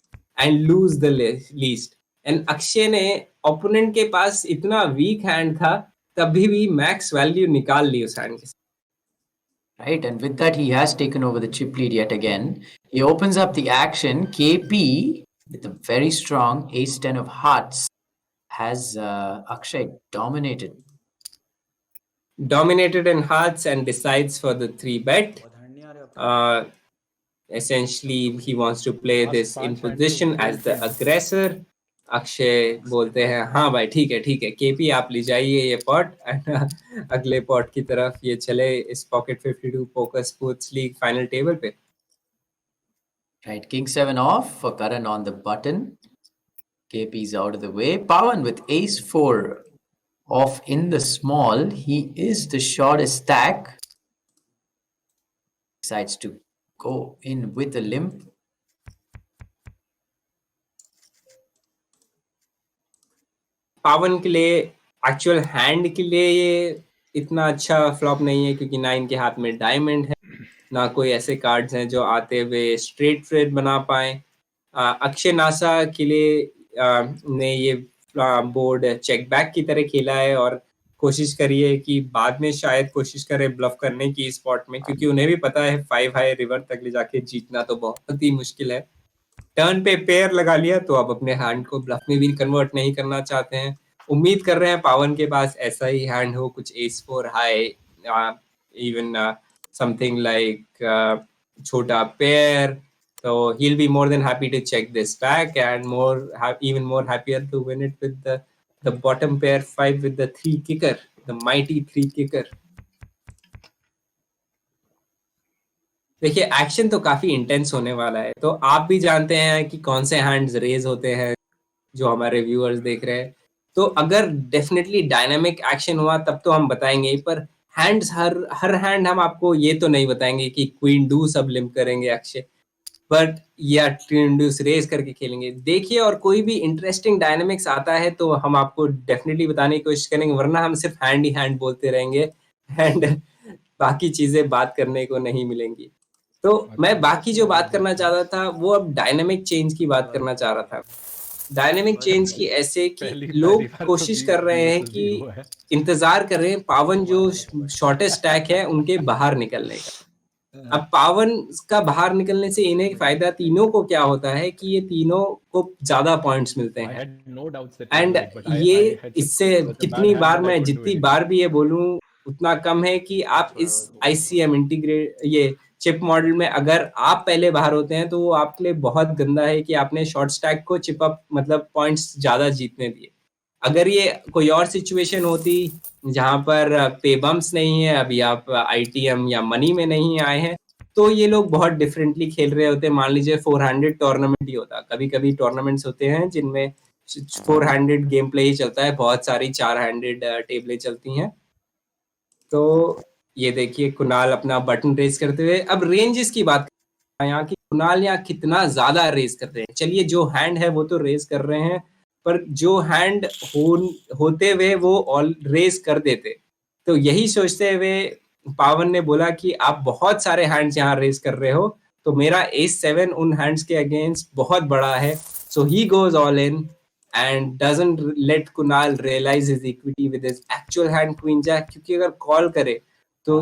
Speaker 2: and lose the least. And Akshay ने ओपोनेंट के पास इतना वीक हैंड था तभी भी मैक्स वैल्यू निकाल ली उस हैंड के।
Speaker 1: Right, and with that he has taken over the chip lead yet again. He opens up the action. KP with a very strong ace 10 of hearts has Akshay dominated.
Speaker 2: Dominated in hearts and decides for the 3 bet. Essentially he wants to play this in position as the aggressor. Akshay बोलते हैं हाँ भाई ठीक है KP आप ले जाइए ये पॉट एंड अगले पॉट की तरफ ये चले इस pocket 52 poker sports league final table पे।
Speaker 1: Right, king 7 off for Karan on the button. KP's out of the way. Pawan with ace 4 off in the small. He is the shortest stack. Decides to go in with a limp.
Speaker 2: पावन के लिए actual hand के लिए ये इतना अच्छा flop नहीं है क्योंकि 9 के हाथ में डायमंड है, ना कोई ऐसे कार्ड्स हैं जो आते हुए स्ट्रेट ट्रेड बना पाए। अक्षय नासा के लिए ने ये बोर्ड चेक बैक की तरह खेला है और कोशिश करी है कि बाद में शायद कोशिश करे ब्लफ करने की स्पॉट में, क्योंकि उन्हें भी पता है 5 हाई रिवर तक ले जाके जीतना तो बहुत ही मुश्किल है। टर्न पे पेयर लगा लिया तो अब अपने हैंड को ब्लफ में भी कन्वर्ट नहीं करना चाहते हैं। उम्मीद कर रहे हैं पावन के पास ऐसा ही हैंड हो, कुछ S 4 high, even something like छोटा pair, so he'll be more than happy to check this back and even more happier to win it with the bottom pair 5 with the 3 kicker, the mighty 3 kicker. देखिए action तो काफी intense होने वाला है, तो आप भी जानते हैं कि कौन से हैंड्स रेज होते हैं जो हमारे व्यूअर्स देख रहे हैं। तो अगर डेफिनेटली डायनामिक एक्शन हुआ तब तो हम बताएंगे, पर हैंड्स हर हैंड हम आपको ये तो नहीं बताएंगे कि क्वीन डू सब लिम्प करेंगे अक्षय, बट या ट्रिंडूस रेस करके खेलेंगे। देखिए और कोई भी इंटरेस्टिंग डायनामिक्स आता है तो हम आपको डेफिनेटली बताने की कोशिश करेंगे, वरना हम सिर्फ हैंड ही हैंड बोलते रहेंगे एंड बाकी चीजें बात करने को नहीं मिलेंगी। तो मैं बाकी जो बात करना चाहता था वो अब डायनामिक चेंज की बात करना चाह रहा था। डायनामिक चेंज की ऐसे कि लोग कोशिश कर रहे हैं कि इंतजार कर रहे हैं पावन जो शॉर्टेस्ट स्टैक है उनके बाहर निकलने का। अब पावन का बाहर निकलने से इन्हें फायदा तीनों को क्या होता है कि ये तीनों को ज्यादा पॉइंट्स मिलते हैं एंड ये इससे कितनी बार मैं जितनी बार भी ये बोलूं उतना कम है कि आप इस ICM इंटीग्रेट ये चिप मॉडल में अगर आप पहले बाहर होते हैं तो वो आपके लिए बहुत गंदा है कि आपने शॉर्ट स्टैक को चिप अप मतलब पॉइंट्स ज्यादा जीतने दिए। अगर ये कोई और सिचुएशन होती जहां पर पे बम्प्स नहीं है, अभी आप ITM या मनी में नहीं आए हैं, तो ये लोग बहुत डिफरेंटली खेल रहे होते हैं। मान लीजिए 400 टूर्नामेंट ही होता, कभी कभी टूर्नामेंट्स होते हैं जिनमें 400 गेम प्ले ही चलता है, बहुत सारी 400 टेबलें चलती हैं। तो ये देखिए कुणाल अपना बटन रेस करते हुए। अब रेंजेस की बात यहाँ की, कुणाल यहाँ कितना ज्यादा रेस कर रहे हैं। चलिए जो हैंड है वो तो रेस कर रहे हैं, पर जो हैंड होते हुए वो ऑल रेस कर देते। तो यही सोचते हुए पावन ने बोला कि आप बहुत सारे हैंड्स यहाँ रेस कर रहे हो, तो मेरा एस 7 उन हैंड्स के अगेंस्ट बहुत बड़ा है। So he goes all in and doesn't let Kunal realize his equity with his actual hand queen jack, क्योंकि अगर कॉल करे तो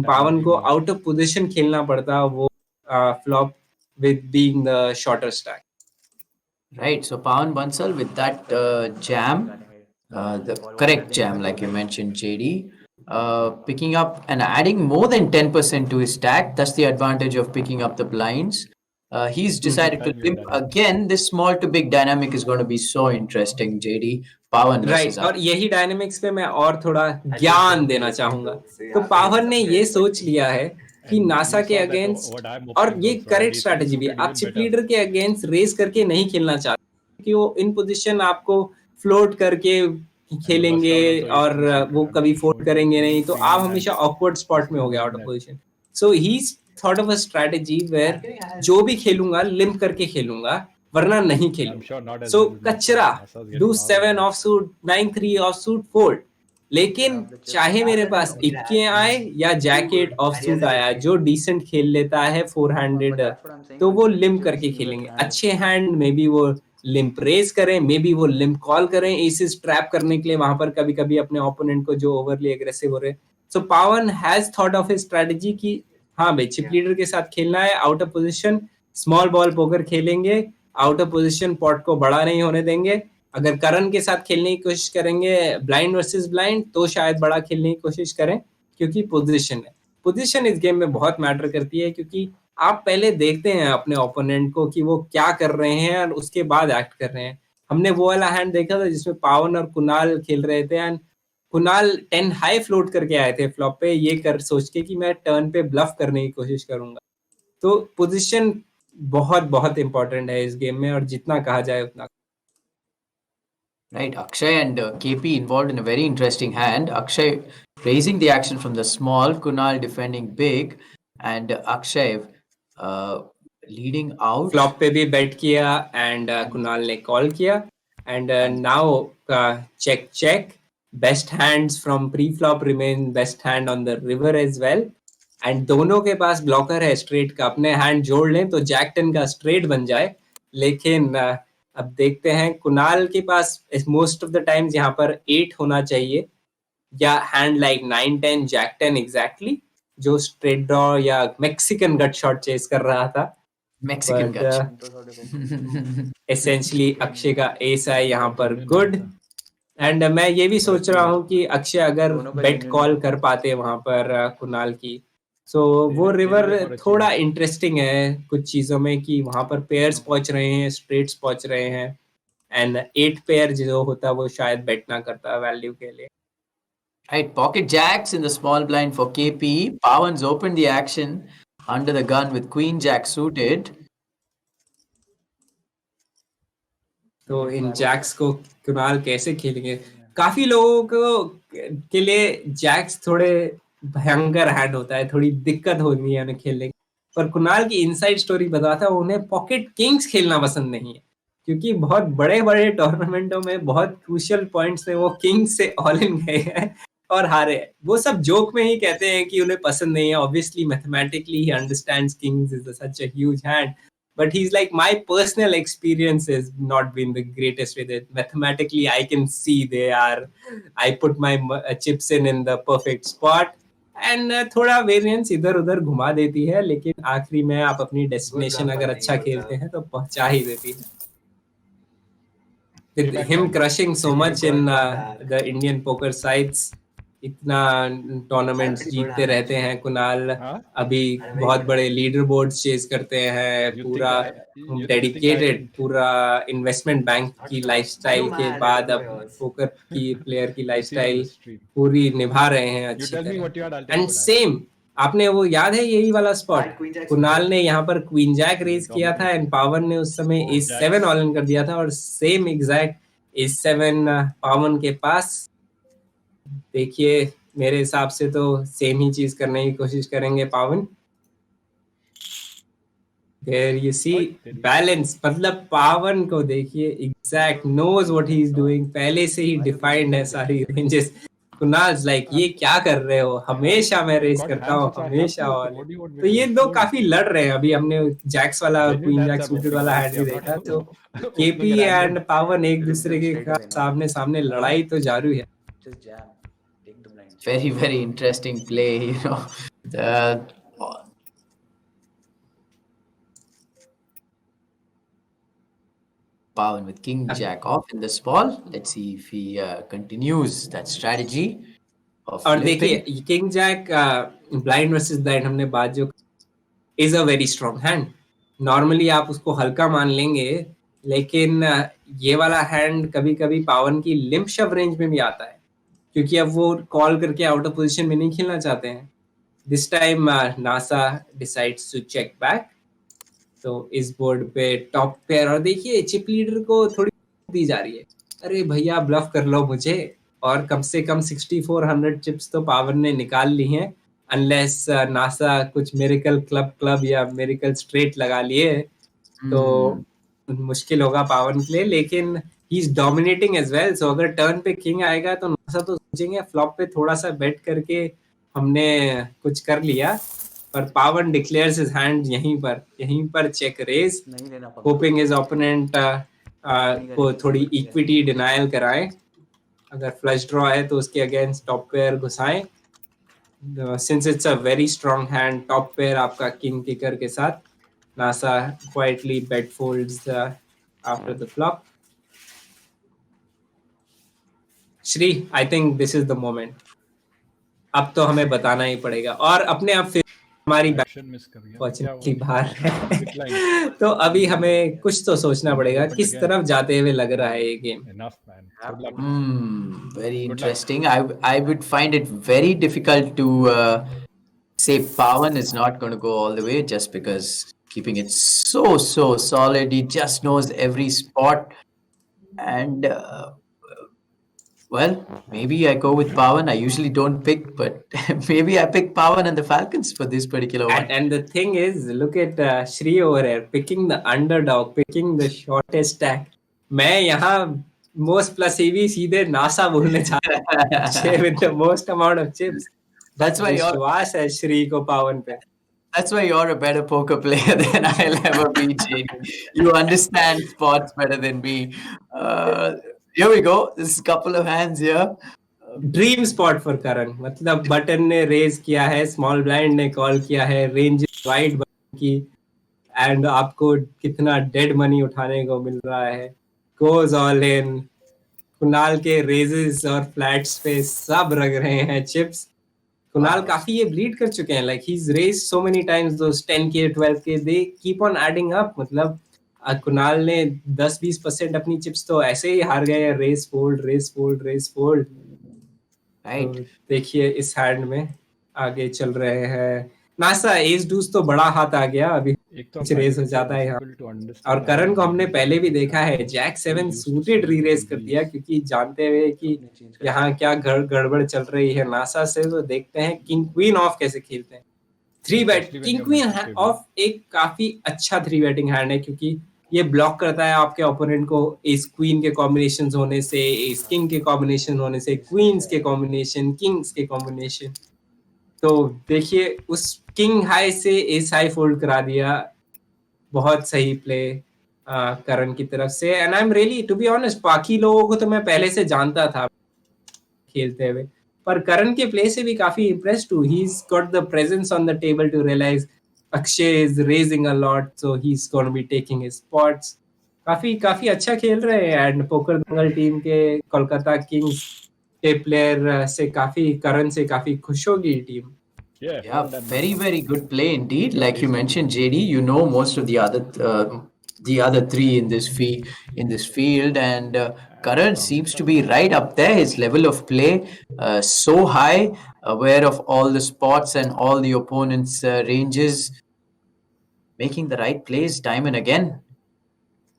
Speaker 2: पावन को आउट ऑफ पोजीशन खेलना पड़ता वो flop with being the shorter stack.
Speaker 1: Right. So Pawan Bansal with that jam, the correct jam, like you mentioned, JD, picking up and adding more than 10% to his stack. That's the advantage of picking up the blinds. He's decided to limp again. This small to big dynamic is going to be so interesting, JD. Pawan
Speaker 2: right, और यही dynamics पे मैं और थोड़ा ज्ञान देना चाहूंगा। तो पावन ने ये सोच लिया है कि नासा के अगेंस्ट, और ये करेक्ट स्ट्रैटेजी भी है, आप चिप लीडर के अगेंस्ट रेस करके नहीं खेलना चाहते, कि वो इन पोजीशन आपको फ्लोट करके खेलेंगे और वो कभी फोल्ड करेंगे नहीं, तो आप हमेशा ऑकवर्ड स्पॉट में हो गए out of position. So he thought of a strategy where जो भी खेलूंगा लिम्प करके खेलूंगा, वरना नहीं खेलूंगा। सो कचरा do 7 of suit 9-3 of suit fold, लेकिन चाहे मेरे पास इक्के आए या जैकेट ऑफ सूट आया जो डिसेंट खेल लेता है 400, तो वो लिम्प करके खेलेंगे। अच्छे हैंड में भी वो लिम्प रेस करें, मे बी वो लिम्प कॉल करें एसिस ट्रैप करने के लिए वहां पर कभी कभी अपने ओपोनेंट को जो ओवरली एग्रेसिव हो रहे। सो पावन has thought of his strategy कि हाँ भाई चिप लीडर के साथ खेलना है, out of position small ball poker खेलेंगे, आउट ऑफ पोजीशन पॉट को बड़ा नहीं होने देंगे। अगर करण के साथ खेलने की कोशिश करेंगे ब्लाइंड वर्सेस ब्लाइंड, तो शायद बड़ा खेलने की कोशिश करें, क्योंकि पोजीशन है, पोजीशन इस गेम में बहुत मैटर करती है, क्योंकि आप पहले देखते हैं अपने ओपोनेंट को कि वो क्या कर रहे हैं और उसके बाद एक्ट कर रहे हैं। हमने वो वाला हैंड देखा था जिसमें पावन और कुणाल खेल रहे थे, एंड कुणाल 10 हाई फ्लोट करके आए थे फ्लॉप पे, ये कर सोच के कि मैं टर्न पे ब्लफ करने की कोशिश करूंगा। तो पोजीशन बहुत बहुत इंपॉर्टेंट है इस गेम में, और जितना कहा जाए उतना।
Speaker 1: Right, Akshay and KP involved in a very interesting hand. Akshay raising the action from the small, Kunal defending big, and Akshay leading out.
Speaker 2: Flop पे भी बैट किया एंड कुणाल ने कॉल किया, and now check check, best hands from preflop remain best hand on the river as well, and दोनों के पास blocker है straight का, अपने हैंड जोड़ लें तो जैक 10 का स्ट्रेट बन जाए। लेकिन अब देखते हैं, कुणाल के पास मोस्ट ऑफ द टाइम्स यहाँ पर 8 होना चाहिए, या हैंड लाइक 9-10 जैक 10 एग्जैक्टली, जो स्ट्रेट ड्रॉ या मैक्सिकन गट शॉट चेस कर रहा था।
Speaker 1: Mexican gut.
Speaker 2: एसेंशियली अक्षय का एस है यहाँ पर गुड, एंड मैं ये भी सोच रहा हूँ कि अक्षय अगर बेट कॉल कर पाते वहां पर कुणाल की, सो वो रिवर थोड़ा इंटरेस्टिंग है कुछ चीजों में, कि वहां पर पेयर्स पहुंच रहे हैं, स्ट्रेट्स पहुंच रहे हैं, एंड 8 पेयर जो होता वो शायद बेट ना करता वैल्यू के लिए।
Speaker 1: Right, pocket jacks in the small blind for KP. Pawan's opened the action under the gun with Queen Jack suited.
Speaker 2: तो इन जैक्स को कुणाल कैसे खेलेंगे? काफी लोगों को के लिए जैक्स थोड़े भयंकर हैंड होता है, थोड़ी दिक्कत होती है उन्हें खेलने की। पर कुणाल की इनसाइड स्टोरी बताता है, उन्हें पॉकेट किंग्स खेलना पसंद नहीं है, क्योंकि बहुत बड़े बड़े टूर्नामेंटों में बहुत क्रूशियल पॉइंट्स में वो किंग्स से ऑल इन गए हैं और हारे। वो सब जोक में ही कहते हैं कि उन्हें पसंद नहीं है। Obviously mathematically he understands Kings is such a huge hand, but he's like, my personal experience has not been the greatest with it. Mathematically I can see I put my chips in the perfect spot, and थोड़ा variance इधर उधर घुमा देती है, लेकिन आखिरी में आप अपनी डेस्टिनेशन अगर अच्छा खेलते हैं तो पहुंचा ही देती है। With him crushing so much in the Indian poker sites, इतना टूर्नामेंट्स जीतते रहते हैं कुणाल, अभी बहुत बड़े लीडर बोर्ड चेज करते हैं, पूरा डेडिकेटेड, पूरा इन्वेस्टमेंट बैंक की लाइफस्टाइल के बाद अब पोकर की प्लेयर की लाइफस्टाइल पूरी निभा रहे हैं अच्छी तरह। एंड सेम आपने वो याद है यही वाला स्पॉट, कुणाल ने यहाँ पर क्वीन जैक रेज किया था एंड पावन ने उस समय A7 ऑल इन कर दिया था, और सेम एग्जैक्ट A7 पावन के पास। देखिए मेरे हिसाब से तो सेम ही चीज करने की कोशिश करेंगे पावन। There you see बैलेंस, मतलब पावन को देखिए exact knows what he is doing, पहले से ही डिफाइंड है सारी रेंजेस। कुणाल लाइक ये क्या कर रहे हो, हमेशा मैं रेस करता हूँ हमेशा। और तो ये दो काफी लड़ रहे हैं। अभी हमने जैक्स वाला क्वीन जैक सूटेड वाला हैंड भी देखा, तो केपी एंड पावन एक दूसरे के सामने सामने लड़ाई तो जारी है।
Speaker 1: Very interesting play, you know. The Pawan with King Jack off in this ball. Let's see if he continues that strategy of
Speaker 2: और
Speaker 1: flipping.
Speaker 2: देखिए king jack blind versus blind हमने बात जो is a very strong hand. Normally आप उसको हल्का मान लेंगे, लेकिन ये वाला हैंड कभी कभी पावन की लिम्प शव रेंज में भी आता है, क्योंकि अब वो कॉल करके आउट ऑफ पोजीशन में नहीं खेलना चाहते हैं। This time Nasa decides to check back. तो इस बोर्ड पे टॉप पेयर, और देखिए चिप लीडर को थोड़ी दी जा रही है, अरे भैया ब्लफ कर लो मुझे। और कम से कम 6400 चिप्स तो पावर ने निकाल ली हैं, अनलेस नासा कुछ मेरिकल क्लब या मेरिकल स्ट्रेट लगा लिए तो मुश्किल होगा पावन के लिए। लेकिन he is dominating as well, so अगर टर्न पे किंग आएगा तो नासा तो सोचेंगे फ्लॉप पे थोड़ा सा बेट करके हमने कुछ कर लिया, पर पावन डिक्लेयर्स हिज हैंड यहीं पर check raise, hoping his opponent को थोड़ी इक्विटी डिनायल कराएं। अगर फ्लश ड्रॉ है तो उसके अगेंस्ट टॉप पेयर घुसाएं। Since it's a very strong hand, top pair आपका किंग किकर के साथ, Nasa quietly bet folds after the flop. Shri, I think this is the moment, अब तो हमें बताना ही पड़ेगा। और अपने आप फिर हमारी फॉर्चुनेटली बाहर है तो अभी हमें कुछ तो सोचना पड़ेगा किस तरफ जाते हुए लग रहा है ये game.
Speaker 1: Very interesting. I would find it very difficult to say Pawan is not going to go all the way, just because keeping it so solid. He just knows every spot, and well, maybe I go with Pawan. I usually don't pick, but maybe I pick Pawan and the Falcons for this particular one.
Speaker 2: And the thing is, look at Shri over here, picking the underdog, picking the shortest stack. मैं यहाँ most plus EV सीधे NASA बोलने जा रहा है with the most amount of chips.
Speaker 1: That's why
Speaker 2: विश्वास है श्री को पावन पे।
Speaker 1: That's why you're a better poker player than I'll ever be, JD. You understand spots better than me. Here we go. This is a couple of hands here.
Speaker 2: Dream spot for Karan, मतलब button ने raise किया है, small blind ने call किया है, range wide button की, and आपको कितना डेड मनी उठाने को मिल रहा है। गोज ऑल इन, कुणाल के रेजेस और फ्लैट्स पे सब रख रहे हैं चिप्स। कुणाल काफी ये ब्लीड कर चुके हैं, like he is raise so many times, those 10k 12k they keep on adding up. मतलब कुणाल ने 10-20% अपनी चिप्स तो ऐसे ही हार गए, रेस फोल्ड।
Speaker 1: Right.
Speaker 2: तो देखिए इस हैंड में आगे चल रहे हैं नासा, एस डूस तो बड़ा हाथ आ गया, अभी कुछ रेस हो जाता है यहाँ। और करण को हमने पहले भी देखा है जैक 7 सूटेड री रेस कर दिया, क्योंकि जानते हुए कि यहाँ क्या गड़बड़ चल रही है नासा से। तो देखते हैं किंग क्वीन ऑफ कैसे खेलते हैं। 3 बैट किंग क्वीन ऑफ एक काफी अच्छा 3 बैटिंग हैंड है, क्योंकि ये ब्लॉक करता है आपके ओपोनेंट को एस क्वीन के कॉम्बिनेशन होने से, एस किंग के कॉम्बिनेशन होने से, क्वींस के कॉम्बिनेशन, किंग्स के कॉम्बिनेशन। तो देखिए उस किंग हाई से एस हाई फोल्ड करा दिया, बहुत सही प्ले करण की तरफ से। And I am really to be honest, बाकी लोगों को तो मैं पहले से जानता था खेलते हुए, पर करण के प्ले से भी काफी इम्प्रेस्ड हूँ। He is got the presence on the table to realise Akshay is raising a lot, so he is gonna be taking his spots. काफी अच्छा खेल रहे हैं। एंड पोकर दंगल टीम के कोलकाता किंग्स के प्लेयर से करण से काफी खुश होगी team.
Speaker 1: Yeah, very good play indeed. Like you mentioned, JD, you know most of the other the other three in this field, and Karan seems to be right up there. His level of play so high, aware of all the spots and all the opponents' ranges, making the right plays time and again.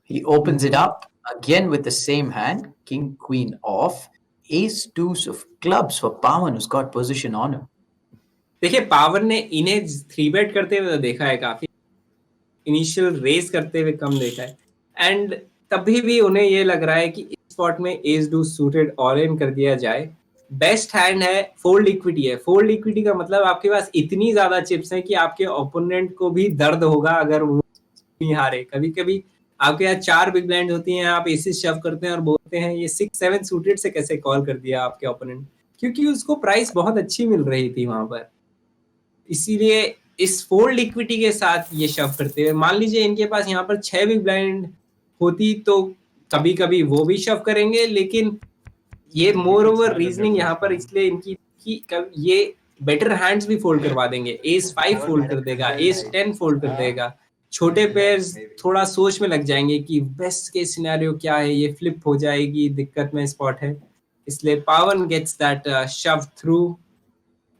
Speaker 1: He opens it up again with the same hand, king queen off, ace deuce of clubs for Pawan, who's got position on him.
Speaker 2: देखिए power ने इन्हें 3 बेट करते हुए तो देखा है, काफी initial race करते हुए कम देखा है, एंड तभी भी उन्हें ये लग रहा है कि इस स्पॉट में S do suited all in कर दिया जाए। बेस्ट हैंड है, फोल्ड इक्विटी है। फोल्ड इक्विटी का मतलब आपके पास इतनी ज्यादा चिप्स हैं कि आपके ओपोनेंट को भी दर्द होगा अगर वो नहीं हारे। कभी कभी आपके यहाँ 4 बिग ब्लाइंड होती हैं, आप एसेस शव करते हैं और बोलते हैं ये 6-7 सूटेड से कैसे कॉल कर दिया आपके ओपोनेंट, क्योंकि उसको प्राइस बहुत अच्छी मिल रही थी वहां पर। इसीलिए इस फोल्ड इक्विटी के साथ ये शव करते हुए, मान लीजिए इनके पास यहाँ पर 6 बिग ब्लाइंड होती तो कभी कभी वो भी शव करेंगे, लेकिन ये मोर ओवर रीजनिंग यहाँ पर इसलिए इनकी कि ये बेटर हैंड्स भी फोल्ड करवा देंगे। एस 5 फोल्ड कर देगा, एस 10 फोल्ड कर देगा। छोटे पेयर्स थोड़ा सोच में लग जाएंगे कि बेस्ट के सिनेरियो क्या है, ये फ्लिप हो जाएगी, दिक्कत में स्पॉट है। इसलिए पावन गेट्स दैट शव थ्रू।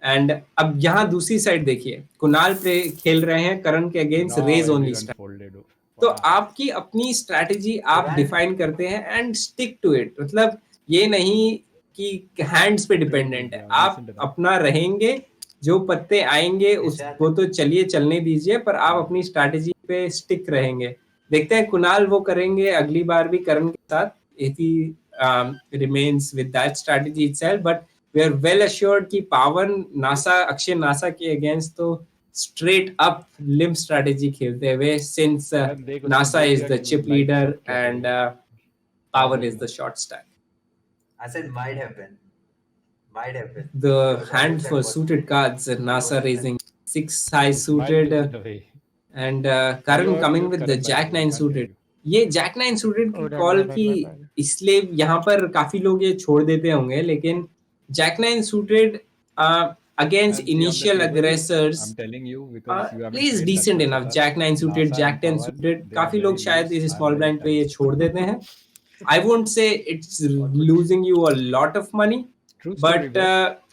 Speaker 2: एंड अब यहाँ दूसरी साइड देखिए, कुणाल पे खेल रहे हैं करण के अगेंस्ट रेज ओनली स्टाइल। तो आपकी अपनी स्ट्रैटेजी आप डिफाइन करते हैं एंड स्टिक टू इट। मतलब ये नहीं कि हैंड्स पे डिपेंडेंट है, आप अपना रहेंगे, जो पत्ते आएंगे उसको तो चलिए चलने दीजिए, पर आप अपनी स्ट्रैटेजी पे स्टिक रहेंगे। देखते हैं कुणाल वो करेंगे अगली बार भी करण के साथ, if he remains with that strategy itself, but we are well assured कि पावन नासा, अक्षय नासा के अगेंस्ट तो straight up limb strategy खेलते हुए, since NASA is the chip leader and Pawan is the short stack.
Speaker 5: I said might have been.
Speaker 2: The hand for suited cards, NASA raising 6 high suited and Karan coming with the Jack 9 suited. ये Jack 9 suited की call की इसलिए यहाँ पर काफी लोग ये छोड़ देते होंगे, लेकिन Jack 9 suited against initial aggressors plays decent enough. Jack 9 suited, Jack 10 suited, काफी लोग शायद इस small blind पे ये छोड़ देते हैं। I won't say it's losing you a lot of money, but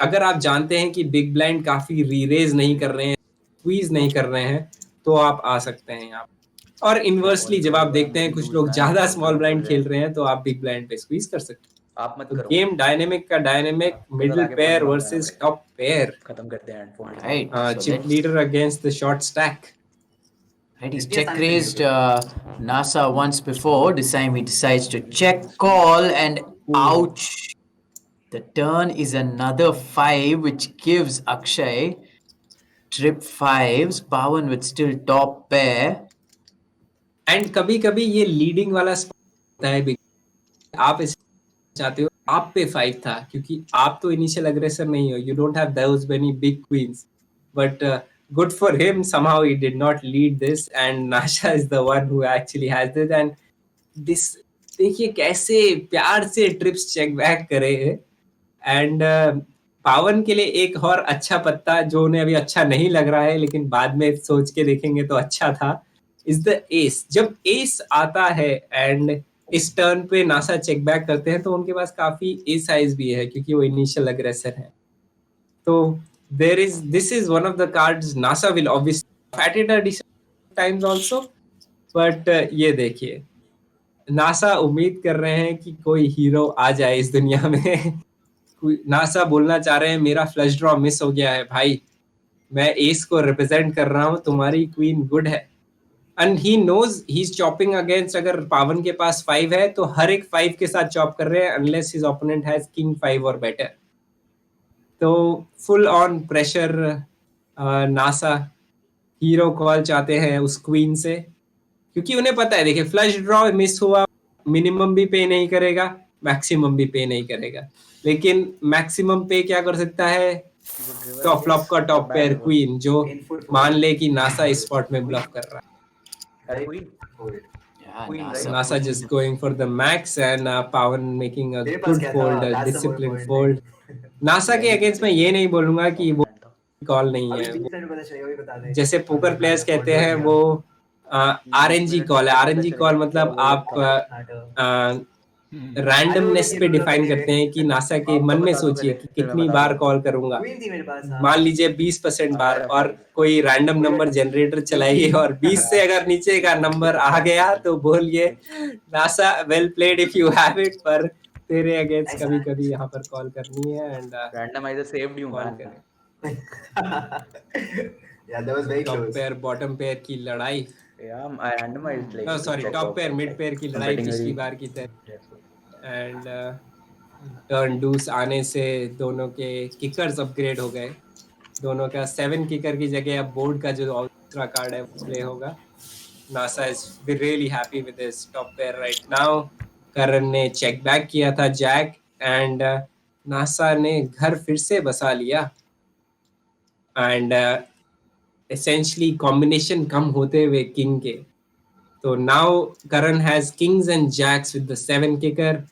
Speaker 2: अगर आप जानते हैं कि big blind काफी re-raise नहीं कर रहे हैं, squeeze नहीं कर रहे हैं, तो आप आ सकते हैं यहाँ। और इनवर्सली जब आप देखते हैं कुछ लोग ज्यादा स्मॉल ब्लाइंड खेल रहे हैं, तो आप बिग ब्लाइंड पे स्क्वीज कर सकते हैं।
Speaker 5: आप मत
Speaker 2: तो
Speaker 5: करो।
Speaker 2: गेम डायनेमिक का dynamic, middle pair versus top pair,
Speaker 5: खत्म करते हैं and
Speaker 1: Right. So
Speaker 2: chip leader against the short stack.
Speaker 1: right, he's check raised NASA once before. This time he decides to check call, and ouch. The turn is another 5, which gives Akshay trip 5s. Pawan with still top pair.
Speaker 2: And कभी कभी ये leading वाला spot है big, आप इसे चाहते हो, आप पे 5 था क्योंकि आप तो इनिशियल अग्रेसर नहीं हो, you don't have those many big queens, but good for him, somehow he did not lead this and Nasha is the one who actually has this. And this देखिए कैसे प्यार से ट्रिप्स चेक बैक करे हैं। And पावन के लिए एक और अच्छा पत्ता जो उन्हें अभी अच्छा नहीं लग रहा है, लेकिन बाद में सोच के देखेंगे तो अच्छा था, इज द एस। जब एस आता है एंड इस टर्न पे नासा चेक बैक करते हैं, तो उनके पास काफी ए साइज भी है क्योंकि वो इनिशियल अग्रेसर है। तो this is one of the cards NASA will obviously fat it at decent times also, but ये देखिए नासा उम्मीद कर रहे हैं कि कोई हीरो आ जाए इस दुनिया में। नासा बोलना चाह रहे हैं मेरा फ्लश ड्रॉ मिस हो गया है भाई, मैं एस को रिप्रेजेंट कर रहा हूं, तुम्हारी क्वीन गुड है। And he knows he is chopping against, अगर पावन के पास 5 है तो हर एक 5 के साथ चॉप कर रहे हैं unless his opponent has king 5 और बेटर। तो full on pressure NASA, hero call चाहते हैं उस क्वीन से, क्योंकि उन्हें पता है देखिए फ्लश ड्रॉ मिस हुआ, मिनिमम भी पे नहीं करेगा, मैक्सिमम भी पे नहीं करेगा, लेकिन मैक्सिमम पे क्या कर सकता है, टॉप फ्लॉप का टॉप पेयर क्वीन, जो मान ले कि नासा इस स्पॉट में ब्लफ कर रहा है।
Speaker 1: Yeah,
Speaker 2: NASA just going for the max and Pawan making a good fold, a disciplined fold. NASA के अगेंस्ट मैं ये नहीं बोलूंगा कि वो कॉल नहीं है, जैसे पोकर प्लेयर्स कहते हैं वो RNG कॉल है। RNG कॉल मतलब आप रैंडमनेस पे डिफाइन करते हैं कि नासा के मन में सोचिए कि कितनी बार कॉल करूंगा।
Speaker 5: क्वीन थी मेरे पास, हाँ।
Speaker 2: मान लीजिए 20% बार, और कोई रैंडम नंबर जनरेटर चलाइए और 20 से अगर नीचे का नंबर आ गया तो बोलिए NASA well played if you have it, पर तेरे अगेंस्ट कभी कभी यहाँ पर कॉल करनी है and
Speaker 6: Randomizer saved you,
Speaker 2: call
Speaker 6: man.
Speaker 2: करें।
Speaker 5: Yeah, that was very
Speaker 2: top
Speaker 5: close.
Speaker 2: Pair bottom pair की लड़ाई,
Speaker 6: Yeah, I randomized like.
Speaker 2: Sorry
Speaker 6: check
Speaker 2: top
Speaker 6: out,
Speaker 2: pair mid
Speaker 6: like,
Speaker 2: pair की लड़ाई
Speaker 6: competing
Speaker 2: पिछली
Speaker 6: very-
Speaker 2: बार की तरह। एंड टर्न डूस आने से दोनों के किकर्स अपग्रेड हो गए। दोनों का 7 किकर की जगह अब बोर्ड का जो दूसरा कार्ड है वो प्ले होगा। Nasa is really happy with this top pair right now. Karan ने चेक बैक किया था जैक, एंड नासा ने घर फिर से बसा लिया एंड एसेंशियली कॉम्बिनेशन कम होते हुए किंग के। तो now Karan has kings and jacks with the 7 kicker,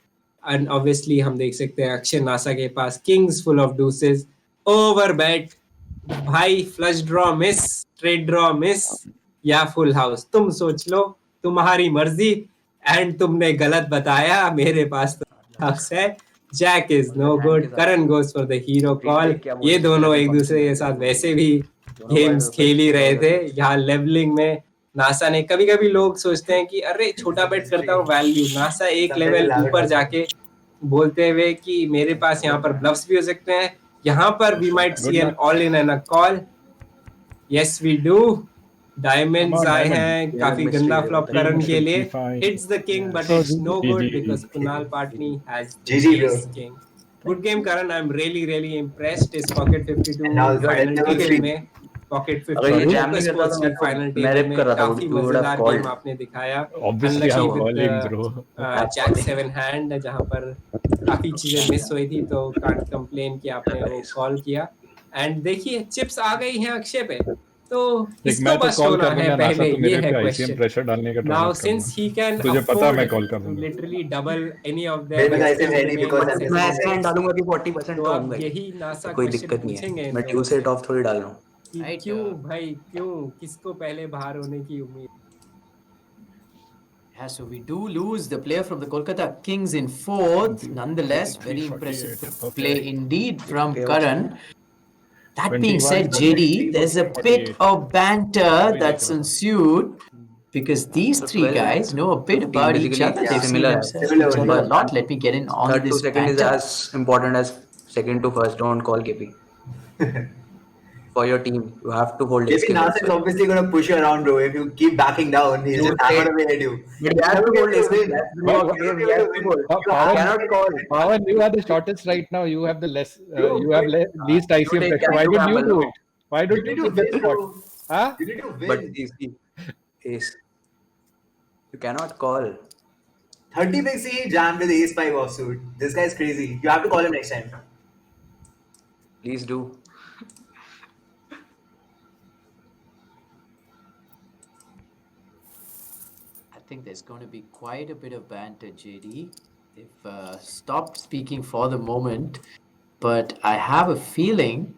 Speaker 2: and obviously हम देख सकते हैं अक्षय नासा के पास kings full of deuces, over bet भाई, flush draw miss, straight draw miss या फुल हाउस, तुम सोच लो, तुम्हारी मर्जी। एंड तुमने गलत बताया, मेरे पास तो हाउस है। Jack is no good, Karan goes for the hero call. ये दोनों एक दूसरे के साथ वैसे भी गेम्स खेल ही रहे थे। यहाँ लेवलिंग में नासा ने, कभी कभी लोग सोचते हैं कि अरे छोटा बेट करता हूँ वैल्यू, नासा एक लेवल ऊपर जाके बोलते हुए कि मेरे पास यहाँ पर ब्लफ्स भी हो सकते हैं। यहाँ पर we might see an all in and a call. Yes we do. Diamonds आए हैं, काफी गंदा फ्लॉप करण के लिए। Hits the king but it's no good because Kunal Patni has
Speaker 5: GG, bro.
Speaker 2: King. Good game Karan, I am really impressed इस pocket 52
Speaker 5: And now it's got
Speaker 2: final
Speaker 5: level
Speaker 2: table
Speaker 5: three.
Speaker 2: में। Pocket
Speaker 6: अगर ये
Speaker 2: 52
Speaker 6: jam नहीं करता
Speaker 2: स्पोर्ट्स
Speaker 6: तो
Speaker 2: league
Speaker 6: मैं तो-
Speaker 2: final
Speaker 6: मैं
Speaker 2: टेबल
Speaker 6: rip
Speaker 2: में
Speaker 6: कर रहा था,
Speaker 2: काफी
Speaker 6: you would have
Speaker 2: मजेदार
Speaker 6: called.
Speaker 2: गेम आपने दिखाया।
Speaker 7: Obviously, I'm
Speaker 2: Unlucky with,
Speaker 7: calling, bro.
Speaker 2: Jack 7 hand, जहां पर काफी चीजें मिस हुई थी, तो कांट कंप्लेन कि आपने वो कॉल किया। एंड देखिए चिप्स आ गई हैं अक्षय पे, तो
Speaker 7: देख
Speaker 2: किसको
Speaker 7: मैं तो
Speaker 2: बस्ट
Speaker 7: कॉल
Speaker 2: होना
Speaker 7: कर
Speaker 2: है
Speaker 7: दूंगा,
Speaker 2: पहले,
Speaker 7: नासा तो
Speaker 2: ये
Speaker 7: मेरे
Speaker 2: है
Speaker 7: पे आईसीएम
Speaker 2: क्वेश्चन।
Speaker 7: प्रेशर डालने का
Speaker 2: now
Speaker 7: try
Speaker 2: since he can
Speaker 7: तुझे पता है मैं कॉल कर
Speaker 2: टू
Speaker 7: दूंगा।
Speaker 2: लिटरली डबल एनी ऑफ
Speaker 5: मेरे
Speaker 2: देम,
Speaker 5: पास ICM है नहीं because I'm
Speaker 6: मैं ऐसे hand डालूंगा कि 40%
Speaker 2: तो
Speaker 6: तो
Speaker 2: अब
Speaker 6: होऊंगा ही।
Speaker 2: यही नासा
Speaker 6: कोई
Speaker 2: क्वेश्चन
Speaker 6: दिक्कत नहीं
Speaker 2: पूछेंगे
Speaker 6: है,
Speaker 2: इन
Speaker 6: मैं
Speaker 2: दोनों
Speaker 6: ड्यू
Speaker 2: से
Speaker 6: से टॉप थोड़ी डाल रहा हूँ।
Speaker 2: कि
Speaker 1: Right,
Speaker 2: क्यों भाई, क्यों, किसको पहले बाहर होने की उम्मीद।
Speaker 1: Yeah, so we do lose the player from the Kolkata Kings in fourth. Nonetheless, very
Speaker 7: 43-48.
Speaker 1: impressive
Speaker 7: Okay.
Speaker 1: play indeed from
Speaker 6: Okay,
Speaker 1: Karan. That being
Speaker 7: 21,
Speaker 1: said, JD, there's a bit
Speaker 7: 48.
Speaker 1: of banter that's ensued because these
Speaker 6: So
Speaker 1: three
Speaker 6: 12
Speaker 1: guys know a bit
Speaker 6: 15
Speaker 1: about each
Speaker 6: basically
Speaker 1: other. They've seen
Speaker 6: similar.
Speaker 1: themselves
Speaker 5: Similar
Speaker 1: each
Speaker 5: only.
Speaker 1: other a lot. Let me get in on
Speaker 6: Third to
Speaker 1: this
Speaker 6: second is
Speaker 1: banter.
Speaker 6: as important as second to first. Don't call KP. For your team, you have to hold his
Speaker 5: KP
Speaker 6: skill
Speaker 5: Nasa is
Speaker 6: also.
Speaker 5: obviously going to push you around, bro. If you keep backing down, he'll just hammer away at you.
Speaker 6: But you have to hold his skill. That's the name of the
Speaker 5: But-
Speaker 6: game. You have to hold. You
Speaker 7: Pawan,
Speaker 6: cannot call.
Speaker 7: Pawan, you are the shortest right now. You have the less. You have least
Speaker 6: You
Speaker 7: ICM
Speaker 6: take
Speaker 7: pressure. Why
Speaker 6: Captain
Speaker 7: don't you
Speaker 6: Campbell,
Speaker 7: do
Speaker 6: no?
Speaker 7: it? Why
Speaker 5: You
Speaker 7: don't
Speaker 5: need
Speaker 7: you
Speaker 5: to
Speaker 7: take that
Speaker 5: win,
Speaker 7: spot?
Speaker 5: bro.
Speaker 7: Huh?
Speaker 5: You need to win.
Speaker 6: But see, ace. You cannot call.
Speaker 5: 30 bigs he jammed with ace 5 offsuit. This guy's crazy. You have to call him next time.
Speaker 6: Please do.
Speaker 1: I think there's going to be quite a bit of banter, JD. They've stopped speaking for the moment, but I have a feeling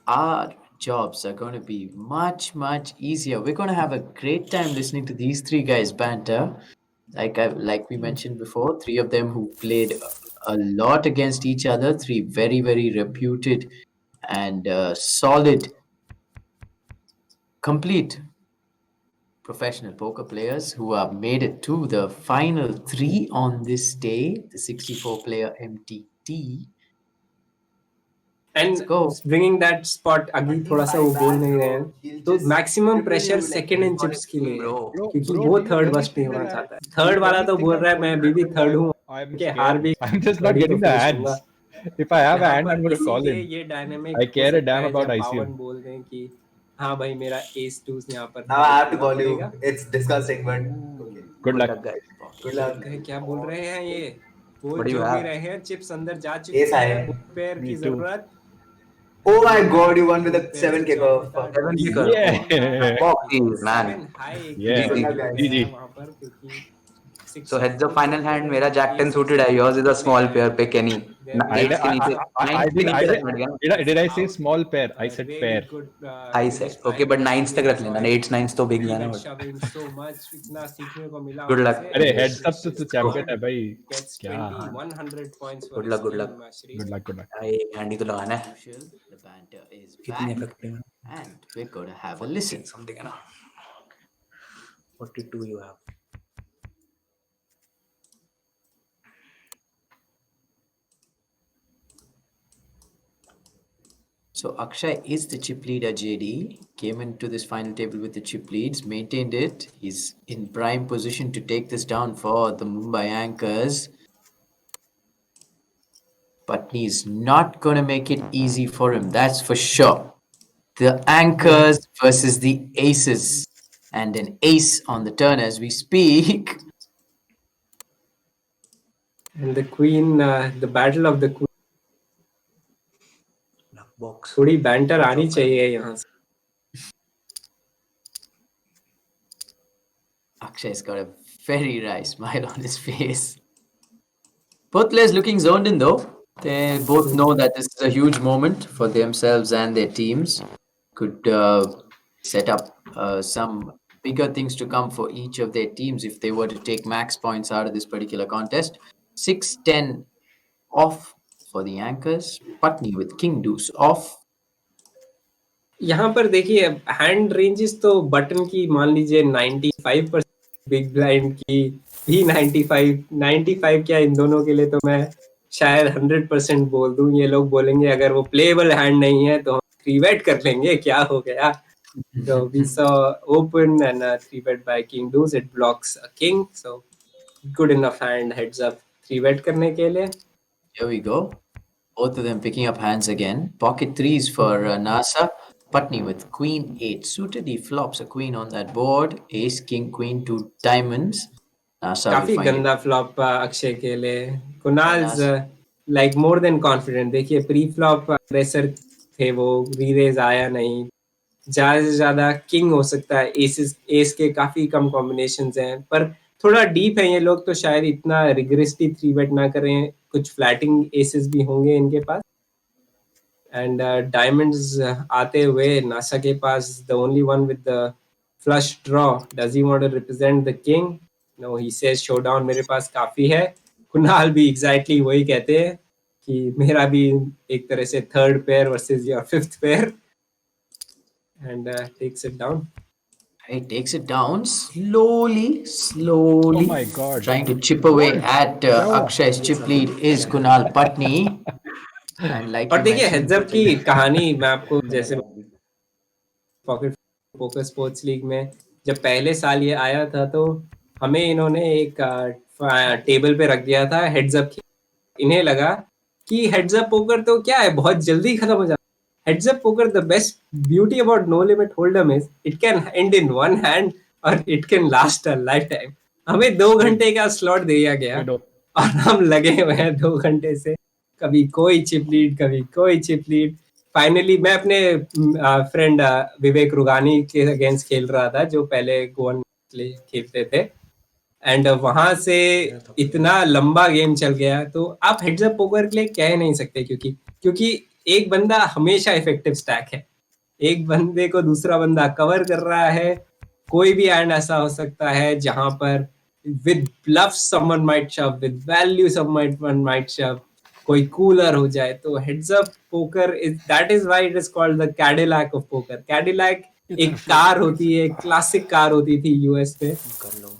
Speaker 1: our jobs are going to be much easier. We're going to have a great time listening to these three guys banter. Like we mentioned before, three of them who played a lot against each other, three very reputed and solid, complete professional poker players who have made it to the final three on this day, the 64-player MTT.
Speaker 2: And
Speaker 1: go.
Speaker 2: Bringing that spot अभी थोड़ा सा वो बोल नहीं रहे हैं, तो maximum pressure second and chips के लिए है, क्योंकि वो थर्ड बस्ट नहीं होना चाहता है। थर्ड वाला तो बोल रहा है मैं अभी भी थर्ड हूँ, कि हार भी
Speaker 7: I'm just not getting the hands. If I have a hand, I'm going to call him.
Speaker 2: ये dynamic
Speaker 7: I care a damn about ICM.
Speaker 2: पावन बोल दें कि हाँ भाई मेरा एस 2 यहाँ पर
Speaker 5: Now I have to call you. It's disgusting, but okay.
Speaker 7: Good luck.
Speaker 6: guys.
Speaker 5: Good luck.
Speaker 2: क्या बोल रहे हैं ये, बोल
Speaker 6: What do you
Speaker 2: जो भी
Speaker 6: have?
Speaker 2: रहे हैं, चिप्स अंदर जा चुके
Speaker 5: Ace
Speaker 2: हैं,
Speaker 5: high.
Speaker 2: पैर की
Speaker 7: Me too.
Speaker 2: जरूरत।
Speaker 5: Oh my god, you won with a 7 kickoff. Fuck.
Speaker 6: 7 kicker.
Speaker 7: Yeah.
Speaker 6: Fuck these, man.
Speaker 2: Seven high
Speaker 7: Yeah.
Speaker 5: Good luck, guys.
Speaker 7: GG.
Speaker 2: वहाँ पर, क्योंकि
Speaker 6: So heads up final hand मेरा Jack 10 suited है. Yours is a small pair पे Kenny. Eights के नीचे. Ninth के नीचे रखना है क्या?
Speaker 7: did I say small pair? I said pair.
Speaker 6: I said okay, but nines तक रख लेना. Eights nines तो big जाना. Good luck.
Speaker 7: अरे heads up तो चैंपियन है भाई. क्या?
Speaker 6: Good luck, good luck.
Speaker 7: Good luck, good luck.
Speaker 6: एक hand ही तो लगाना है.
Speaker 1: The banter is
Speaker 6: कितनी
Speaker 1: back,
Speaker 6: effective है?
Speaker 1: and we're going to have a listen.
Speaker 6: Something है ना. 42 you have.
Speaker 1: So Akshay is the chip leader, JD. Came into this final table with the chip leads, maintained it. He's in prime position to take this down for the Mumbai Anchors. But he's not going to make it easy for him, that's for sure. The Anchors versus the Aces. And an ace on the turn as we speak.
Speaker 2: And the queen, the battle of the queen.
Speaker 6: Box.
Speaker 2: थोड़ी banter आनी चाहिए यहाँ से.
Speaker 1: Akshay's got a very wry smile on his face. Both players looking zoned in though. They both know that this is a huge moment for themselves and their teams. Could set up some bigger things to come for each of their teams if they were to take max points out of this particular contest. 6-10 off for the Anchors. Putney with King Deuce off.
Speaker 2: यहाँ पर देखिए hand ranges तो button की मान लीजिए 95%, big blind की भी 95 क्या, इन दोनों के लिए तो मैं शायद 100% बोल दूं. ये लोग बोलेंगे अगर वो प्लेएबल हैंड नहीं है तो हम 3-bet कर लेंगे, क्या हो गया. So we saw open and 3-bet by King Deuce. It blocks a king, so good enough hand. Heads up 3-bet करने के लिए.
Speaker 1: Here we go. Both of them picking up hands again. Pocket threes for Nasa. Putney with Queen 8 suited. He flops a queen on that board. Ace, King, Queen, 2 diamonds. Nasa will
Speaker 2: काफी
Speaker 1: find it.
Speaker 2: गंदा flop Akshay के लिए. Kunal's like more than confident. देखिए pre flop pressure थे, वो रीरेज आया नहीं. ज्यादा से ज्यादा किंग हो सकता है. एस के काफी कम कॉम्बिनेशंस हैं, पर थोड़ा डीप है ये लोग, तो शायद इतना रिग्रेसली 3-bet ना करें. कुछ फ्लैटिंग एसेस भी होंगे इनके पास. एंड डायमंड्स आते हुए नासा के पास, the only one with the flush draw. Does he want to represent the king? No, he says showdown मेरे पास काफी है. कुणाल भी एग्जैक्टली वही कहते हैं कि मेरा भी एक तरह से third pair versus your fifth pair. And takes it down.
Speaker 1: He takes it down slowly.
Speaker 7: Oh my God.
Speaker 1: Trying to chip away at Akshay's chip lead is Kunal Putney. And like
Speaker 2: और
Speaker 1: you
Speaker 2: देखिए
Speaker 1: mentioned,
Speaker 2: heads up की कहानी मैं आपको जैसे pocket poker sports league में जब पहले साल ये आया था तो हमें इन्होंने एक टेबल पे रख दिया था हेड्स अप की. इन्हें लगा कि हेड्स अप पोकर तो क्या है, बहुत जल्दी खत्म हो जाता. Heads up poker, the best beauty about no limit hold'em is it can end in one hand or it can last a lifetime. हमें 2 घंटे का स्लॉट दिया गया और हम लगे हुए हैं 2 घंटे से, कभी कोई चिप लीड, कभी कोई चिप लीड. फाइनली मैं अपने फ्रेंड विवेक रुगानी के अगेंस्ट खेल रहा था, जो पहले गोवन खेलते थे. एंड वहां से इतना लंबा गेम चल गया. तो आप हेड्स अप पोकर के लिए कह नहीं सकते, क्योंकि एक बंदा हमेशा इफेक्टिव स्टैक है. एक बंदे को दूसरा बंदा कवर कर रहा है. कोई भी हैंड ऐसा हो सकता है जहां पर विद ब्लफ्स समवन माइट शव, विद वैल्यू समवन माइट शव, कोई कूलर हो जाए. तो heads up poker is, that is why it is called the Cadillac of poker. Cadillac एक कार होती है, क्लासिक कार होती थी यूएस में,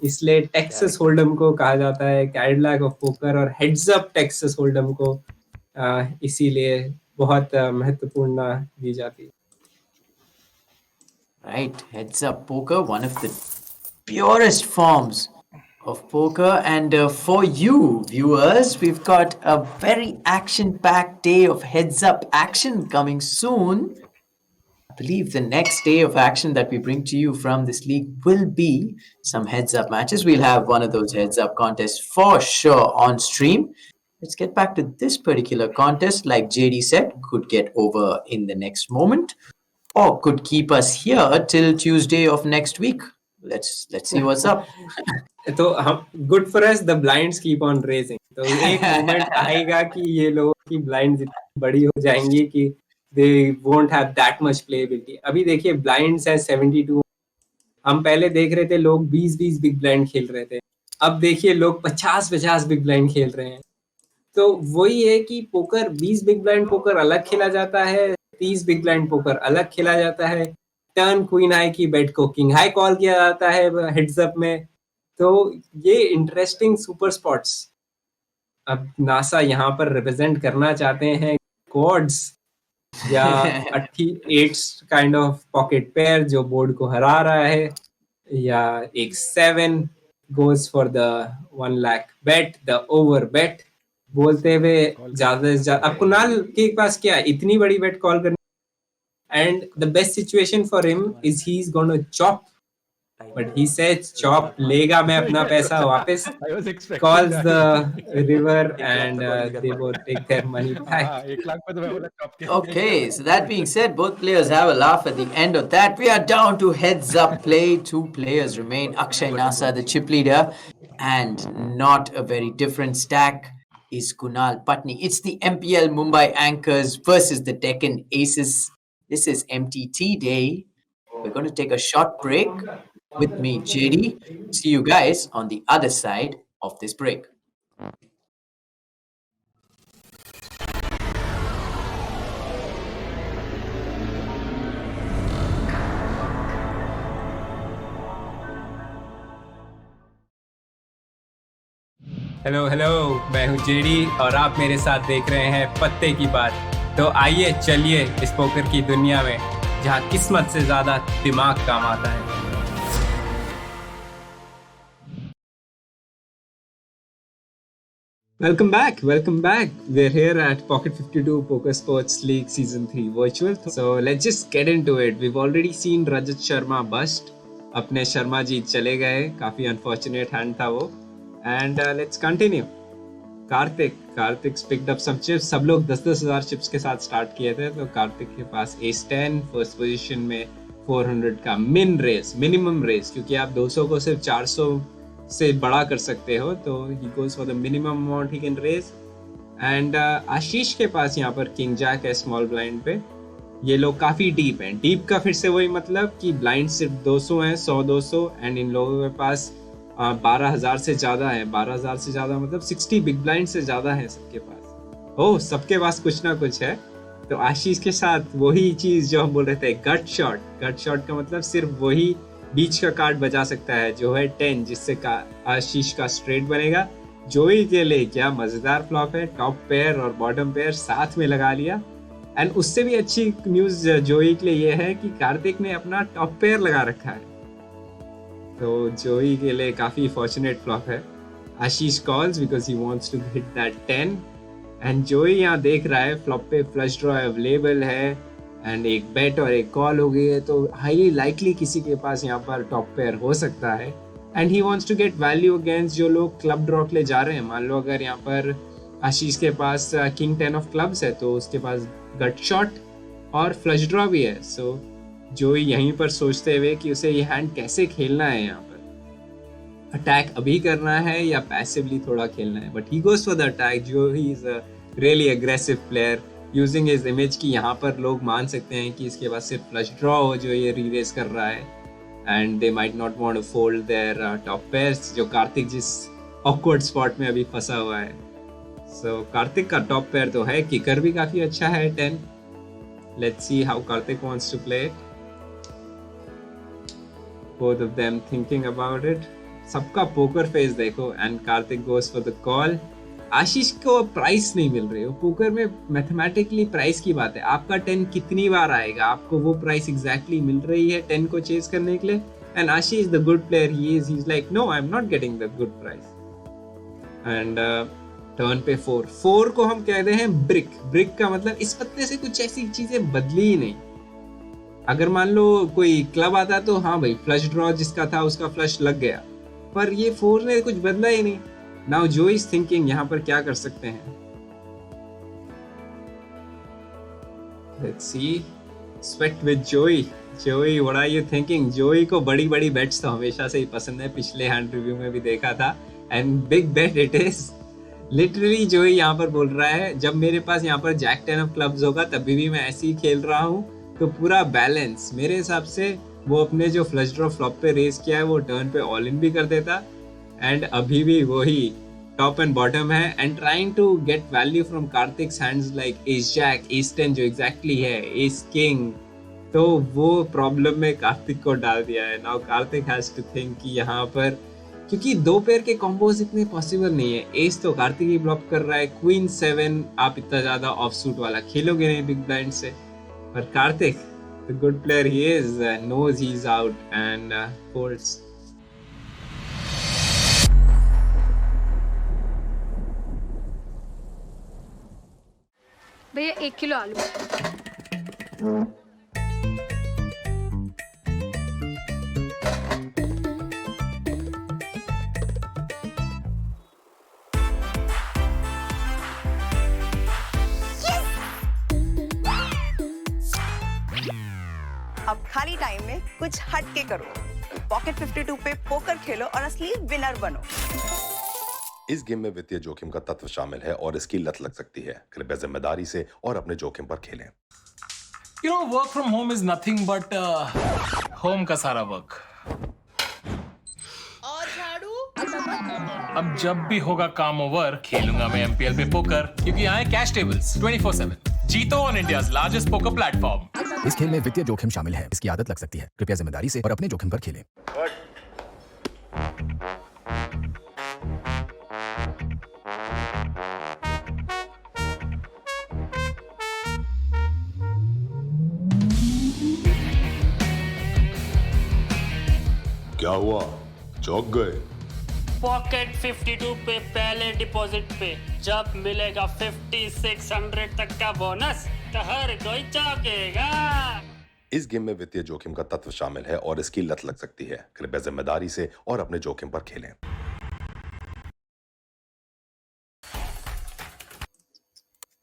Speaker 2: इसलिए टेक्सास होल्डम को कहा जाता है कैडिलैक ऑफ पोकर. और हेड्स अप टेक्सास होल्डम को इसीलिए बहुत महत्वपूर्ण दी जाती है.
Speaker 1: right, heads up poker, one of the purest forms of poker. And for you viewers, we've got a very action-packed day of heads up action coming soon. I believe the next day of action that we bring to you from this league will be some heads up matches. We'll have one of those heads up contests for sure on stream. Let's get back to this particular contest. Like JD said, could get over in the next moment or could keep us here till Tuesday of next week. let's see what's up.
Speaker 2: तो हम good for us, the blinds keep on raising. तो एक moment आएगा कि ये लोगों की blinds इतनी बड़ी हो जाएंगी कि they won't have that much playability. अभी देखिए ब्लाइंड्स है 72. हम पहले देख रहे थे लोग 20-20 बिग ब्लाइंड खेल रहे थे. अब देखिए लोग 50-50 बिग ब्लाइंड खेल रहे हैं. तो वही है कि पोकर 20 बिग ब्लाइंड पोकर अलग खेला जाता है, 30 बिग ब्लाइंड पोकर अलग खेला जाता है. टर्न क्वीन हाई की बेट को किंग हाई कॉल किया जाता है हेड्स अप में. तो ये इंटरेस्टिंग सुपर स्पॉट्स. अब नासा यहाँ पर रिप्रेजेंट करना चाहते हैं कॉर्ड्स या 88 काइंड ऑफ पॉकेट पेयर जो बोर्ड को हरा रहा है, या एक 7 goes for the 1 lakh bet, the over bet बोलते हुए ज्यादा से ज्यादा. अब कुणाल के पास क्या इतनी बड़ी बेट कॉल करनी, and the best situation for him is he is gonna chop, but he says chop लेगा मैं अपना पैसा वापस.
Speaker 7: I was expecting
Speaker 2: calls
Speaker 7: that.
Speaker 2: the river and
Speaker 6: एक लाख तो
Speaker 2: they both take their money back.
Speaker 7: 1 lakh पे तो मैं बोला chop के.
Speaker 1: Okay, so that being said, both players have a laugh at the end of that. We are down to heads up play. 2 players remain. Akshay Nasa, the chip leader, and not a very different stack is Kunal Patni. It's the MPL Mumbai Anchors versus the Deccan Aces. This is MTT day. We're going to take a short break with me, JD. See you guys on the other side of this break.
Speaker 2: Hello hello, मैं हूँ JD और आप मेरे साथ देख रहे हैं पत्ते की बात. तो आइए चलिए इस पोकर की दुनिया में जहाँ किस्मत से ज्यादा दिमाग काम आता है. Welcome back. We're here at POCKET52 Poker Sports League Season 3 Virtual. So let's just get into it. We've already seen Rajat Sharma bust. अपने शर्मा जी चले गए, काफी अनफॉर्चुनेट हैंड था वो. And let's continue. Kartik picked up some chips. सब लोग 10-10 हज़ार chips के साथ स्टार्ट किए थे. तो कार्तिक के पास एस 10 फर्स्ट पोजीशन में 400 का मिनिमम रेस, क्योंकि आप 200 को सिर्फ 400 से बड़ा कर सकते हो. तो he goes for the minimum amount he can raise. And Ashish के पास यहाँ पर किंग जैक है स्मॉल ब्लाइंड पे. ये लोग काफी डीप हैं. डीप का फिर से वही मतलब कि ब्लाइंड सिर्फ 200 हैं, 100-200. एंड इन लोगों के पास 12,000 से ज्यादा है. 12,000 से ज्यादा मतलब 60 बिग ब्लाइंड से ज्यादा है सबके पास. सबके पास कुछ ना कुछ है. तो आशीष के साथ वही चीज जो हम बोल रहे थे, गट शॉट का मतलब सिर्फ वही बीच का कार्ड बचा सकता है जो है 10, जिससे आशीष का स्ट्रेट बनेगा. जोई के लिए क्या मजेदार फ्लॉप है. टॉप पेयर और बॉटम पेयर साथ में लगा लिया. एंड उससे भी अच्छी न्यूज जोई के लिए ये है कि कार्तिक ने अपना टॉप पेयर लगा रखा है. तो जोई के लिए काफी फॉर्चुनेट फ्लॉप है. Ashish calls because he wants to hit that 10. And Joey यहाँ देख रहा है फ्लॉप पे फ्लश ड्रॉ अवेलेबल है एंड एक बेट और एक कॉल हो गई है. तो हाईली लाइकली किसी के पास यहाँ पर टॉप पेयर हो सकता है. And he wants to get value against जो लोग क्लब ड्रॉ के लिए जा रहे हैं. मान लो अगर यहाँ पर आशीष के पास किंग 10 ऑफ क्लब्स है तो उसके पास गट शॉट और फ्लश ड्रॉ भी है. सो जो यहीं पर सोचते हुए कि उसे ये हैंड कैसे खेलना है, यहाँ पर अटैक अभी करना है या पैसिवली थोड़ा खेलना है. But he goes for the attack. जो he is a really aggressive player using his image की यहाँ पर लोग मान सकते हैं कि इसके पास सिर्फ फ्लश ड्रॉ हो जो ये रीरेस कर रहा है. And they might not want to fold their top pairs, जो कार्तिक जिस ऑकवर्ड स्पॉट में अभी फंसा हुआ है. सो कार्तिक का टॉप पेयर तो है, किकर भी काफी अच्छा है 10. Let's see how Kartik wants to play. Both of them thinking about it. सबका पोकर फेस देखो. And Kartik goes for the call. Ashish को प्राइस नहीं मिल रही. पोकर में मैथमेटिकली प्राइस की बात है. आपका 10 कितनी बार आएगा, आपको वो प्राइस एग्जैक्टली मिल रही है 10 को चेज करने के लिए. And Ashish the good player he is like no, I am not getting the good price. And turn पे 4 को हम कहते हैं ब्रिक का मतलब इस पत्ते से कुछ ऐसी चीजें बदली ही नहीं. अगर मान लो कोई क्लब आता तो हाँ भाई फ्लश ड्रॉ जिसका था उसका फ्लश लग गया, पर ये 4 ने कुछ बदला ही नहीं. नाउ जो इज थिंकिंग यहाँ पर क्या कर सकते हैं. Let's see. स्वेट विद जोई. जोई, what are you thinking? जोई को बड़ी बड़ी बेट्स तो हमेशा से ही पसंद है, पिछले हैंड रिव्यू में भी देखा था, and big bet it is. Literally जोई यहाँ पर बोल रहा है जब मेरे पास यहाँ पर जैक 10 ऑफ क्लब्स होगा तभी भी मैं ऐसे ही खेल रहा हूँ, तो पूरा बैलेंस मेरे हिसाब से। वो अपने जो फ्लश ड्रॉ फ्लॉप पे रेस किया है वो टर्न पे ऑल इन भी कर देता, एंड अभी भी वही टॉप एंड बॉटम है, and trying to get value from Kartik's hands like ace jack, ace 10 जो एग्जैक्टली है, एस किंग, तो वो प्रॉब्लम में कार्तिक को डाल दिया है। Now Kartik has to think कि यहाँ पर, क्योंकि दो पेयर के कॉम्बोज इतने पॉसिबल नहीं है, एस तो कार्तिक ही ब्लॉक कर रहा है, क्वीन 7 आप इतना ज्यादा ऑफ सूट वाला खेलोगे नहीं बिग ब्लाइंड से, पर Kartik the good player he is knows he's out and folds.
Speaker 8: भैया 1 किलो आलू।
Speaker 9: अब खाली टाइम में कुछ हट के करो, पॉकेट 52 पे पोकर खेलो और असली विनर बनो।
Speaker 3: इस गेम में वित्तीय जोखिम का तत्व शामिल है और इसकी लत लग सकती है। कृपया जिम्मेदारी से और अपने जोखिम पर खेलें।
Speaker 10: You know, work from home is nothing but home का सारा वर्क।
Speaker 9: और झाड़ू?
Speaker 10: अब जब भी होगा काम ओवर, खेलूंगा मैं एमपीएल पे पोकर, क्योंकि यहाँ है कैश टेबल्स 24/7। जीतो on India's largest poker platform.
Speaker 11: इस खेल में वित्तीय जोखिम शामिल है, इसकी आदत लग सकती है। कृपया जिम्मेदारी से और अपने जोखिम पर खेलें।
Speaker 3: क्या हुआ, चौंक गए?
Speaker 4: पॉकेट 52 पे पहले डिपॉजिट पे जब मिलेगा 5600 तक का बोनस तो हर कोई चौंकेगा।
Speaker 3: इस गेम में वित्तीय जोखिम का तत्व शामिल है और इसकी लत लग सकती है। कृपया जिम्मेदारी से और अपने जोखिम पर खेलें।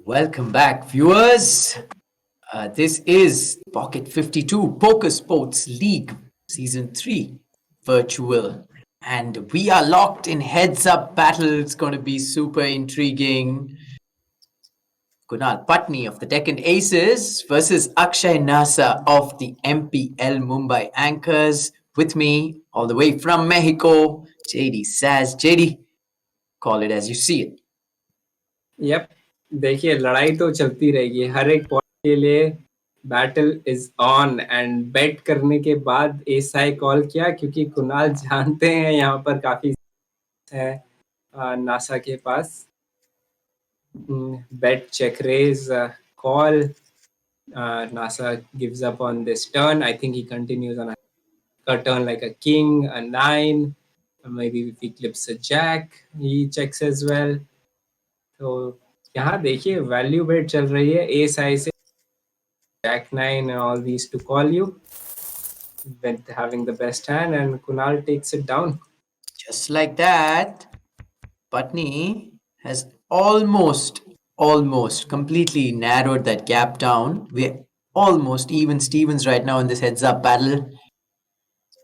Speaker 1: Welcome back, viewers. This is Pocket 52 Poker Sports League Season 3 Virtual. And we are locked in heads-up battle. It's going to be super intriguing. Kunal Patni of the Deccan Aces versus Akshay Nasa of the MPL Mumbai Anchors. With me, all the way from Mexico, JD Saz. JD, call it as you see it.
Speaker 2: Yep. देखिए लड़ाई तो चलती रहेगी, हर एक point के लिए battle is on, and बेट करने के बाद एसआई कॉल किया क्योंकि कुणाल जानते हैं यहाँ पर काफी है नासा के पास। Bet check raise call, Nasa gives up on this turn. I think he continues on a turn like a king, a 9, maybe if he clips a jack he checks as well। तो यहाँ देखिए वैल्यू बेट चल रही है, S I से jack 9 and all these to call you with having the best hand, and Kunal takes it down.
Speaker 1: Just like that, Patni has almost completely narrowed that gap down. We're almost even Stevens right now in this heads-up battle.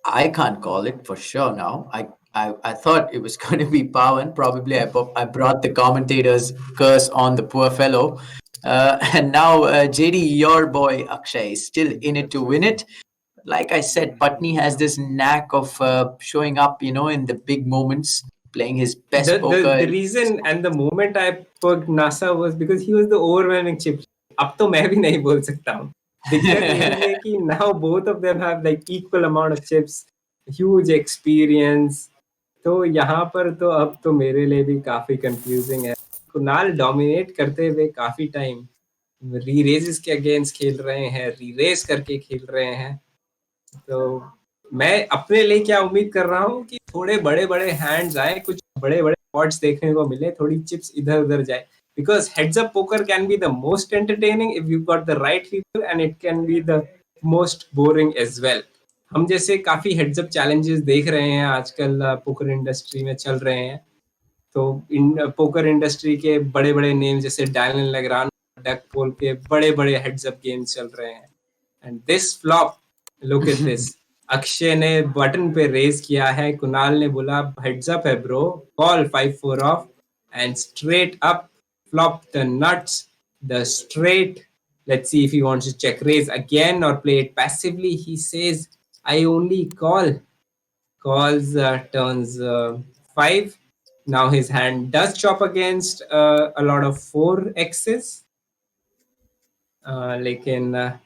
Speaker 1: I can't call it for sure now. I thought it was going to be Pawan. Probably I brought the commentator's curse on the poor fellow. And now JD, your boy Akshay is still in it to win it. Like I said, Patni has this knack of showing up, in the big moments, playing his best poker.
Speaker 2: The reason and the moment I put NASA was because he was the overwhelming chip. अब तो मैं भी नहीं बोल सकता हूँ। दिक्कत ये है कि now both of them have like equal amount of chips, huge experience. तो यहाँ पर तो अब तो मेरे लिए भी काफी कंफ्यूजिंग है। कुणाल डोमिनेट करते हुए काफी टाइम री रेजेस के अगेंस्ट खेल रहे हैं, री रेस करके खेल रहे हैं। तो मैं अपने लिए क्या उम्मीद कर रहा हूँ कि थोड़े बड़े बड़े हैंड्स आए, कुछ बड़े बड़े पॉट्स देखने को मिले, थोड़ी चिप्स इधर उधर जाए, because heads up poker can be the most entertaining if you've got the right people, and it can be the most boring as well. हम जैसे काफी हेड्स अप चैलेंजेस देख रहे हैं आजकल पोकर इंडस्ट्री में चल रहे हैं। तो इन पोकर इंडस्ट्री के बड़े बड़े नेम जैसे डैनियल लेग्रांड, डक पोल के बड़े बड़े हेड्स अप गेम्स चल रहे हैं, and this flop Look at this. Akshay ने बटन पे रेस किया है, कुणाल ने बोला heads up है bro, call 5-4 off and straight up flop the nuts, the straight. Let's see if he wants to check raise again or play it passively. He says I only calls turns 5. Now his hand does chop against a lot of 4x's. Lekin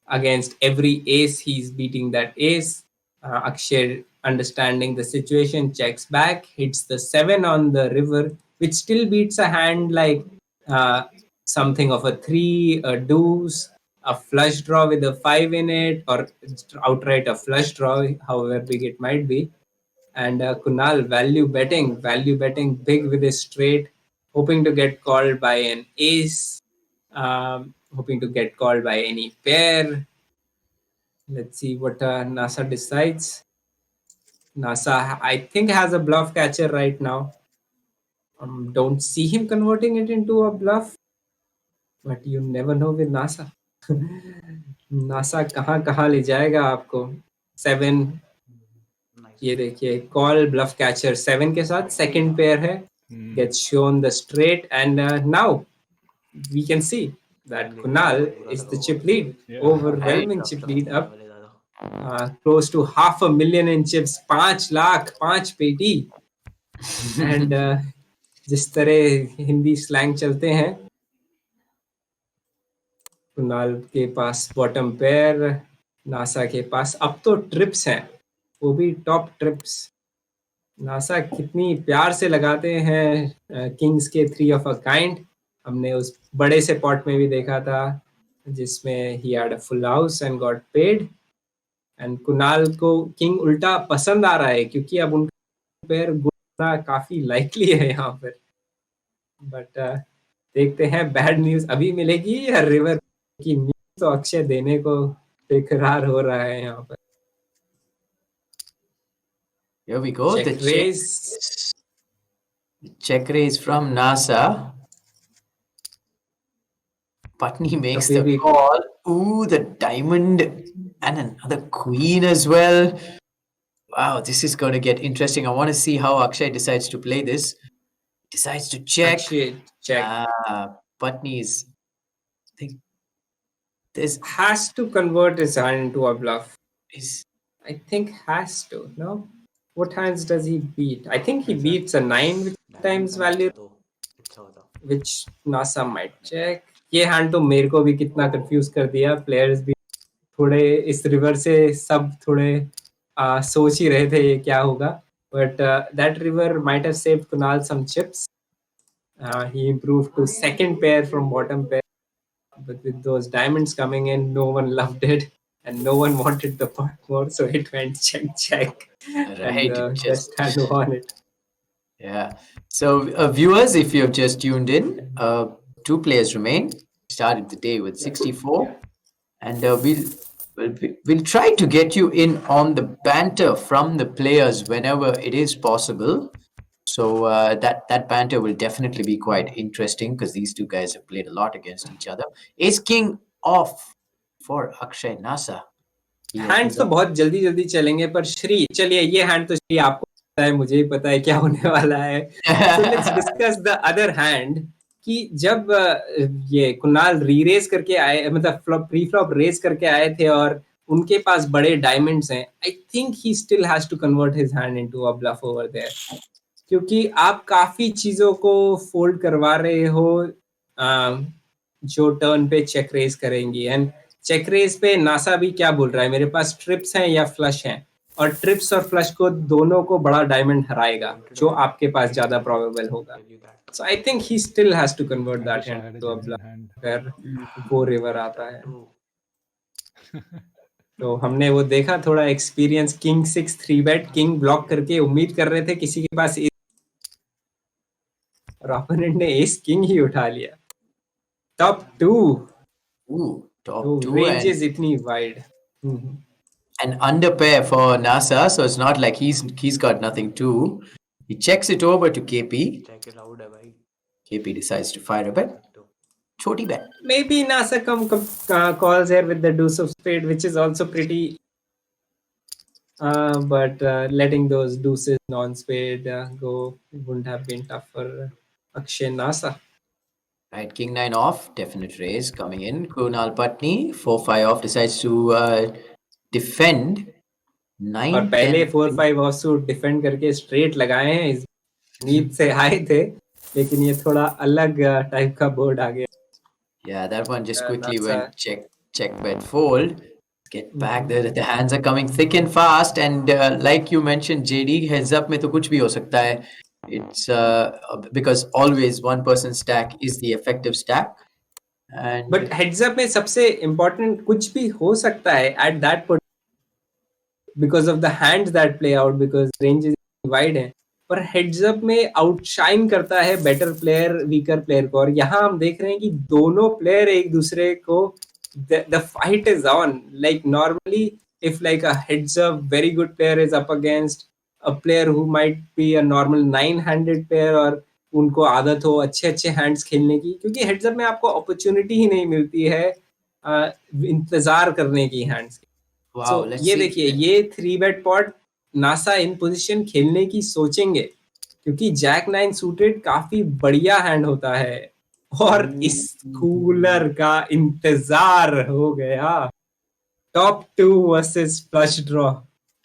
Speaker 2: against every ace, he's beating that ace. Akshay, understanding the situation, checks back, hits the 7 on the river, which still beats a hand like something of a 3, a deuce, a flush draw with a 5 in it, or outright a flush draw, however big it might be. And Kunal value betting big with his straight, hoping to get called by an ace, hoping to get called by any pair. Let's see what NASA decides. NASA, I think, has a bluff catcher right now. Don't see him converting it into a bluff, but you never know with NASA. NASA कहाँ ले जाएगा आपको? 7, ये देखिए, call bulb catcher 7 के साथ second pair है, gets shown the straight, and now we can see that Kunal is the chip lead, overwhelming chip lead up, close to 500,000 in chips, 5 lakh, 5 पेटी, and जिस तरह हिंदी स्लैंग चलते हैं, कुणाल के पास bottom pair, NASA के पास अब तो ट्रिप्स हैं, वो भी टॉप ट्रिप्स. नासा कितनी प्यार से लगाते हैं किंग्स के 3 ऑफ अ काइंड. हमने उस बड़े से पॉट में भी देखा था जिसमें he had a full house and got paid. And Kunal को किंग उल्टा पसंद आ रहा है क्योंकि अब उनका पेयर गुना काफी लाइकली है यहाँ पर. बट देखते हैं बैड न्यूज अभी मिलेगी या रिवर की न्यूज तो अक्षय देने को बेकरार हो रहा है यहाँ पर.
Speaker 1: Here we go.
Speaker 2: Check raise.
Speaker 1: Check raise from NASA. Putney makes the call. Ooh, the diamond and another queen as well. Wow, this is going to get interesting. I want to see how Akshay decides to play this. Decides to check.
Speaker 2: Check.
Speaker 1: Putney's. I think this
Speaker 2: has to convert his hand into a bluff. I think has to. No. What hands does he beat? I think he beats a 9 with times value, which NASA might check. ये hand तो मेरे को भी कितना confuse कर दिया. Players भी थोड़े इस river से सब थोड़े सोच ही रहे थे ये क्या होगा. But that river might have saved Kunal some chips. He improved to second pair from bottom pair. But with those diamonds coming in, no one loved it. And no one wanted the pot more, so it went check.
Speaker 1: Right,
Speaker 2: and just had won it.
Speaker 1: Yeah. So, viewers, if you have just tuned in, 2 players remain. Started the day with 64, and we'll try to get you in on the banter from the players whenever it is possible. So that banter will definitely be quite interesting because these 2 guys have played a lot against each other. Ace King off for Akshay NASA.
Speaker 2: Hands तो बहुत जल्दी चलेंगे, पर श्री चलिए ये hand तो श्री आपको पता है, मुझे ही पता है क्या होने वाला है. So let's discuss the other hand. कि जब ये कुणाल री-रेस करके आए, मतलब प्री फ्लॉप रेस करके आए थे और उनके पास बड़े डायमंड्स हैं, I think he still has to convert his hand into a bluff over there, क्योंकि आप काफी चीजों को फोल्ड करवा रहे हो जो टर्न पे चेक रेस करेंगी. एंड चेक रेस पे नासा भी क्या बोल रहा है, मेरे पास ट्रिप्स हैं या फ्लश हैं, और ट्रिप्स और फ्लश को दोनों को बड़ा डायमंड हराएगा जो आपके पास ज्यादा प्रोबेबल होगा. So I think he still has to convert that hand to a bluff अगर वो रिवर आता है. तो हमने वो देखा थोड़ा experience. King 6 3 bet, king block करके उम्मीद कर रहे थे किसी के पास, और ओपोनेंट ने एस किंग ही उठा लिया. टॉप 2.
Speaker 1: Top 2
Speaker 2: ranges इतनी wide.
Speaker 1: An under pair for NASA, so it's not like he's got nothing too. He checks it over to KP. KP decides to fire a bet. Choti bet.
Speaker 2: Maybe NASA calls here with the deuce of spade, which is also pretty but letting those deuces non-spade go wouldn't have been tough for Akshay Nasa.
Speaker 1: Right, king 9 off, definite raise coming in. Kunal Patni, 4-5 off, decides to defend.
Speaker 2: और
Speaker 1: 9
Speaker 2: पहले
Speaker 1: 10
Speaker 2: 4-5 ऑफसूट defend करके straight लगाए हैं, इस उम्मीद से आए थे, लेकिन ये थोड़ा अलग टाइप का बोर्ड आ गया.
Speaker 1: Yeah, that one just quickly
Speaker 2: Nasa.
Speaker 1: went check, bet, fold. Get back there. The hands are coming thick and fast, and like you mentioned, JD, heads up में तो कुछ भी हो सकता है. It's because always one person's stack is the effective stack. And
Speaker 2: but heads up में सबसे important कुछ भी हो सकता है at that point because of the hands that play out, because ranges wide है, पर हेड्स अप में आउटशाइन करता है बेटर प्लेयर वीकर प्लेयर को. और यहाँ हम देख रहे हैं कि दोनों प्लेयर एक दूसरे को, the fight is on. Like normally if like a heads up very good player is up against a player who might be a normal 9-handed player, और उनको आदत हो अच्छे अच्छे हैंड्स खेलने की, क्योंकि हेड्स अप में आपको अपॉर्चुनिटी ही नहीं मिलती है इंतजार करने की हैंड्स की.
Speaker 1: wow,
Speaker 2: So,
Speaker 1: let's
Speaker 2: ये
Speaker 1: see.
Speaker 2: देखिए, ये 3-bet पॉट नासा इन पोजीशन खेलने की सोचेंगे, क्योंकि जैक 9 सूटेड काफी बढ़िया हैंड होता है, और इस कूलर का इंतजार हो गया. Top 2 versus flush draw.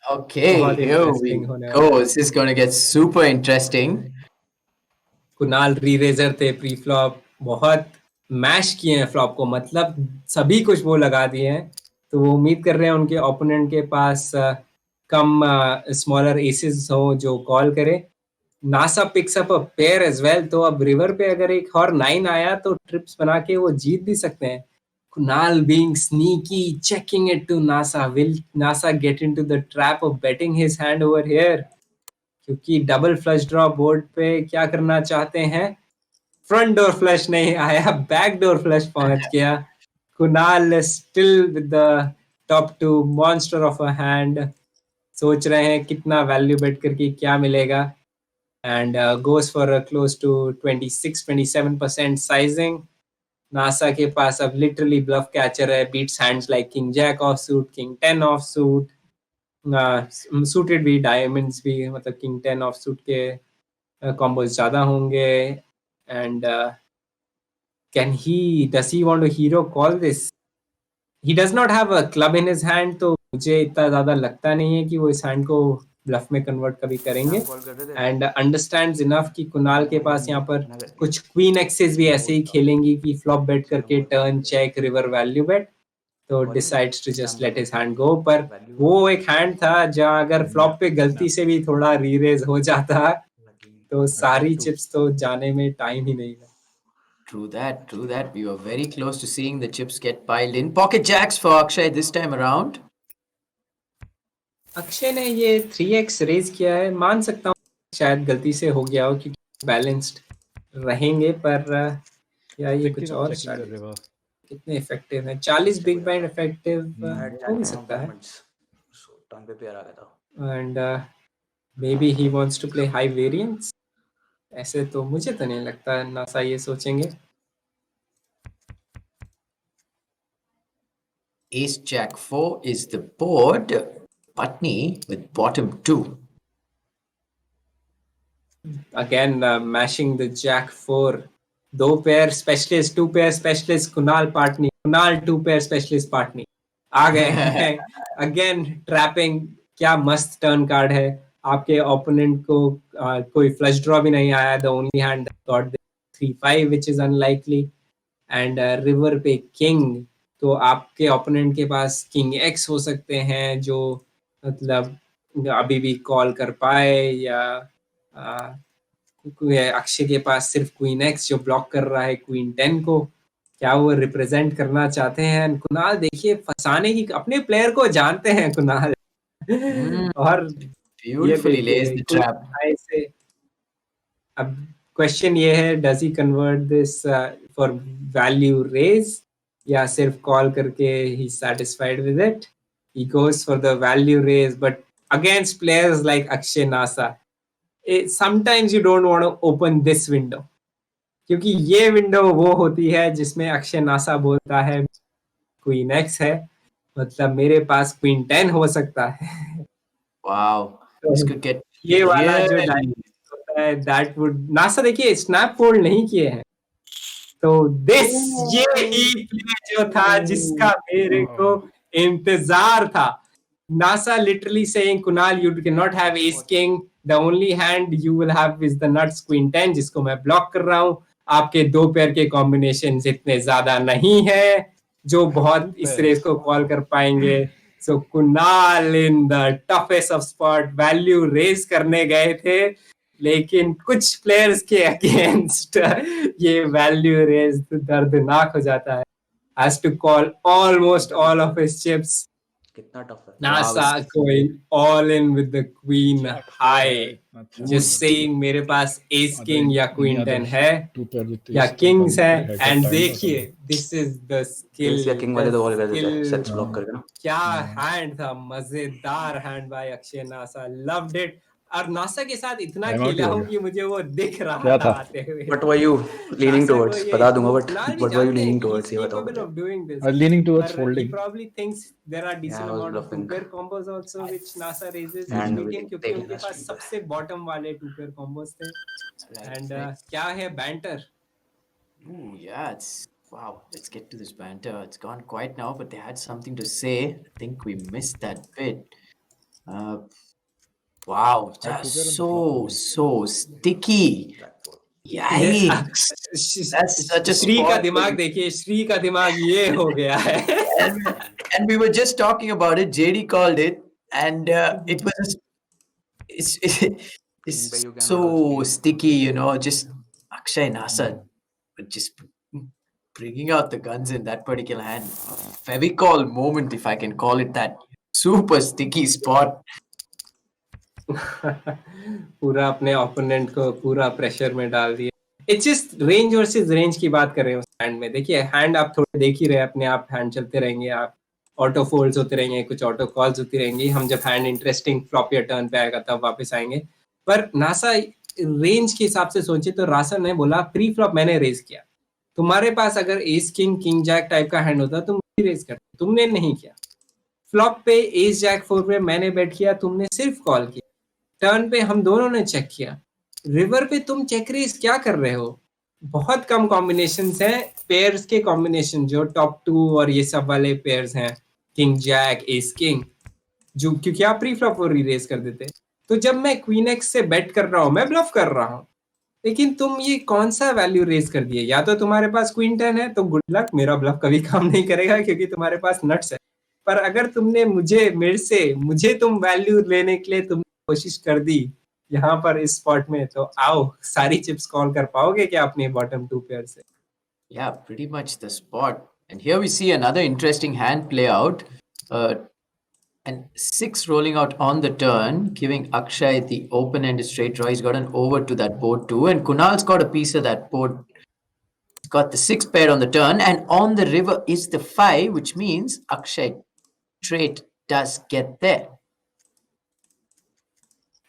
Speaker 1: Okay,
Speaker 2: बहुत
Speaker 1: here we
Speaker 2: interesting होने
Speaker 1: go.
Speaker 2: वाला है.
Speaker 1: This is going to get super interesting.
Speaker 2: Kunal री-रेजर थे प्री फ्लॉप, बहुत मैश किए हैं फ्लॉप को, मतलब सभी कुछ वो लगा दिए हैं. तो वो उम्मीद कर रहे हैं उनके ओपोनेंट के पास कम स्मॉलर एसेस हो जो कॉल करे. Nasa picks up a pair as well, तो अब रिवर पे अगर एक और 9 आया तो ट्रिप्स बना के वो जीत भी सकते हैं. Kunal being sneaky, checking it to Nasa. Will Nasa get into the trap of betting his hand over here? क्योंकि डबल फ्लश ड्रॉ बोर्ड पे क्या करना चाहते हैं. फ्रंट डोर फ्लश नहीं आया, बैक डोर फ्लश पहुंच गया. Kunal still with the top 2 monster of a hand. सोच रहे हैं कितना वैल्यू बेट करके क्या मिलेगा, and goes for close to 26-27% sizing. Nasa के पास अब लिटरली ब्लफ कैचर है, beats hands like king jack offsuit, king 10 offsuit, suited भी, डायमंड्स भी, मतलब किंग 10 ऑफ सूट के कॉम्बोज ज्यादा होंगे. And does he want to hero call this? He does not have a club in his hand, तो मुझे इतना ज्यादा लगता नहीं है कि वो इस हैंड को ब्लफ में कन्वर्ट कभी करेंगे. एंड अंडरस्टैंड्स इनफ कि कुणाल के पास यहाँ पर कुछ क्वीन एक्सेस भी ऐसे ही खेलेंगी कि फ्लॉप बेट करके turn check river value bet, तो decides to just let his hand go. पर वो एक हैंड था जहां अगर फ्लॉप पे गलती से भी थोड़ा री-रेज हो जाता तो सारी चिप्स तो जाने में टाइम ही नहीं लगा.
Speaker 1: True that, true that. We were very close to seeing the chips get piled in. Pocket jacks for Akshay this time around.
Speaker 2: Akshay ने ये 3x रेज किया है, मान सकता हूँ शायद गलती से हो गया हो क्योंकि बैलेंस्ड रहेंगे, पर या ये कुछ और कितने इफेक्टिव है. 40 बिग बाइंड इफेक्टिव हो भी सकता है.
Speaker 6: टर्न पे पेयर आ गया था.
Speaker 2: And maybe he wants to play high variance. ऐसे तो मुझे तो नहीं लगता नासा ये सोचेंगे.
Speaker 1: Ace Jack 4 is the board. Patni with bottom 2.
Speaker 2: Again mashing the Jack 4. 2 pair specialist, 2 pair specialist, Kunal Patni, Kunal 2 pair specialist Patni आ गए हैं. Again trapping. क्या मस्त टर्न कार्ड है. आपके ओपोनेंट को कोई फ्लश ड्रॉ भी नहीं आया. The only hand got the 3-5 which is unlikely. And river पे किंग, तो आपके ओपोनेंट के पास किंग एक्स हो सकते हैं जो मतलब अभी भी कॉल कर पाए, या अक्षय के पास सिर्फ क्वीन एक्स जो ब्लॉक कर रहा है क्वीन 10 को. क्या वो रिप्रेजेंट करना चाहते हैं. कुणाल देखिए फंसाने की, अपने प्लेयर को जानते हैं कुणाल. और
Speaker 1: Beautifully lays the trap.
Speaker 2: ऐसे अब क्वेश्चन ये है, does he convert this for value raise, या सिर्फ कॉल करके he satisfied with it. He goes for the value raise, but against players like Akshay Nasa sometimes you don't want to open this window, क्योंकि ये window वो होती है जिसमें Akshay NASA बोलता है क्वीन एक्स है, मतलब मेरे पास क्वीन 10 हो सकता है.
Speaker 1: Wow, this could get
Speaker 2: ये वाला जो
Speaker 1: really.
Speaker 2: डायनेमिक्स होता है दैट वुड नासा देखिए स्नैप फोल्ड नहीं किए हैं तो दिस ये ही प्ले जो था जिसका मेरे को इंतजार था NASA literally saying Kunal you cannot have ace king the only hand you will have is the nuts queen 10 जिसको मैं ब्लॉक कर रहा हूँ आपके दो पेयर के कॉम्बिनेशन इतने ज्यादा नहीं है जो बहुत इस रेस को कॉल कर पाएंगे so Kunal in the toughest of spot value raise करने गए थे लेकिन कुछ प्लेयर्स के अगेंस्ट ये वैल्यू रेस दर्दनाक हो जाता है has to call almost all of his chips
Speaker 6: कितना टफ है
Speaker 2: NASA going all in with the queen high just saying मेरे पास ace king या queen 10 है या kings है and देखिए this is the skill
Speaker 6: या किंग वाले तो कॉल कर देते हैं सेट्स ब्लॉक करके ना
Speaker 2: क्या हैंड था मजेदार hand by Akshay NASA loved it और नासा के साथ इतना खेला हूँ कि मुझे वो दिख रहा था आते हुए
Speaker 6: What were you leaning towards बता दूंगा but what were you leaning towards ये बताओ
Speaker 2: I was
Speaker 7: leaning towards folding.
Speaker 2: He probably thinks there are decent amount of two-pair combos also which NASA raises
Speaker 6: And
Speaker 2: लेकिन क्योंकि उनके पास सबसे bottom वाले two-pair combos थे and क्या है banter
Speaker 1: Ooh, yeah, it's wow. Let's get to this banter. It's gone quiet now, but they had something to say. I think we missed that bit. Wow, just so sticky. Yikes! That's such a
Speaker 2: Shri का
Speaker 1: spot.
Speaker 2: दिमाग देखिए श्री का दिमाग ये हो गया है
Speaker 1: And we were just talking about it. JD called it, and it was it's so sticky, you know. Just Akshay NASA, just bringing out the guns in that particular hand. Fevicol moment, if I can call it that. Super sticky spot.
Speaker 2: पूरा अपने opponent को पूरा pressure में डाल दिया it's just range versus range की बात कर रहे हो हैंड में देखिए हैंड आप थोड़े देख ही रहे अपने आप हैंड चलते रहेंगे आप ऑटो फोल्ड्स होते रहेंगे कुछ ऑटो कॉल्स होती रहेंगी हम जब हैंड इंटरेस्टिंग फ्लॉप या टर्न पे आएगा तब वापस आएंगे पर नासा रेंज के हिसाब से सोचे तो रासा ने बोला प्री फ्लॉप मैंने रेज किया तुम्हारे पास अगर ace king king jack type का हैंड होता तुम रेज करते तुमने नहीं किया फ्लॉप पे एस जैक 4 पे मैंने बेट किया तुमने सिर्फ कॉल किया टर्न पे हम दोनों ने चेक किया रिवर पे तुम चेक रेस क्या कर रहे हो बहुत कम कॉम्बिनेशंस हैं पेयर्स के कॉम्बिनेशन जो टॉप 2 और ये सब वाले पेयर्स हैं किंग जैक एस किंग जो क्योंकि आप प्री फ्लॉप और री-रेस कर देते तो जब मैं क्वीन एक्स से बेट कर रहा हूँ मैं ब्लफ कर रहा हूँ लेकिन तुम ये कौन सा वैल्यू रेज कर दिए या तो तुम्हारे पास क्वीन 10 है तो गुड लक मेरा ब्लफ कभी काम नहीं करेगा क्योंकि तुम्हारे पास नट्स है पर अगर तुमने मुझे तुम वैल्यू लेने के लिए तुमने कोशिश कर दी यहाँ पर इस स्पॉट में तो आओ सारी चिप्स कॉल कर पाओगे क्या अपने बॉटम 2 पेयर से
Speaker 1: Yeah, pretty much the spot. And here we see another interesting hand play out. And 6 rolling out on the turn, giving Akshay the open-ended straight draw. He's got an over to that board too. And Kunal's got a piece of that board. He's got the 6 pair on the turn. And on the river is the 5, which means Akshay straight does get there.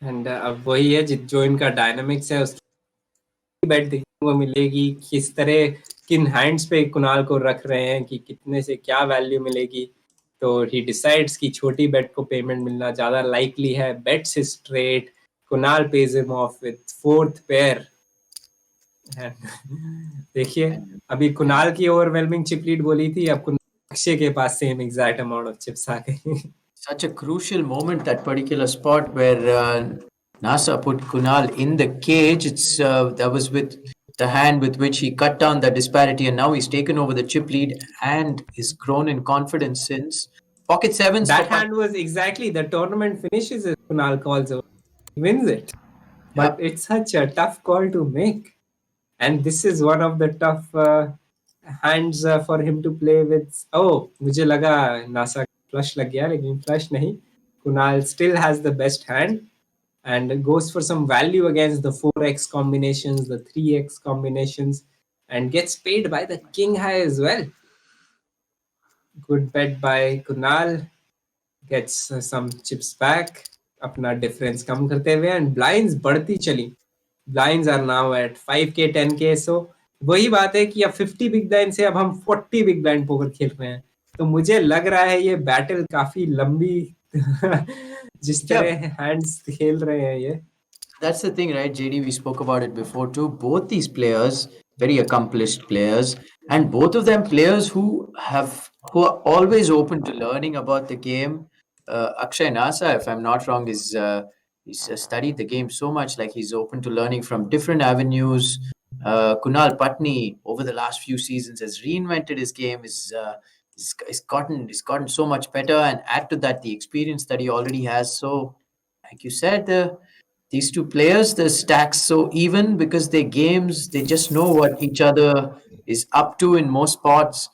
Speaker 2: And अब वही है जो इनका dynamics है उसकी bat देखने को मिलेगी किस तरह किन हैंड्स पे कुणाल को रख रहे हैं कि कितने से क्या वैल्यू मिलेगी तो ही डिसाइड्स कि छोटी बेट को पेमेंट मिलना ज्यादा लाइकली है bets straight Kunal pays him off with 4th pair देखिए अभी कुणाल की ओवरवेलमिंग चिप लीड बोली थी अब अक्षय के पास same exact amount of chips आ गई
Speaker 1: Such a crucial moment, that particular spot where NASA put Kunal in the cage. That was with the hand with which he cut down the disparity, and now he's taken over the chip lead and is grown in confidence since pocket 7s.
Speaker 2: That hand was exactly the tournament finishes as Kunal calls over. He wins it. But it's such a tough call to make. And this is one of the tough hands for him to play with. Oh, मुझे लगा NASA flush लग गया लेकिन flush नहीं. Kunal still has the best hand and goes for some value against the 4x combinations, the 3x combinations and gets paid by the king high as well. Good bet by Kunal. Gets some chips back. अपना difference कम करते हुए and blinds बढ़ती चली. Blinds are now at 5k 10k so वही बात है कि अब 50 बिग ब्लाइंड से अब हम 40 बिग ब्लाइंड पोकर खेल रहे हैं तो मुझे लग रहा है ये बैटल काफी लंबी जिस तरह hands खेल रहे हैं ये.
Speaker 1: That's the thing, right, JD? We spoke about it before too. Both these players, very accomplished players, and both of them players who are always open to learning about the game. Akshay Nasa, if I'm not wrong, he's studied the game so much, like he's open to learning from different avenues. Kunal Patni, over the last few seasons, has reinvented his game. He's gotten so much better, and add to that the experience that he already has. So, like you said, these two players, the stacks so even because their games, they just know what each other is up to in most spots.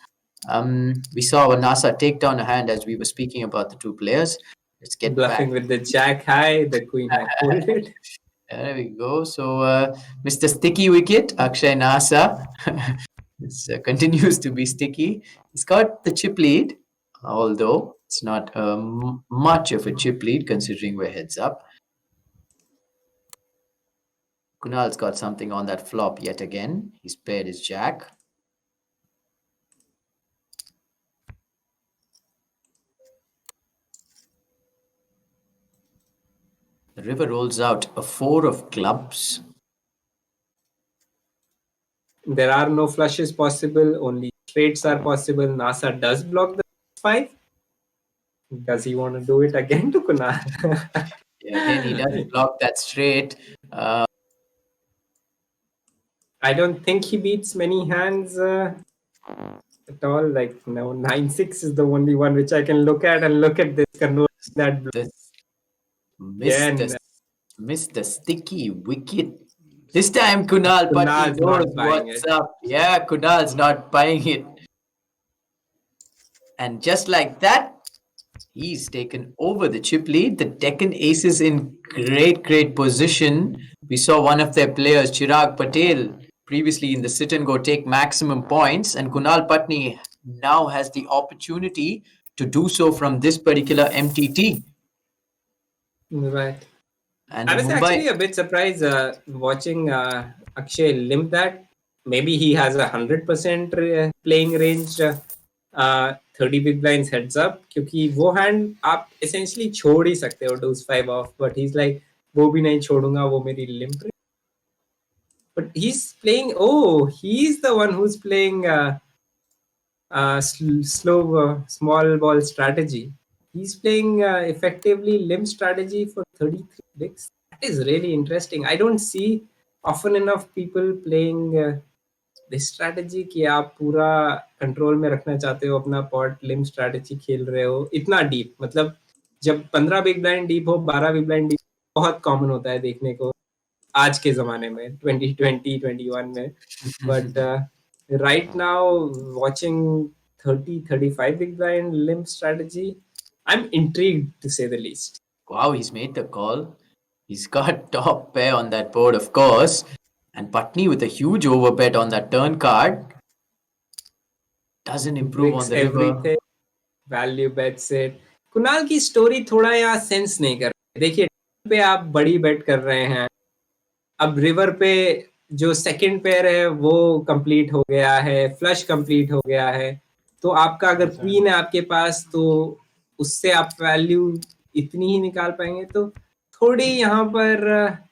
Speaker 1: We saw Nasa take down a hand as we were speaking about the two players. Let's get
Speaker 2: Bluffing
Speaker 1: back.
Speaker 2: with the jack high, the queen high folded.
Speaker 1: There we go. So Mr. Sticky Wicket, Akshay Nasa, continues to be sticky. He's got the chip lead, although it's not much of a chip lead considering we're heads up. Kunal's got something on that flop yet again. He's paired his jack. The river rolls out a 4 of clubs.
Speaker 2: There are no flushes possible, only straights are possible. Nasa does block the 5. Does he want to do it again to Kunal?
Speaker 1: Yeah, again, he does block that straight.
Speaker 2: I don't think he beats many hands at all. Like, no, 9-6 is the only one which I can look at, and look at this conversion that
Speaker 1: Missed the sticky wicket. This time Kunal Patni knows what's up. Yeah, Kunal's not buying it. And just like that, he's taken over the chip lead. The Deccan Aces in great position. We saw one of their players, Chirag Patel, previously in the sit and go take maximum points, and Kunal Patni now has the opportunity to do so from this particular MTT.
Speaker 2: Right.
Speaker 1: And
Speaker 2: I was actually a bit surprised watching Akshay limp that. Maybe he has 100% playing range. 30 big blinds heads up, क्योंकि वो hand आप essentially छोड़ ही सकते हो deuce 5 off, but he's like वो भी नहीं छोड़ूंगा, वो मेरी limp. But he's playing. Oh, he's the one who's playing slow small ball strategy. He's playing effectively limp strategy for 33 bigs. That is really interesting. I don't see often enough people playing this strategy कि आप पूरा control में रखना चाहते हो अपना pot, लिम strategy खेल रहे हो इतना डीप. मतलब जब 15 बिग ब्लाइंड डीप हो, 12 बिग ब्लाइंड डीप, बहुत कॉमन होता है देखने को आज के जमाने में 2020-21 में. But right now watching 30-35 big blind limp strategy, I'm intrigued to say the least.
Speaker 1: Wow, he's made the call. He's got top pair on that board, of course. And Patni with a huge overbet on that turn card. Doesn't improve on the
Speaker 2: everything.
Speaker 1: river.
Speaker 2: Value bets it. Kunal की story थोड़ा यहाँ sense नहीं कर रही. देखिए पे आप बड़ी बेट कर रहे हैं. अब रिवर पे जो सेकंड पेयर है वो कंप्लीट हो गया है, फ्लश कंप्लीट हो गया है. तो आपका अगर क्वीन है आपके पास तो उससे आप वैल्यू इतनी ही निकाल पाएंगे. तो थोड़ी यहाँ पर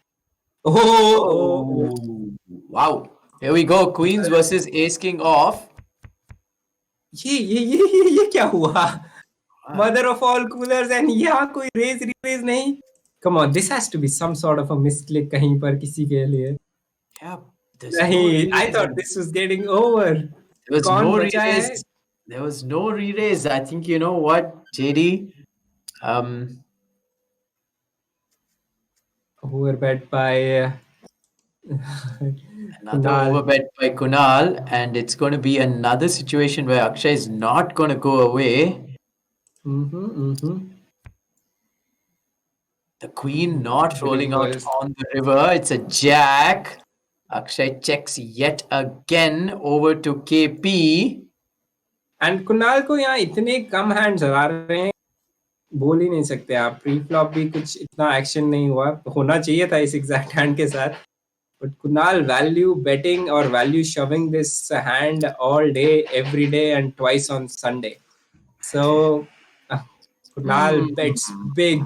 Speaker 1: Wow, here we go. Queens versus Ace King off.
Speaker 2: ये क्या हुआ? Mother of all coolers, and यहाँ कोई raise नहीं. Come on, this has to be some sort of a misclick कहीं पर किसी के लिए.
Speaker 1: Yeah,
Speaker 2: नहीं, I thought this was getting over.
Speaker 1: There was no re-raise. There was no re-raise. I think, you know what, JD?
Speaker 2: Overbet by
Speaker 1: another overbet by Kunal, and it's going to be another situation where Akshay is not going to go away. The queen not rolling out on the river. It's a jack. Akshay checks yet again over to KP.
Speaker 2: And Kunal को यहाँ इतने कम hands हरा रहे हैं, बोल ही नहीं सकते आप. प्री फ्लॉप भी कुछ इतना एक्शन नहीं हुआ, होना चाहिए था इस एग्जैक्ट हैंड के साथ. बट कुणाल वैल्यू बेटिंग और value shoving this hand all day every day and twice on Sunday. So Kunal bets big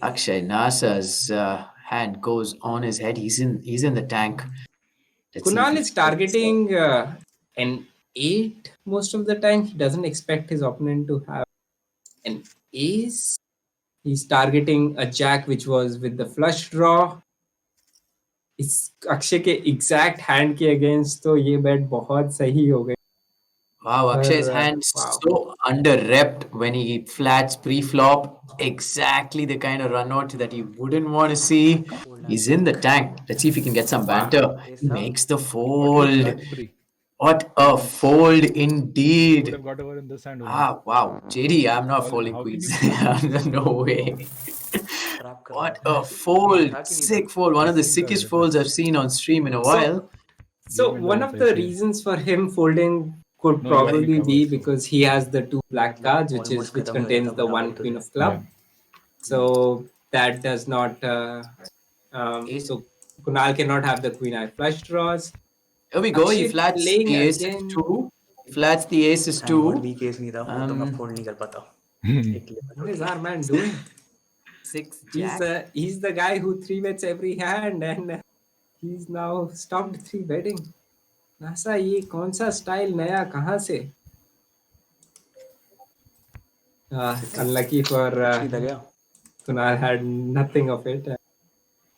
Speaker 1: Akshay Nasa's hand goes on his head. He's in the tank. Let's see if
Speaker 2: Kunal
Speaker 1: he
Speaker 2: is
Speaker 1: scores.
Speaker 2: targeting an 8 most of the time. He doesn't expect his opponent to have an ace. He's targeting a jack which was with the flush draw. इस अक्षय के exact hand के against तो ये bat बहुत सही हो गई.
Speaker 1: Wow, Akshay's hand
Speaker 2: wow.
Speaker 1: so under-repped when he flats pre-flop. Exactly the kind of run out that you wouldn't want to see. He's in the tank. Let's see if he can get some banter. He makes the fold. What a fold
Speaker 7: Would
Speaker 1: indeed.
Speaker 7: have got over in this hand.
Speaker 1: Ah, wow. JD, I'm not folding
Speaker 7: how can
Speaker 1: queens. No way. What a fold. Sick fold. One of the sickest folds I've seen on stream in a while.
Speaker 2: So one of the reasons for him folding could probably be because he has the 2 black cards, which contains the 1 queen of club. So that does not. So Kunal cannot have the queen eye flush draws.
Speaker 1: Here we go. He
Speaker 2: Akshay
Speaker 1: flats
Speaker 2: playing
Speaker 1: the aces
Speaker 2: again.
Speaker 1: too. He flats the aces too.
Speaker 6: weak ace नहीं था वो तो मैं fold नहीं कर पाता.
Speaker 2: What is our man doing?
Speaker 1: 6 jack.
Speaker 2: He's the guy who 3-bets every hand and he's now stopped 3-betting. NASA ये कौन सा स्टाइल नया कहाँ से? Unlucky for Kunal had nothing of it.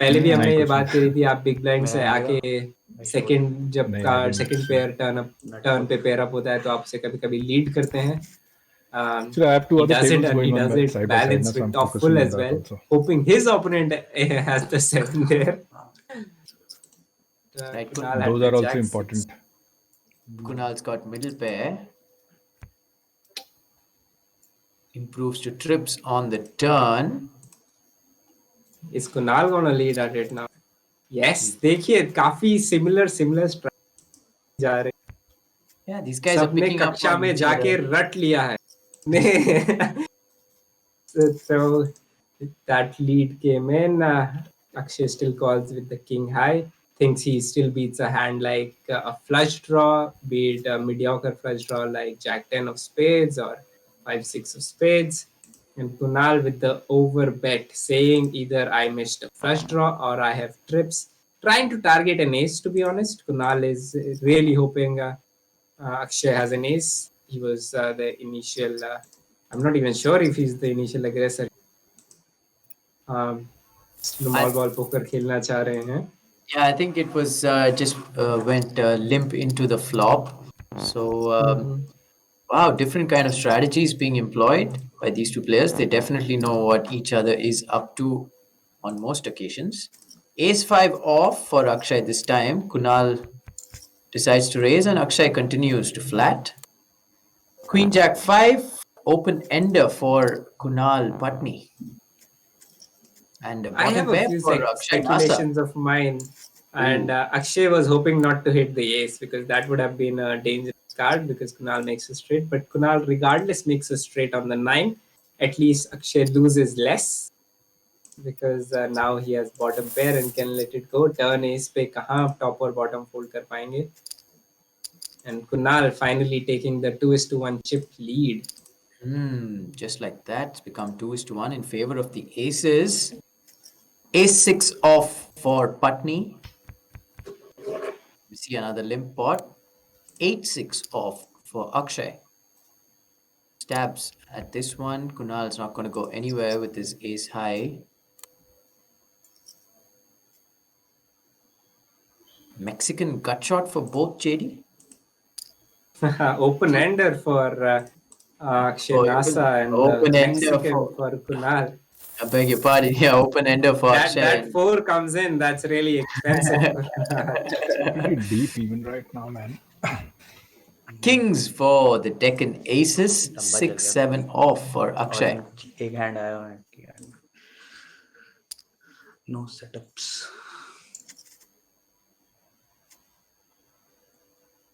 Speaker 2: पहले भी हमने ये बात करी थी, आप बिग ब्लाइंड से आके सेकंड जब कार्ड सेकंड पेयर टर्न पे पेयर अप होता है तो आप उसे कभी-कभी लीड करते हैं.
Speaker 7: So I have two other tables
Speaker 2: and he
Speaker 7: going on
Speaker 2: does
Speaker 7: by
Speaker 2: it
Speaker 7: side by side,
Speaker 2: balanced
Speaker 7: so I'm
Speaker 2: with top
Speaker 7: focusing
Speaker 2: full
Speaker 7: on
Speaker 2: as
Speaker 7: that
Speaker 2: well,
Speaker 7: also.
Speaker 2: hoping his opponent has the 7 there.
Speaker 1: Right,
Speaker 2: Kunal had
Speaker 7: Those
Speaker 2: the
Speaker 7: are also
Speaker 2: jacks.
Speaker 7: important.
Speaker 1: Kunal's got middle pair. Improves to trips on the turn.
Speaker 2: Is Kunal gonna lead at it now? Yes, देखिए काफी similar strategy जा रहे.
Speaker 1: Yeah, these guys are
Speaker 2: सबने
Speaker 1: picking up
Speaker 2: कक्षा
Speaker 1: on
Speaker 2: में
Speaker 1: each
Speaker 2: जाके
Speaker 1: other.
Speaker 2: रट लिया है. So that lead came in. Akshay still calls with the king high. Thinks he still beats a hand like a flush draw, be it a mediocre flush draw like Jack 10 of spades or 5-6 of spades. And Kunal with the over bet, saying either I missed a flush draw or I have trips. Trying to target an ace, to be honest. Kunal is really hoping Akshay has an ace. He was the initial. I'm not even sure if he's the initial aggressor. Small ball poker खेलना चाह रहे हैं.
Speaker 1: Yeah, I think it was just went limp into the flop. So, wow, different kind of strategies being employed by these two players. They definitely know what each other is up to on most occasions. Ace 5 off for Akshay this time. Kunal decides to raise and Akshay continues to flat. Queen Jack 5, open ender for Kunal Patni. And
Speaker 2: I have a few speculations of mine, and Akshay was hoping not to hit the ace because that would have been a dangerous card because Kunal makes a straight. But Kunal, regardless, makes a straight on the 9. At least Akshay loses less because now he has bottom pair and can let it go. Turn ace पे कहाँ top और bottom fold कर पाएंगे? And Kunal finally taking the 2-1 chip lead.
Speaker 1: Just like that, it's become 2-1 in favor of the aces. Ace 6 off for Patni. We see another limp pot. 8-6 off for Akshay. Stabs at this one. Kunal's not going to go anywhere with his ace high. Mexican gut shot for both, JD.
Speaker 2: Open ender for Akshay Nasa and
Speaker 1: open ender
Speaker 2: Mexican for Kunal.
Speaker 1: I beg your pardon. Yeah, open ender for Akshay.
Speaker 2: That 4 comes in. That's really expensive.
Speaker 7: Pretty deep even right now, man.
Speaker 1: Kings for the Deccan aces. 6-7 off for Akshay.
Speaker 6: एक hand आया है. No setups.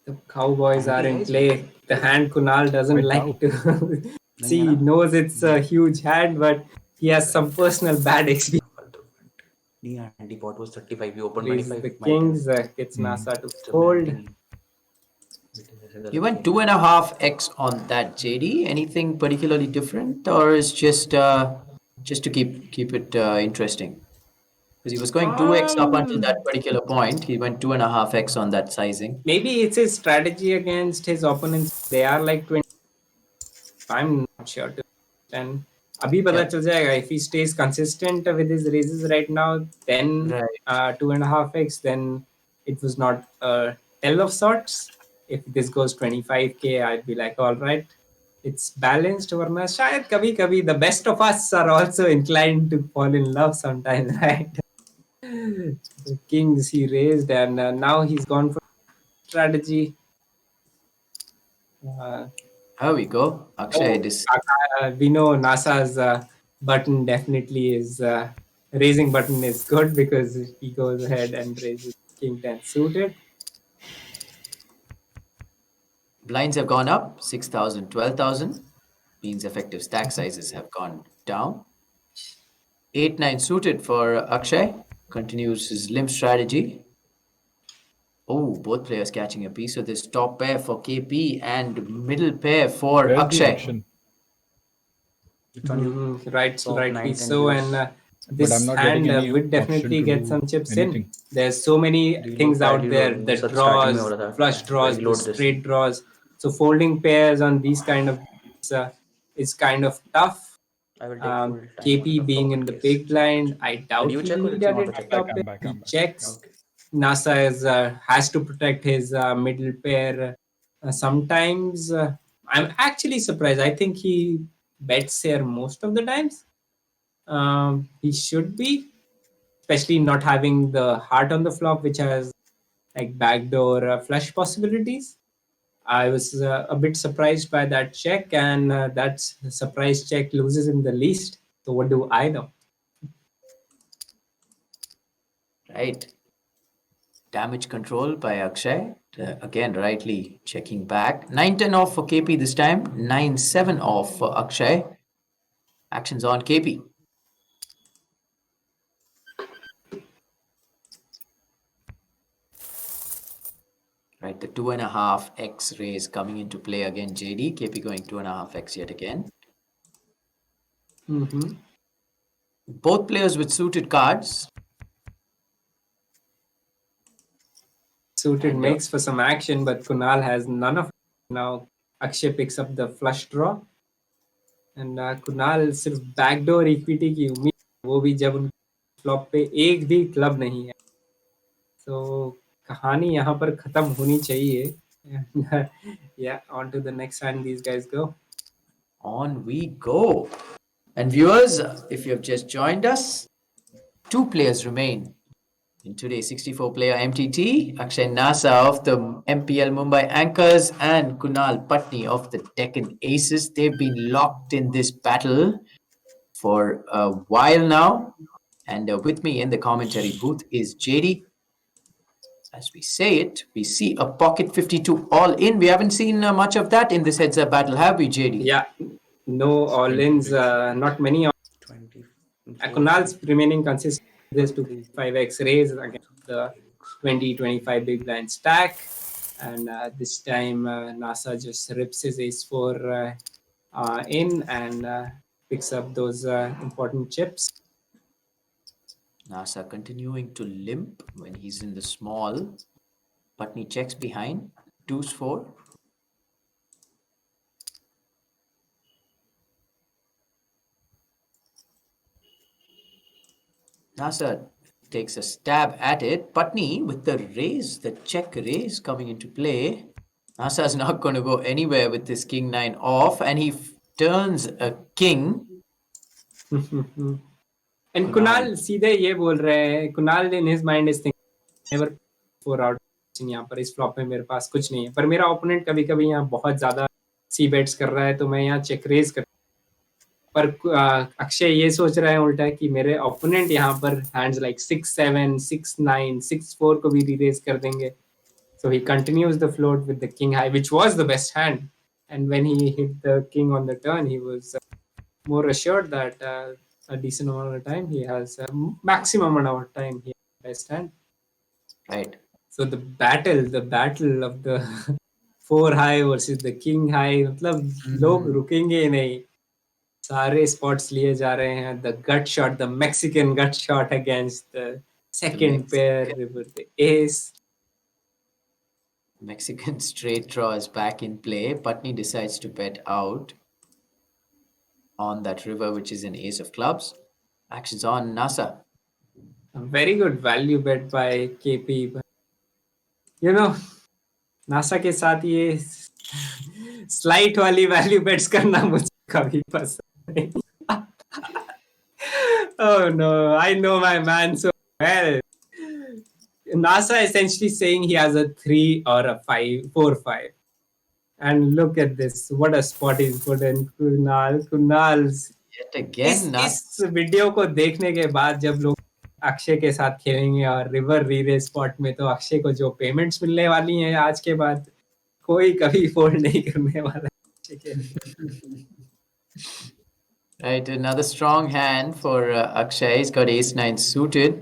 Speaker 2: The cowboys are in play. The hand Kunal doesn't like to see. He knows it's a huge hand, but he has some personal bad experience.
Speaker 6: The antipot was 35. You opened
Speaker 2: Plays
Speaker 6: 25.
Speaker 2: the kings. Gets Nasa to fold.
Speaker 1: You went 2.5x on that, JD. Anything particularly different, or is just just to keep it interesting. Because he was going 2x up until that particular point. He went 2.5x on that sizing.
Speaker 2: Maybe it's his strategy against his opponents. They are like 20. I'm not sure. And abhi pata
Speaker 1: Yeah.
Speaker 2: chal jayega. If he stays consistent with his raises right now, then
Speaker 1: Right.
Speaker 2: 2.5x, then it was not a tell of sorts. If this goes 25k, I'd be like, all right, it's balanced. Varna shayad kabhi kabhi the best of us are also inclined to fall in love sometimes, right? The kings he raised, and now he's gone for strategy.
Speaker 1: Here we go. Akshay,
Speaker 2: We know NASA's button definitely is raising button is good because he goes ahead and raises king 10 suited.
Speaker 1: blinds have gone up 6,000, 12,000. Means effective stack sizes have gone down. 8-9 suited for Akshay. Continues his limp strategy. Oh, both players catching a piece. So this top pair for KP and middle pair for
Speaker 7: Where's the
Speaker 1: Akshay.
Speaker 7: action?
Speaker 2: Rightly so, and
Speaker 7: But
Speaker 2: this
Speaker 7: I'm not
Speaker 2: hand
Speaker 7: getting any
Speaker 2: would
Speaker 7: option
Speaker 2: definitely
Speaker 7: to
Speaker 2: get
Speaker 7: do
Speaker 2: some chips
Speaker 7: anything.
Speaker 2: in. There's so many things out there, the
Speaker 6: sir, starting
Speaker 2: draws,
Speaker 6: में हो रहा था.
Speaker 2: flush draws,
Speaker 6: Very
Speaker 2: the
Speaker 6: load this.
Speaker 2: straight draws. So folding pairs on these kind of is kind of tough.
Speaker 6: I will take full time on
Speaker 2: KP
Speaker 6: the
Speaker 2: being in
Speaker 6: pocket
Speaker 2: the
Speaker 6: case.
Speaker 2: big blind, I doubt
Speaker 6: you
Speaker 2: he
Speaker 6: check or
Speaker 2: will
Speaker 6: it's
Speaker 2: get
Speaker 6: not
Speaker 2: it
Speaker 6: a check?
Speaker 2: top
Speaker 7: I'm
Speaker 2: pair.
Speaker 7: back,
Speaker 2: He
Speaker 7: I'm back.
Speaker 2: checks.
Speaker 6: Okay.
Speaker 2: NASA has to protect his middle pair. Sometimes I'm actually surprised. I think he bets here most of the times. He should be, especially not having the heart on the flop, which has like backdoor flush possibilities. I was a bit surprised by that check, and that surprise check loses him the least. So what do I know?
Speaker 1: Right. Damage control by Akshay. Again, rightly checking back. 9-10 off for KP this time. 9-7 off for Akshay. Actions on KP. Right, the 2.5x raise coming into play again. JD, KP going 2.5x yet again. Both players with suited cards.
Speaker 2: Suited makes for some action, but Kunal has none of it. Now Akshay picks up the flush draw, and Kunal सिर्फ backdoor equity की उम्मीद, वो भी जब उन flop पे एक भी club नहीं है. So कहानी यहाँ पर खत्म होनी चाहिए. And, yeah, on to the next hand these guys go.
Speaker 1: On we go. And viewers, if you have just joined us, two players remain in today's 64-player MTT. Akshay Nasa of the MPL Mumbai Anchors and Kunal Patni of the Deccan Aces. They've been locked in this battle for a while now. And with me in the commentary booth is JD. As we say it, we see a pocket 52 all in. We haven't seen much of that in this heads-up battle, have we, JD?
Speaker 2: Yeah, no all-ins, not many.
Speaker 6: 20.
Speaker 2: Kunal's remaining consistent with this 5x raise against the 20-25 big blind stack, and this time NASA just rips his ace-4 in and picks up those important chips.
Speaker 1: Nasa continuing to limp when he's in the small. Patni checks behind. Deuce 4. Nasa takes a stab at it. Patni with the raise, the check raise coming into play. Nasa's not going to go anywhere with this king 9 off, and he turns a king.
Speaker 2: And Kunal सीधे ये बोल रहे हैं, Kunal in his mind is thinking never 4 out. यहाँ पर इस flop में मेरे पास कुछ नहीं है, पर मेरा ओपोनेंट कभी-कभी यहाँ बहुत ज्यादा सी बेट्स कर रहा है, तो मैं यहाँ चेक रेज कर. पर अक्षय ये सोच रहा है उल्टा कि मेरे ओपोनेंट यहाँ पर हैंड्स लाइक 6-7, 6-9, 6-4 को भी री-रेज कर देंगे. So he continues the float with the king high, which was the best hand. And when he hit the king on the turn, he was more assured that a decent amount of time he has maximum amount of time he has the best hand.
Speaker 1: Right.
Speaker 2: So the battle of the 4 high versus the king high, मतलब लोग रुकेंगे नहीं. सारे spots लिए जा रहे हैं. The gut shot, the Mexican gut shot against the second pair with the ace.
Speaker 1: Mexican straight draw is back in play. Putney decides to bet out on that river, which is an ace of clubs. Action's on NASA.
Speaker 2: A very good value bet by KP. You know, NASA के साथ ये slight वाली value bets करना मुझे कभी पसंद नहीं. Oh no, I know my man so well. NASA essentially saying he has a 3 or a 5, 4, 5. And look at this. What a spot he's put in. Kunal's.
Speaker 1: Yet again,
Speaker 2: इस video को देखने के बाद जब लोग अक्षय के साथ खेलेंगे और रिवर रीरे स्पॉट में, तो अक्षय को जो पेमेंट्स मिलने वाली हैं आज के बाद, कोई कभी फोल्ड नहीं करने वाला अक्षय के लिए.
Speaker 1: Right, another strong hand for Akshay. He's got ace-9 suited.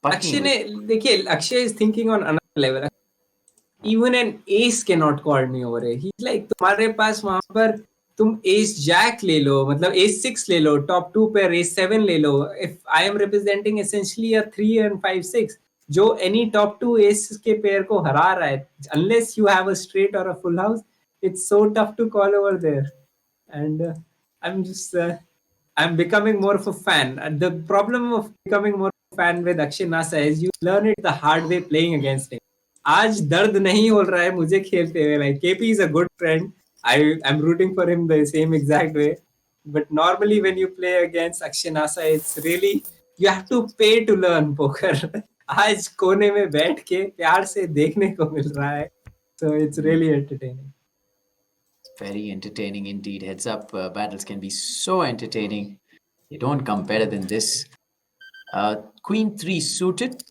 Speaker 2: Akshay ने देखिए, Akshay is thinking on another level. Even an ace cannot call me over here. He's like, तुम्हारे पास वहां पर तुम ace jack ले लो, मतलब ace 6 ले लो, top 2 pair ace 7 ले लो. If I am representing essentially a 3 and 5 6, जो any top 2 ace के pair को हरा रहा है, unless you have a straight or a full house, it's so tough to call over there. And I'm becoming more of a fan. And the problem of becoming more of a fan with Akshay Nasa is you learn it the hard way playing against him. आज दर्द नहीं हो रहा है मुझे खेलते हुए. Like KP is a good friend. I'm rooting for him the same exact way. But normally when you play against Akshay Nasa, it's really, you have to pay to learn poker. आज कोने में बैठ के प्यार से देखने को मिल रहा है. So it's really entertaining.
Speaker 1: Very entertaining indeed. Heads up battles can be so entertaining. They don't come better than this. Queen 3 suited.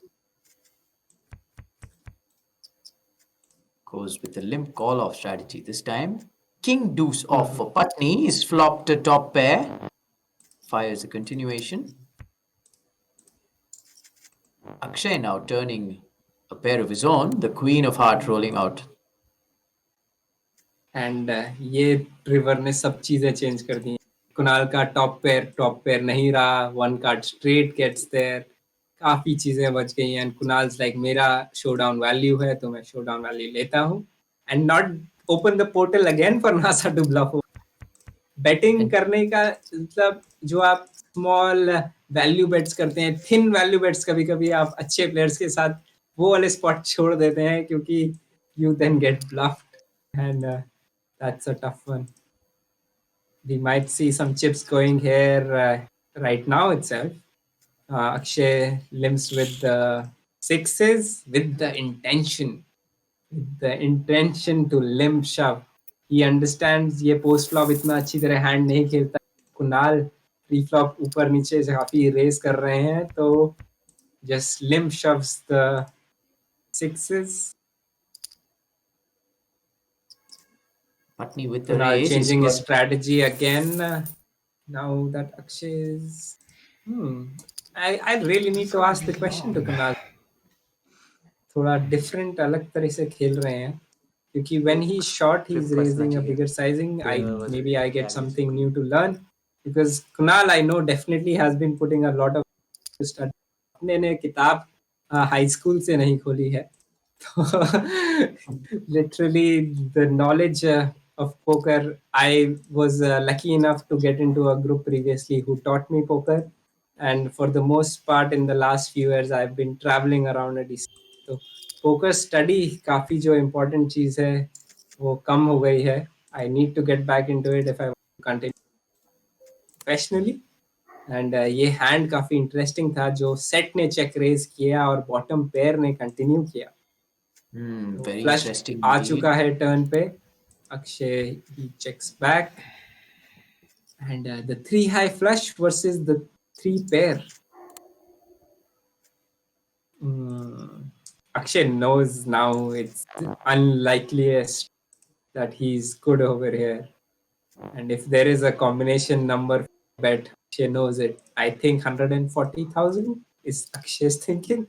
Speaker 1: Goes with the limp call-off strategy this time. King deuce off for Putney. He's flopped a top pair. Fires a continuation. Akshay now turning a pair of his own. The queen of heart rolling out.
Speaker 2: And ये river ने सब चीजें change कर दी. कुणाल का top pair नहीं रहा. One card straight gets there. काफी चीजें बच गई हैं. कुणाल्स लाइक मेरा शोडाउन वैल्यू है तो मैं शोडाउन वैल्यू लेता हूँ. And not open the portal again for Nasa to bluff. Betting करने का मतलब जो आप स्मॉल वैल्यू बेट्स करते हैं, थिन वैल्यू बेट्स, कभी कभी आप अच्छे प्लेयर्स के साथ वो वाले स्पॉट छोड़ देते हैं क्योंकि you then get bluffed. And that's a tough one. We might see some chips going here right now itself. Akshay limps with the sixes with the intention to limp shove. He understands ये post flop इतना अच्छी तरह hand नहीं खेलता. Kunal pre flop ऊपर नीचे काफी raise कर रहे हैं, तो just limp shoves the sixes.
Speaker 1: Putney with the raise.
Speaker 2: Changing his strategy again. Now that Akshay is... I really need to ask the question to Kunal. थोड़ा different, अलग तरह से खेल रहे हैं. क्योंकि when he's short, he's raising a bigger sizing. Maybe I get something new to learn. Because Kunal, I know, definitely has been putting a lot of study. अपने ने किताब high school से नहीं खोली है. Literally, the knowledge of poker, I was lucky enough to get into a group previously who taught me poker, and for the most part in the last few years I've been traveling around a DC. So poker study काफी जो important चीज है वो कम हो गई है. I need to get back into it if I want to continue professionally. And ये hand काफी interesting था जो set ने check raise किया और bottom pair ने continue किया.
Speaker 1: Very
Speaker 2: Flush
Speaker 1: interesting.
Speaker 2: आ चुका है turn पे. Akshay, he checks back. And the 3 high flush versus the 3 pair. Akshay knows now it's unlikeliest that he's good over here. And if there is a combination number bet, Akshay knows it. I think 140,000 is Akshay's thinking.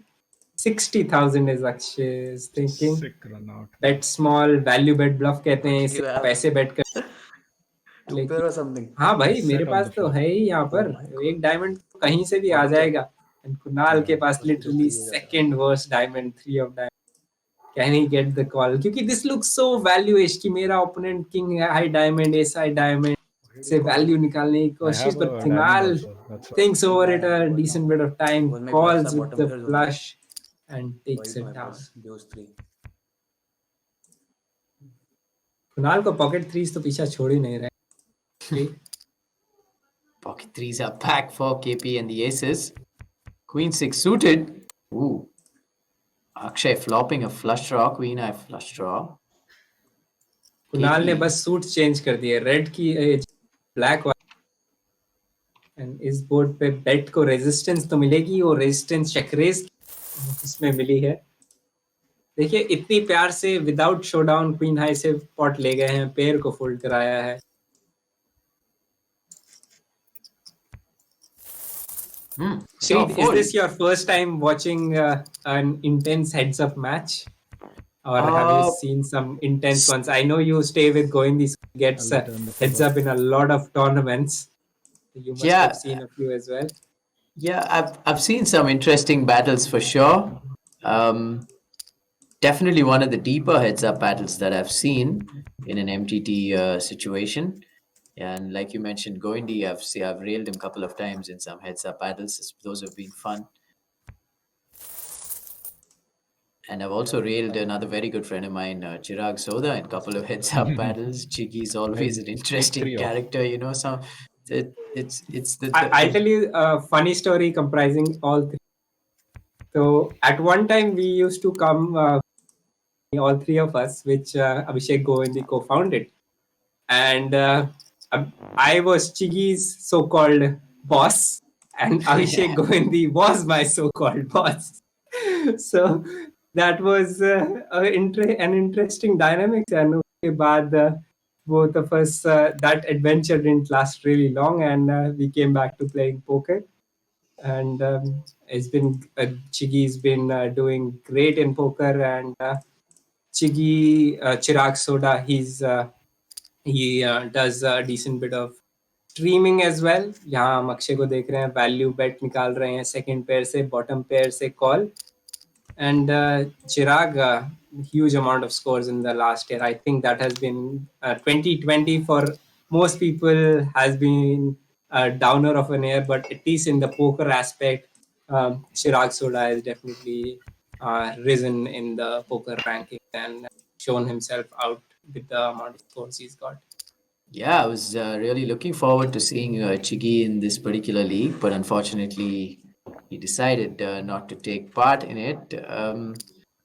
Speaker 2: 60,000 is Akshay's thinking.
Speaker 7: Sick run out.
Speaker 2: Bet small, value bet bluff कहते हैं इसे. पैसे bet कर
Speaker 6: Two pair or something.
Speaker 2: हाँ भाई
Speaker 7: Set
Speaker 2: मेरे
Speaker 7: on
Speaker 2: pass
Speaker 7: the
Speaker 2: तो
Speaker 7: flop.
Speaker 2: है ही यहाँ पर
Speaker 6: my God.
Speaker 2: एक डायमंड कहीं से भी आ जाएगा एंड कुणाल के पास literally second worst diamond 3 of diamond can he get the call क्योंकि दिस लुक्स सो वैल्यूएश कि मेरा opponent king high diamond ace high diamond से वैल्यू निकालने की
Speaker 7: I
Speaker 2: कोशिश
Speaker 7: have
Speaker 2: पर
Speaker 7: a diamond
Speaker 2: Kunal
Speaker 7: also. That's why.
Speaker 2: thinks over it a decent bit of time
Speaker 6: Because my bluffs
Speaker 2: calls
Speaker 6: are
Speaker 2: with
Speaker 6: bottom
Speaker 2: the
Speaker 6: pairs only.
Speaker 2: flush and
Speaker 6: Why
Speaker 2: takes
Speaker 6: do
Speaker 2: it
Speaker 6: I
Speaker 2: down
Speaker 6: pass those three?
Speaker 2: Kunal को pocket threes तो पीछा छोड़ ही नहीं रहे
Speaker 1: Pocket threes are back for KP and the aces. Queen 6 suited. Ooh. Akshay flopping a flush draw. Queen I flush draw.
Speaker 2: Kunal ने
Speaker 1: KP.
Speaker 2: बस suit change कर दिए रेड की ब्लैक एंड इस बोर्ड पे बेट को रेजिस्टेंस तो मिलेगी और रेजिस्टेंस चेकरेज इसमें मिली है देखिए इतनी प्यार से विदाउट शोडाउन क्वीन हाई से पॉट ले गए हैं पेयर को फोल्ड कराया है Shreed, is this your first time watching an intense heads up match or have you seen some intense ones? I know you stay with Goindis who gets heads up in a lot of tournaments. You must have seen a few as well.
Speaker 1: Yeah, I've seen some interesting battles for sure. Definitely one of the deeper heads up battles that I've seen in an MTT situation. And like you mentioned, Goindi, I've railed him a couple of times in some heads up battles. Those have been fun. And I've also railed another very good friend of mine, Chirag Soda, in a couple of heads up battles. Chiggy is always an interesting character, you know. So
Speaker 2: I'll tell you a funny story comprising all three. So at one time we used to come, all three of us, which Abhishek Goindi co-founded, and I was Chiggy's so-called boss, and Abhishek Goindi was my so-called boss. So that was an interesting dynamic. And उसके बाद both of us, that adventure didn't last really long, and we came back to playing poker. And it's been Chiggy's been doing great in poker, and Chiggy Chirag Soda, he does a decent bit of streaming as well. यहाँ हम अक्षय को देख रहे हैं value बेट निकाल रहे हैं second pair से बॉटम पेयर से call and Chirag huge amount of scores in the last year. I think that has been 2020 for most people has been a downer of an year, but at least in the poker aspect, Chirag Soda has definitely risen in the poker ranking and shown himself out with the amount of scores he's got.
Speaker 1: Yeah, I was really looking forward to seeing Chigi in this particular league, but unfortunately, he decided not to take part in it.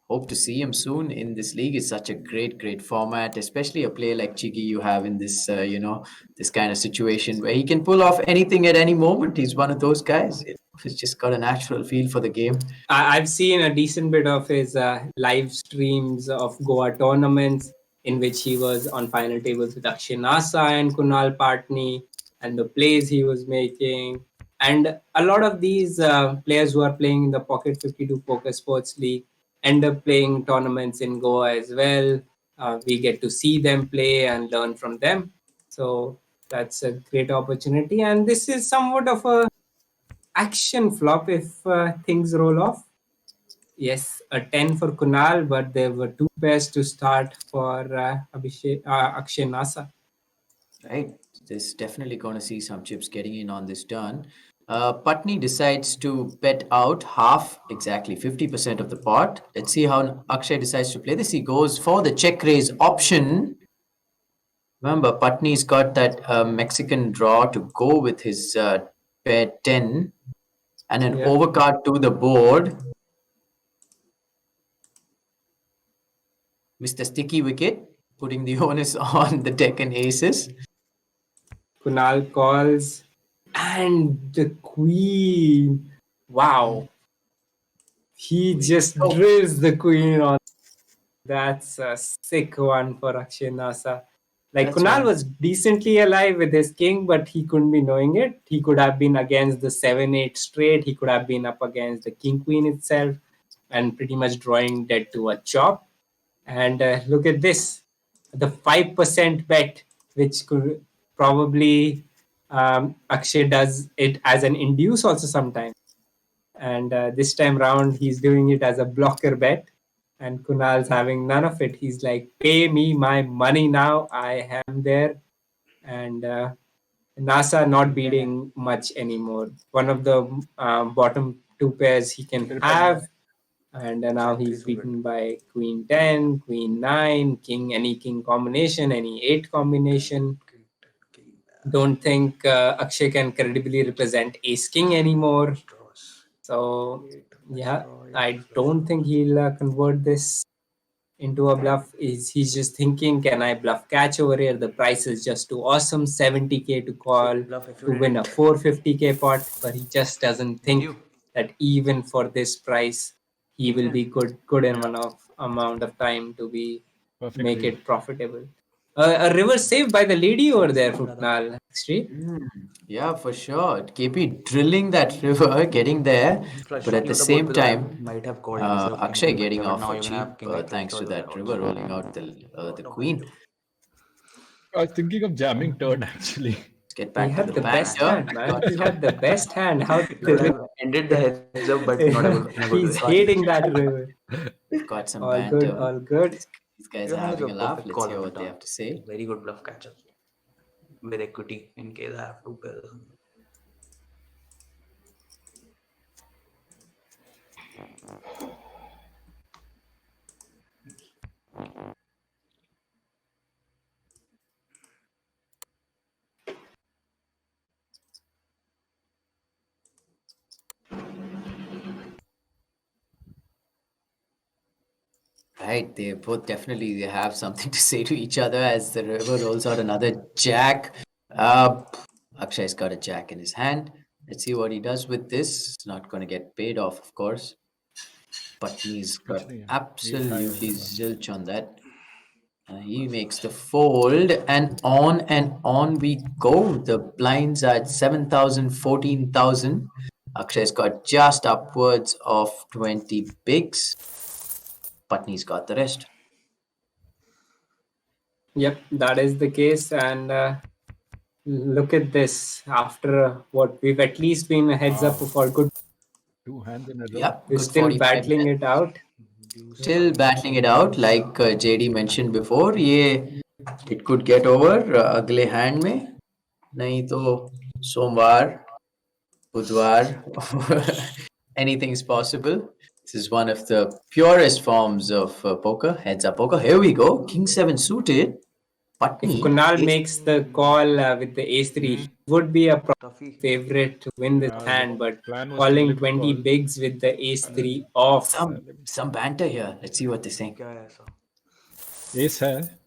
Speaker 1: Hope to see him soon in this league. It's such a great format, especially a player like Chigi you have in this, this kind of situation where he can pull off anything at any moment. He's one of those guys. He's just got a natural feel for the game.
Speaker 2: I've seen a decent bit of his live streams of Goa tournaments in which he was on final tables with Akshay Nasa and Kunal Patni and the plays he was making. And a lot of these players who are playing in the POCKET52 Poker Sports League end up playing tournaments in Goa as well. We get to see them play and learn from them. So that's a great opportunity. And this is somewhat of a action flop if things roll off. Yes, a 10 for Kunal, but there were two pairs to start for Akshay Nasa.
Speaker 1: Right. There's definitely going to see some chips getting in on this turn. Patni decides to bet out half, exactly 50% of the pot. Let's see how Akshay decides to play this. He goes for the check raise option. Remember, Patni's got that Mexican draw to go with his pair 10 and an overcard to the board. Mr. Sticky Wicket putting the onus on the Deccan Aces.
Speaker 2: Kunal calls and the queen. Wow. He just drills the queen on. That's a sick one for Akshay Nasa. Like Kunal was decently alive with his king, but he couldn't be knowing it. He could have been against the 7-8 straight. He could have been up against the king queen itself and pretty much drawing dead to a chop. And look at this, the 5% bet, which could probably Akshay does it as an induce also sometimes. And this time round, he's doing it as a blocker bet. And Kunal's having none of it. He's like, pay me my money now. I am there. And NASA not beating much anymore. One of the bottom two pairs he can have. And now he's beaten by Queen 10, Queen 9, King, any King combination, any 8 combination. Don't think Akshay can credibly represent Ace King anymore. So, yeah, I don't think he'll convert this into a bluff. He's just thinking, can I bluff catch over here? The price is just too awesome, 70k to call to win a 450k pot, but he just doesn't think that even for this price, he will be good enough amount of time to be make it profitable. A river saved by the lady over there, Kunal.
Speaker 1: Yeah, for sure. KP drilling that river, getting there, but at the same time,
Speaker 6: might have called
Speaker 1: Akshay getting off
Speaker 6: now
Speaker 1: for
Speaker 6: even
Speaker 1: cheap
Speaker 6: have king I
Speaker 1: thanks to
Speaker 6: flush
Speaker 1: that
Speaker 6: draws.
Speaker 1: river rolling out the queen.
Speaker 7: I was thinking of jamming turn actually.
Speaker 1: Let's get
Speaker 2: He
Speaker 1: back to
Speaker 2: had
Speaker 1: the
Speaker 2: the best
Speaker 1: banter.
Speaker 2: hand, man. He had the best hand. How
Speaker 6: It would have ended the heads up, but not in a good
Speaker 2: he's
Speaker 6: way.
Speaker 2: hating that river.
Speaker 1: We've got some
Speaker 2: All good,
Speaker 1: banter.
Speaker 2: all good.
Speaker 1: These guys
Speaker 6: Even
Speaker 1: are
Speaker 6: has
Speaker 1: having
Speaker 6: a
Speaker 1: a laugh.
Speaker 6: perfect
Speaker 1: Let's
Speaker 6: call
Speaker 1: hear
Speaker 6: on
Speaker 1: what
Speaker 6: the
Speaker 1: they
Speaker 6: turn.
Speaker 1: have to say.
Speaker 6: Very good bluff catcher with equity in case I have two pairs.
Speaker 1: Right, they both definitely they have something to say to each other as the river rolls out another jack. Akshay's got a jack in his hand. Let's see what he does with this. It's not going to get paid off, of course. But he's got absolutely zilch on that. He makes the fold, and on we go. The blinds are at 7,000, 14,000. Akshay's got just upwards of 20 bigs. Patni's got the rest.
Speaker 2: Yep, that is the case. And look at this. After what we've at least been a heads up for good.
Speaker 7: 2 hands in a row.
Speaker 1: Yep,
Speaker 2: We're
Speaker 1: good
Speaker 2: still
Speaker 1: 45
Speaker 2: battling
Speaker 1: minutes.
Speaker 2: it out.
Speaker 1: Still battling it out, like JD mentioned before. ये it could get over अगले hand में. नहीं तो सोमवार, बुधवार, anything is possible. This is one of the purest forms of poker, heads up poker. Here we go, King 7 suited.
Speaker 2: If
Speaker 1: Patni,
Speaker 2: Kunal makes the call with the ace 3, he would be a
Speaker 6: Toughy.
Speaker 2: favorite to win this hand, but
Speaker 7: plan was to
Speaker 2: calling
Speaker 7: limp
Speaker 2: 20
Speaker 7: call.
Speaker 2: bigs with the ace 3 off.
Speaker 1: some banter here. Let's see what they say.
Speaker 6: क्या है ऐसा?
Speaker 7: Ace है.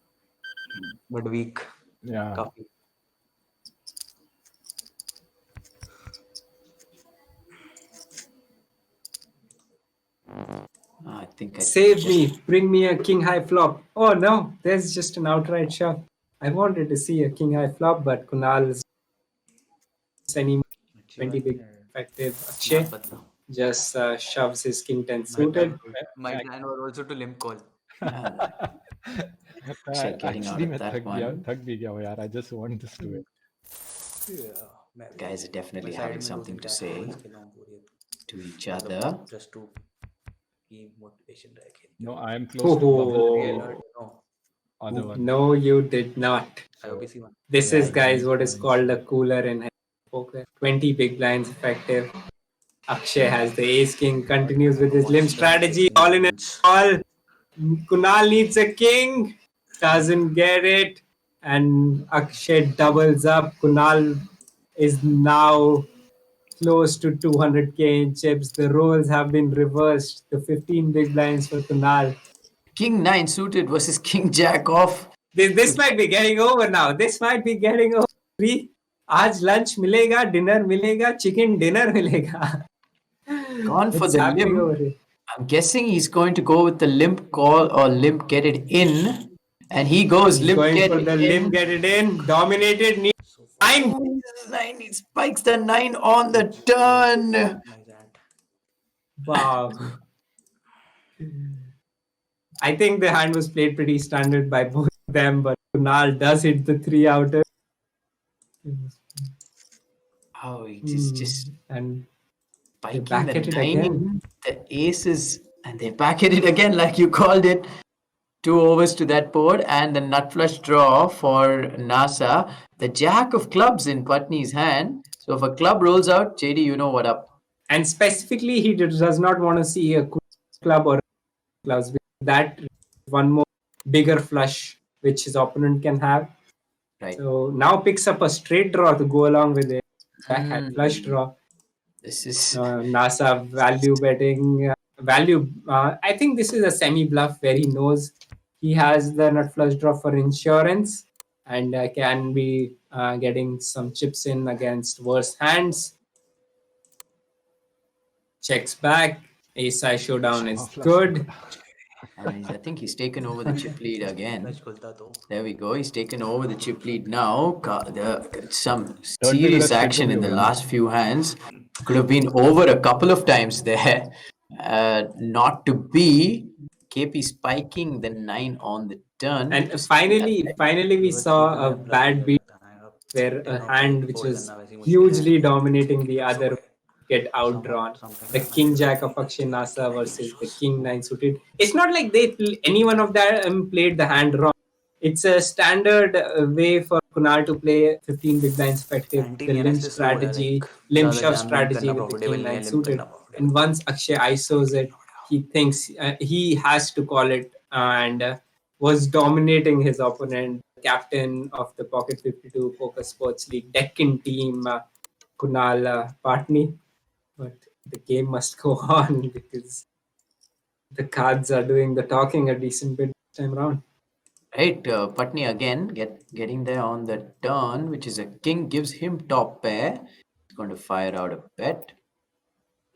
Speaker 6: But weak.
Speaker 7: Yeah.
Speaker 6: काफी.
Speaker 1: I think I
Speaker 2: Save me, bring me a king high flop. Oh no, there's just an outright shove. I wanted to see a king high flop, but Kunal's any 20 big effective. Akshay just shoves his king 10 suited.
Speaker 6: My plan was also to limp call.
Speaker 1: Akshay getting out
Speaker 7: Actually,
Speaker 1: of
Speaker 7: मैं
Speaker 1: that
Speaker 7: थक भी गया हूँ यार. I just want this to win.
Speaker 1: Guys are definitely having something to say to each other.
Speaker 6: Just to keep motivation.
Speaker 7: No, I am close to bubble.
Speaker 6: No.
Speaker 2: No, you did not.
Speaker 6: IOPC one.
Speaker 2: This is, guys, what is called a cooler in poker. 20 big blinds effective. Akshay has the ace king, continues with his limb strategy. All in all. Kunal needs a king, doesn't get it, and Akshay doubles up. Kunal is now close to 200k in chips. The roles have been reversed. The 15 big blinds for Kunal.
Speaker 1: King 9 suited versus King Jack off.
Speaker 2: This might be getting over now. This might be getting over. आज lunch मिलेगा, dinner मिलेगा, chicken dinner मिलेगा.
Speaker 1: Gone for
Speaker 2: It's
Speaker 1: the
Speaker 2: happening over
Speaker 1: limp.
Speaker 2: here.
Speaker 1: I'm guessing he's going to go with the limp call or limp get it in. And he goes limp
Speaker 2: Going
Speaker 1: get
Speaker 2: for
Speaker 1: it
Speaker 2: the
Speaker 1: in.
Speaker 2: limb, get it in. Dominated. Nine.
Speaker 1: Oh, 9. He spikes the 9 on the turn.
Speaker 2: Wow. I think the hand was played pretty standard by both of them, but Kunal does hit the 3 outer.
Speaker 1: Oh, he's just
Speaker 2: And they
Speaker 1: spiking
Speaker 2: back
Speaker 1: the
Speaker 2: at it
Speaker 1: 9,
Speaker 2: again.
Speaker 1: the aces, and they back at it again, like you called it. 2 overs to that board, and the nut flush draw for NASA. The jack of clubs in Putney's hand. So if a club rolls out, JD, you know what up.
Speaker 2: And specifically, he does not want to see a club or clubs. That one more bigger flush which his opponent can have.
Speaker 1: Right.
Speaker 2: So now picks up a straight draw to go along with it. Backhand flush draw.
Speaker 1: This is
Speaker 2: NASA value betting. I think this is a semi bluff where he knows he has the nut flush draw for insurance and can be getting some chips in against worse hands. Checks back. Ace high showdown is good.
Speaker 1: I think he's taken over the chip lead again. There we go. He's taken over the chip lead now. Some serious action in the last few hands. Could have been over a couple of times there. Not to be. KP spiking the 9 on the turn.
Speaker 2: And finally we saw a bad beat where a hand which was hugely dominating the other get outdrawn. The King Jack of Akshay Nasa versus the King 9 suited. It's not like any one of them played the hand wrong. It's a standard way for Kunal to play 15 big blinds effective. The limp strategy, limp shove strategy with the King 9 suited. And once Akshay ISOs it, he thinks he has to call it and was dominating his opponent. Captain of the Pocket 52 Poker Sports League Deccan team, Kunal Patni. But the game must go on because the cards are doing the talking a decent bit this time around.
Speaker 1: Right, Putney again getting there on the turn, which is a king, gives him top pair. He's going to fire out a bet.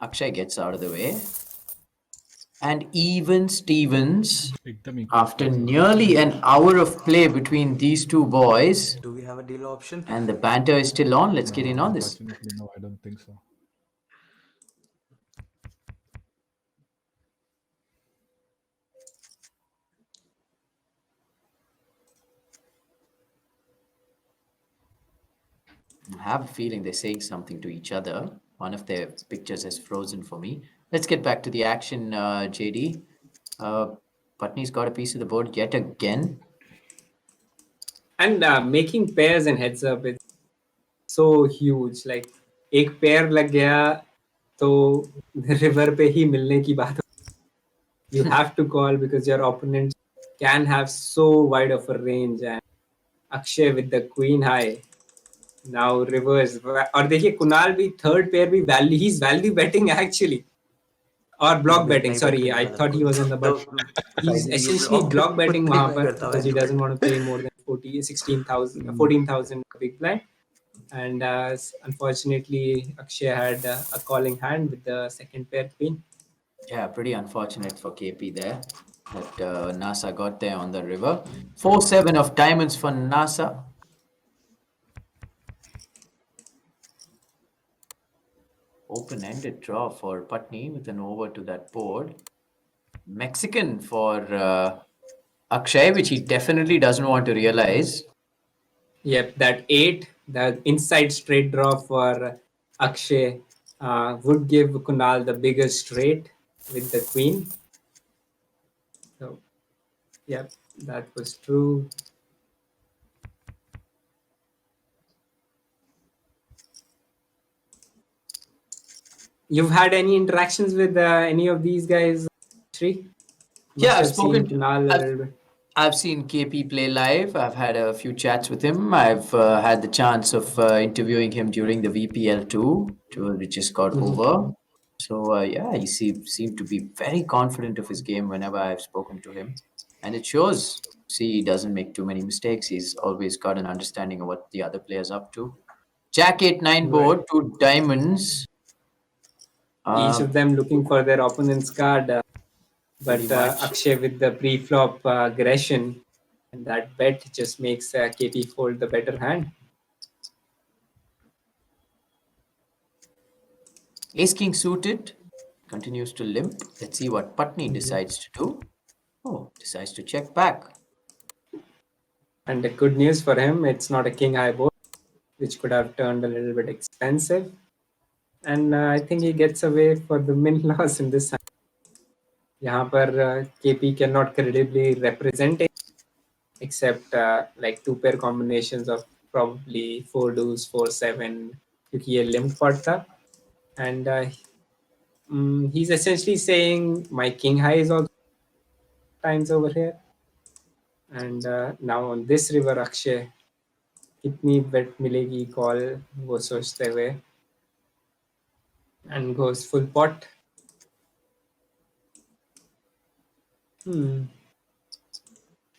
Speaker 1: Akshay gets out of the way. And even Stevens, after nearly an hour of play between these two boys.
Speaker 6: Do we have a deal option?
Speaker 1: And the banter is still on. Let's get in on this.
Speaker 7: No, I don't think so.
Speaker 1: I have a feeling they're saying something to each other. One of their pictures has frozen for me. Let's get back to the action, JD. Putney's got a piece of the board yet again.
Speaker 2: And making pairs and heads up is so huge. Like, एक pair लग गया तो river पे ही मिलने की बात. You have to call because your opponent can have so wide of a range. And Akshay with the queen high. Now reverse. और देखिए कुणाल भी third pair भी value. He's value betting actually. Or block betting. Sorry, I thought he was on the but he's essentially block betting वहाँ पर because he doesn't want to pay more than 14,000 big blind. And unfortunately, Akshay had a calling hand with the second pair queen.
Speaker 1: Yeah, pretty unfortunate for KP there. That NASA got there on the river. 4-7 of diamonds for NASA. Open-ended draw for Putney with an over to that board. Mexican for Akshay, which he definitely doesn't want to realize.
Speaker 2: Yep, that 8, the inside straight draw for Akshay would give Kunal the biggest straight with the queen. So, yep, that was true. You've had any interactions with any of these guys, Shri?
Speaker 1: Yeah, I've seen KP play live. I've had a few chats with him. I've had the chance of interviewing him during the VPL too, which just got over. So yeah, he seemed to be very confident of his game whenever I've spoken to him. And it shows. See, he doesn't make too many mistakes. He's always got an understanding of what the other player's up to. Jack 8-9 board, 2 diamonds.
Speaker 2: Each of them looking for their opponent's card. But Akshay with the pre-flop aggression, and that bet just makes KP fold the better hand.
Speaker 1: Ace-king suited, continues to limp. Let's see what Putney decides to do. Oh, decides to check back.
Speaker 2: And the good news for him, it's not a king high board. which could have turned a little bit expensive. And I think he gets away for the min loss in this. यहाँ पर KP cannot credibly represent it, except like two pair combinations of probably 4 deuce 4-7 क्योंकि ये limped pot था. And he's essentially saying my king high is also times over here. And now on this river Akshay, कितनी bet मिलेगी call वो सोचते हुए, and goes full pot.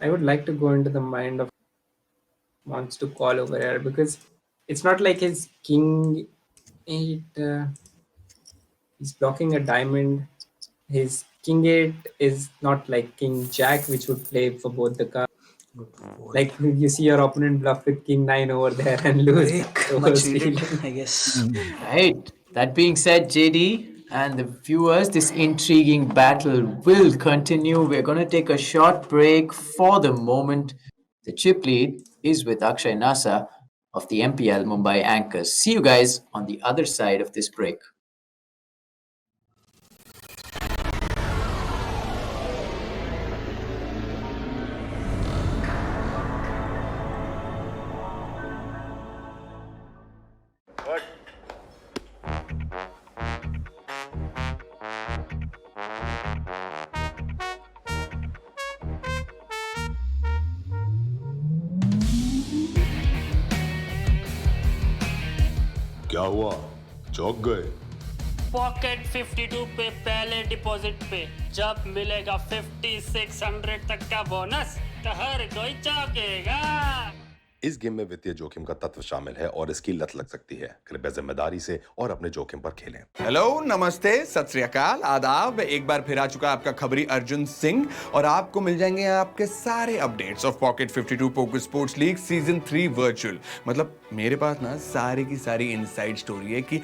Speaker 2: I would like to go into the mind of wants to call over here because it's not like his king 8 he's blocking a diamond. His king 8 is not like king jack, which would play for both the cards. Like you see your opponent bluff with king 9 over there and lose.
Speaker 6: Much needed, I guess.
Speaker 1: Right. That being said, JD and the viewers, this intriguing battle will continue. We're going to take a short break for the moment. The chip lead is with Akshay Nasa of the MPL Mumbai Anchors. See you guys on the other side of this break.
Speaker 3: क्या हुआ, चौंक गए?
Speaker 4: Pocket 52 पे पहले deposit पे जब मिलेगा 5600 तक का बोनस तो हर कोई चौंकेगा।
Speaker 3: इस गेम में वित्तीय जोखिम का तत्व शामिल है और इसकी लत लग सकती है। कृपया जिम्मेदारी से और अपने जोखिम पर खेलें।
Speaker 8: हेलो, नमस्ते, सत श्री अकाल, आदाब। एक बार फिर आ चुका आपका खबरी अर्जुन सिंह और आपको मिल जाएंगे आपके सारे updates of pocket 52 poker sports league season 3 virtual. मतलब मेरे पास ना सारी की सारी इनसाइड स्टोरी है कि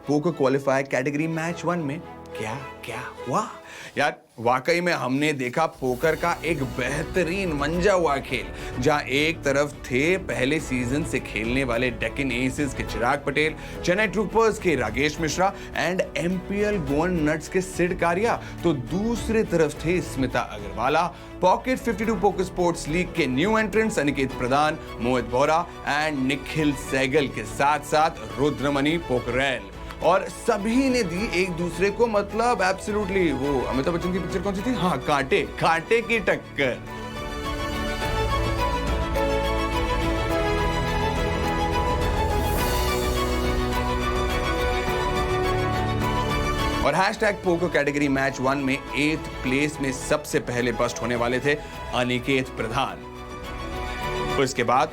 Speaker 8: #पोकर क्वालिफायर कैटेगरी मैच 1 में क्या क्या हुआ। यार वाकई में हमने देखा पोकर का एक बेहतरीन मंजा हुआ खेल, जहां एक तरफ थे पहले सीजन से खेलने वाले डेक्कन एसेस के चिराग पटेल, चेन्नई ट्रूपर्स के Rakesh Mishra and MPL Goan nuts के सिड कारिया, तो दूसरी तरफ थे Smita Agrawala, pocket 52 poker sports league के new entrants Aniket Pradhan, Mohit Bora and Nikhil Sehgal के साथ साथ रुद्रमणि पोखरेल। और सभी ने दी एक दूसरे को मतलब एब्सोल्युटली वो अमिताभ बच्चन की पिक्चर कौन सी थी, हाँ, कांटे कांटे की टक्कर। और #पोकर कैटेगरी मैच 1 में 8th प्लेस में सबसे पहले बस्ट होने वाले थे अनिकेत प्रधान। उसके बाद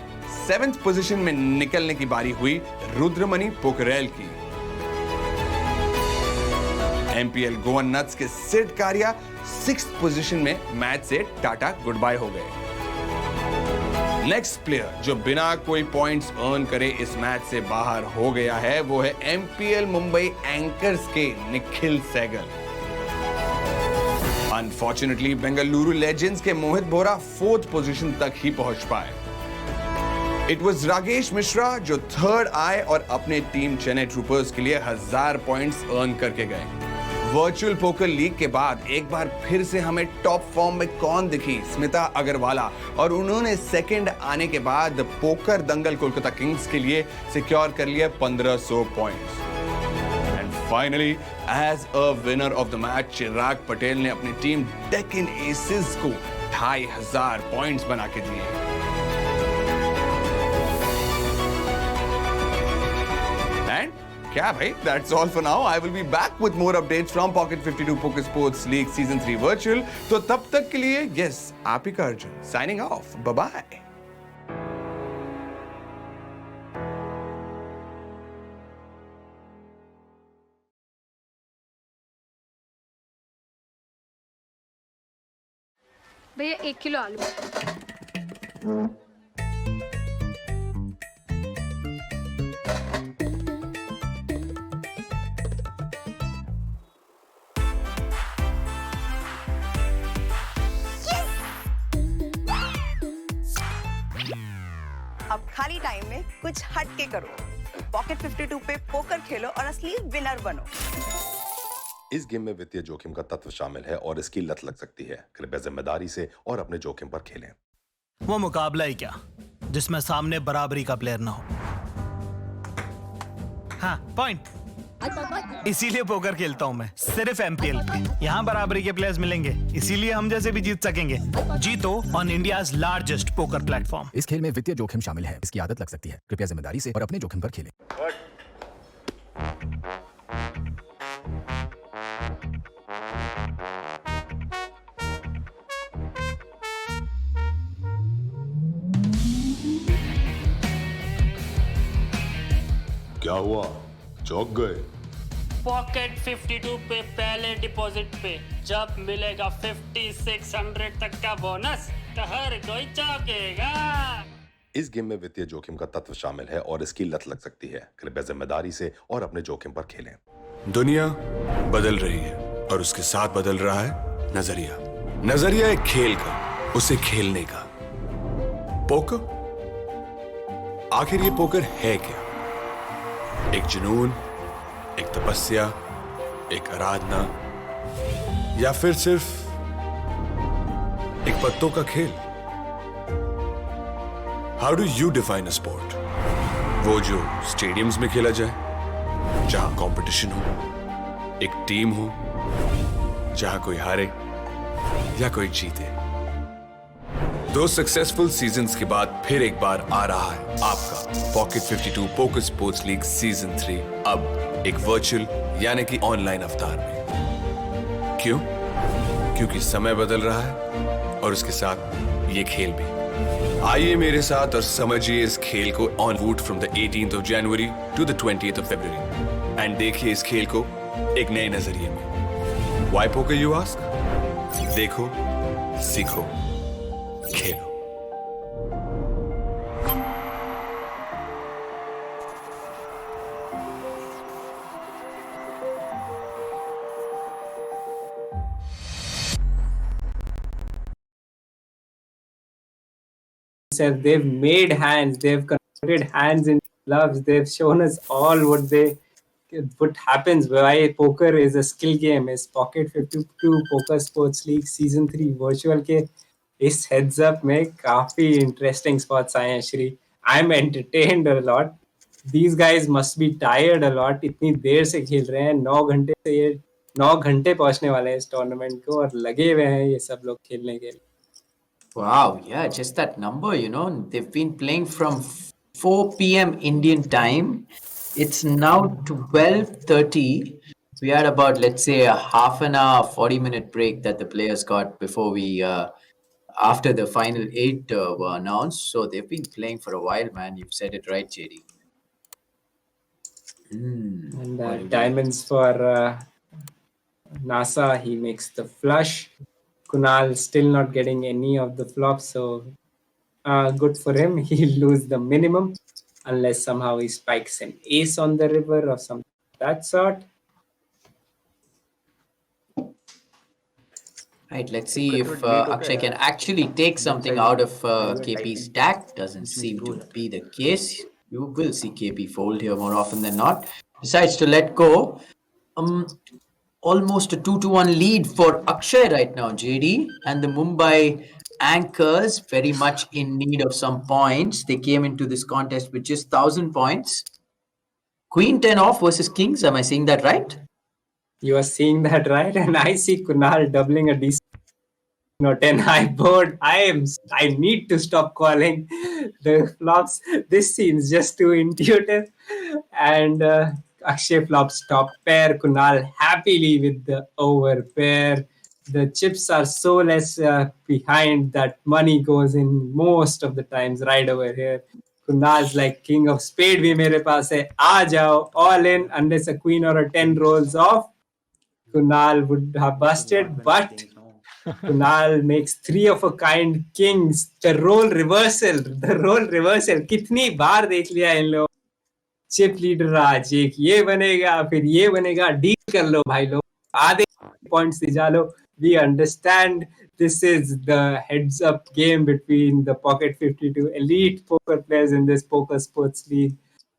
Speaker 8: 7th पोजीशन में निकलने की बारी हुई रुद्रमणि पोखरेल की। एमपीएल गोवन नट्स के सिड कारिया 6th पोजीशन में मैच से टाटा गुड बाय हो गए। नेक्स्ट प्लेयर जो बिना कोई पॉइंट्स अर्न करे इस मैच से बाहर हो गया है वो है एमपीएल मुंबई एंकर्स के निखिल सहगल। अनफॉर्चुनेटली बेंगलुरु लेजेंड्स के मोहित बोरा 4th पोजीशन तक ही पहुंच पाए। इट वॉज राकेश मिश्रा जो 3rd आए और अपने टीम चेन्नई ट्रूपर्स के लिए 1000 पॉइंट्स अर्न करके गए। वर्चुअल पोकर लीग के बाद एक बार फिर से हमें टॉप फॉर्म में कौन दिखी, स्मिता अग्रवाला, और उन्होंने 2nd आने के बाद पोकर दंगल कोलकाता किंग्स के लिए सिक्योर कर लिया 1500 points. And finally as a winner of the match Chirag Patel ने अपनी टीम डेक्कन एसेस को 2500 पॉइंट्स बना के दिए। क्या भाई, that's all for now. I will be back with more updates from Pocket 52 Poker Sports League Season 3 Virtual. तो तब तक के लिए, yes, आप ही का अर्जुन, signing off. Bye-bye.
Speaker 12: भैया 1 किलो आलू।
Speaker 9: अब खाली टाइम में कुछ हट के करो। पॉकेट 52 पे पोकर खेलो और असली विनर बनो।
Speaker 3: इस गेम में वित्तीय जोखिम का तत्व शामिल है और इसकी लत लग सकती है। कृपया जिम्मेदारी से और अपने जोखिम पर खेलें।
Speaker 13: वो मुकाबला ही क्या जिसमें सामने बराबरी का प्लेयर ना हो। हाँ, पॉइंट। इसीलिए पोकर खेलता हूँ मैं, सिर्फ एमपीएल पे। यहाँ बराबरी के प्लेयर्स मिलेंगे, इसीलिए हम जैसे भी जीत सकेंगे। जीतो on India's largest poker platform.
Speaker 11: इस खेल में वित्तीय जोखिम शामिल है, इसकी आदत लग सकती है। कृपया जिम्मेदारी से और अपने जोखिम पर खेलें।
Speaker 3: क्या हुआ, चौंक गए?
Speaker 4: पॉकेट 52 पे पहले डिपॉजिट पे जब मिलेगा 5600 तक का बोनस तो हर कोई चौंकेगा।
Speaker 3: इस गेम में वित्तीय जोखिम का तत्व शामिल है और इसकी लत लग सकती है। कृपया जिम्मेदारी से और अपने जोखिम पर खेलें।
Speaker 8: दुनिया बदल रही है और उसके साथ बदल रहा है नजरिया। नजरिया एक खेल का, उसे खेलने का। पोकर, आखिर ये पोकर है क्या? एक जुनून, एक तपस्या, एक आराधना, या फिर सिर्फ एक पत्तों का खेल? How do you define a sport? वो जो स्टेडियम्स में खेला जाए, जहां कंपटीशन हो, एक टीम हो, जहां कोई हारे या कोई जीते। 2 सक्सेसफुल सीजन्स के बाद फिर एक बार आ रहा है आपका pocket 52 poker sports league season 3, अब एक वर्चुअल यानी कि ऑनलाइन अवतार में। क्यों? क्योंकि समय बदल रहा है और उसके साथ ये खेल भी। आइए मेरे साथ और समझिए इस खेल को ऑन वूट from the 18th of January to the 20th of February and देखिए इस खेल को एक नए नजरिए में। Why poker you ask? देखो, सीखो, खेलो।
Speaker 2: They've made hands, they've converted hands into gloves, they've shown us all what happens, why poker is a skill game. Is Pocket 52 Poker Sports League Season 3 virtual के इस heads up में काफी interesting spots आए हैं Shri. I'm entertained a lot. These guys must be tired a lot. इतनी देर से खेल रहे हैं, 9 घंटे पहुंचने वाले हैं इस टूर्नामेंट को और लगे हुए हैं ये सब लोग खेलने के लिए.
Speaker 1: Wow, yeah, just that number, they've been playing from 4 p.m. Indian time. It's now 12:30. We had about, let's say, a half an hour, 40-minute break that the players got before after the final 8 were announced. So they've been playing for a while, man. You've said it right, JD.
Speaker 2: And diamonds for NASA, he makes the flush. Kunal still not getting any of the flops, so good for him. He'll lose the minimum unless somehow he spikes an ace on the river or something of that sort.
Speaker 1: Right, let's see if Akshay can actually take something out of KP's stack. Doesn't seem to be the case. You will see KP fold here more often than not. Decides to let go. Almost a 2-1 lead for Akshay right now, JD. And the Mumbai Anchors very much in need of some points. They came into this contest with just 1,000 points. Queen 10 off versus Kings. Am I saying that right?
Speaker 2: You are seeing that right, and I see Kunal doubling a decent 10 high board. I need to stop calling the flops. This seems just too intuitive. And Akshay flops top pair. Kunal happily with the over pair. The chips are so less behind that money goes in most of the times right over here. Kunal's like king of spade bhi mere paas hai. Aa jao, all in, unless a queen or a 10 rolls off. Kunal would have busted, but Kunal makes 3 of a kind kings. The role reversal. कितनी बार देख लिया इन लोग. Chip leader आज एक ये बनेगा, फिर ये बनेगा. डील कर लो भाई लोग, आधे पॉइंट्स दिजा लो. We understand this is the heads up game between the Pocket 52 elite poker players in this Poker Sports League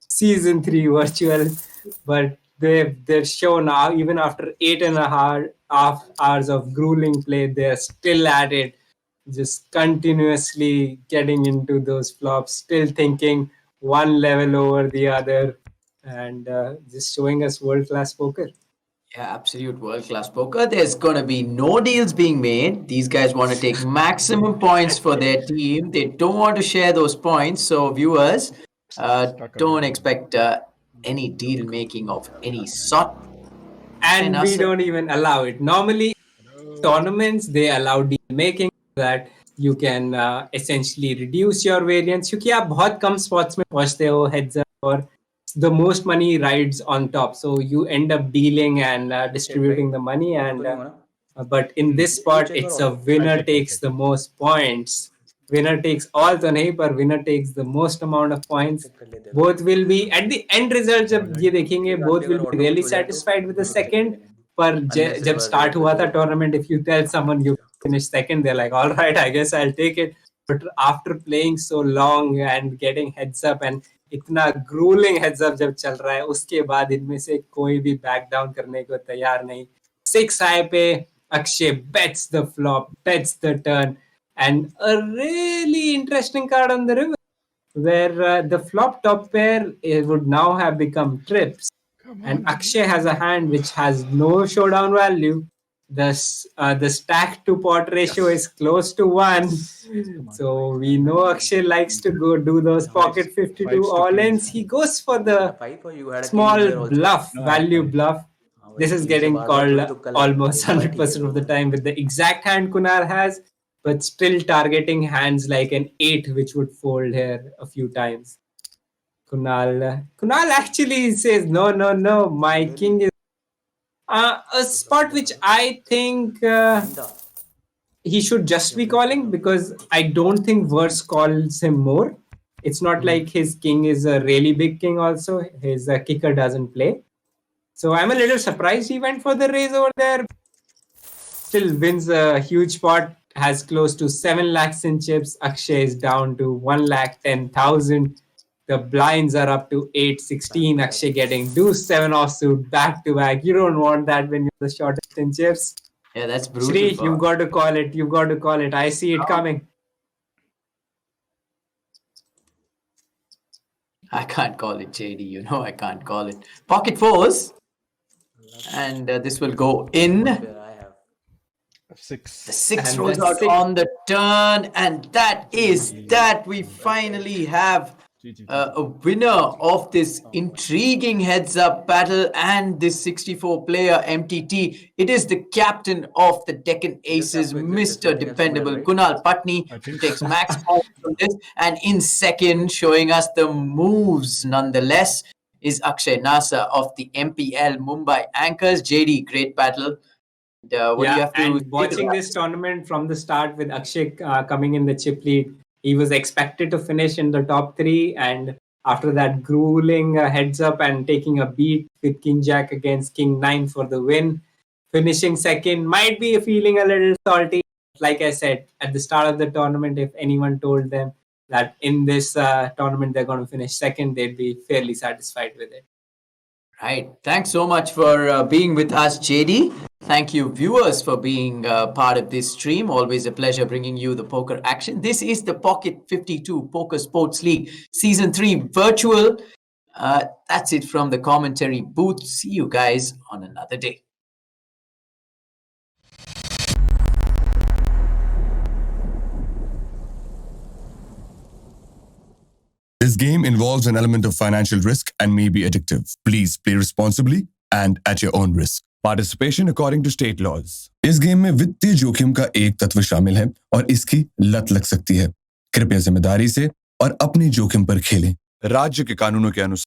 Speaker 2: Season 3 virtual. But they've shown even after 8.5 hours of grueling play, they're still at it, just continuously getting into those flops, still thinking one level over the other, and just showing us world-class poker.
Speaker 1: Yeah, absolute world-class poker. There's going to be no deals being made. These guys want to take maximum points for their team. They don't want to share those points. So viewers, don't expect any deal making of any sort.
Speaker 2: And we don't even allow it. Normally, tournaments, they allow deal making that you can essentially reduce your variance. क्योंकि आप बहुत कम spots में पहुंचते हो, heads up, or the most money rides on top. So you end up dealing and distributing the money. And but in this spot, it's a winner takes the most points. Winner takes all तो नहीं, पर winner takes the most amount of points. Both will be at the end result. जब ये देखेंगे, both will be really satisfied with the second. पर जब start हुआ था tournament, if you tell someone you finish second, they're like, all right, I guess I'll take it. But after playing so long and getting heads up and इतना grueling heads up जब चल रहा है, उसके बाद इनमें से कोई भी back down करने को तैयार नहीं. 6 high पे Akshay bets the flop, bets the turn, and a really interesting card on the river where the flop top pair would now have become trips. And Akshay has a hand which has no showdown value. The stack to pot ratio is close to 1. So we know Akshay likes to go do those Pocket 52 all-ins. He goes for the small bluff, value bluff. This is getting called almost 100% of the time with the exact hand Kunal has, but still targeting hands like an 8, which would fold here a few times. Kunal actually says, no, my king is a spot which I think he should just be calling, because I don't think verse calls him more. It's not like his king is a really big king also. His kicker doesn't play. So I'm a little surprised he went for the raise over there. Still wins a huge pot, has close to 7 lakhs in chips. Akshay is down to 1,10,000. The blinds are up to 816. Akshay getting deuce 7 offsuit back to back. You don't want that when you're the shortest in chips.
Speaker 1: Yeah, that's brutal.
Speaker 2: Shri, you've got to call it. You've got to call it. I see it coming.
Speaker 1: I can't call it, JD. You know I can't call it. Pocket fours. And this will go in.
Speaker 7: Six.
Speaker 1: The 6 rolls out on the turn. And that is that. We finally have a winner of this intriguing heads-up battle and this 64-player MTT. It is the captain of the Deccan Aces, Mr. Dependable Kunal Patni, who takes max points from this. And in second, showing us the moves nonetheless, is Akshay Nasa of the MPL Mumbai Anchors. JD, great battle. What do you have to
Speaker 2: and watching this tournament from the start with Akshay coming in the chip lead, he was expected to finish in the top 3, and after that grueling heads up and taking a beat with King Jack against King 9 for the win, finishing second might be feeling a little salty. Like I said, at the start of the tournament, if anyone told them that in this tournament they're going to finish second, they'd be fairly satisfied with it.
Speaker 1: Right. Thanks so much for being with us, JD. Thank you, viewers, for being part of this stream. Always a pleasure bringing you the poker action. This is the Pocket 52 Poker Sports League Season 3 virtual. That's it from the commentary booth. See you guys on another day.
Speaker 14: This game involves an element of financial risk and may be addictive. Please play responsibly and at your own risk. Participation according to state laws. इस game में वित्तीय जोखिम का एक तत्व शामिल है और इसकी लत लग सकती है। कृपया जिम्मेदारी से और अपनी जोखिम पर खेलें। राज्य के कानूनों के अनुसार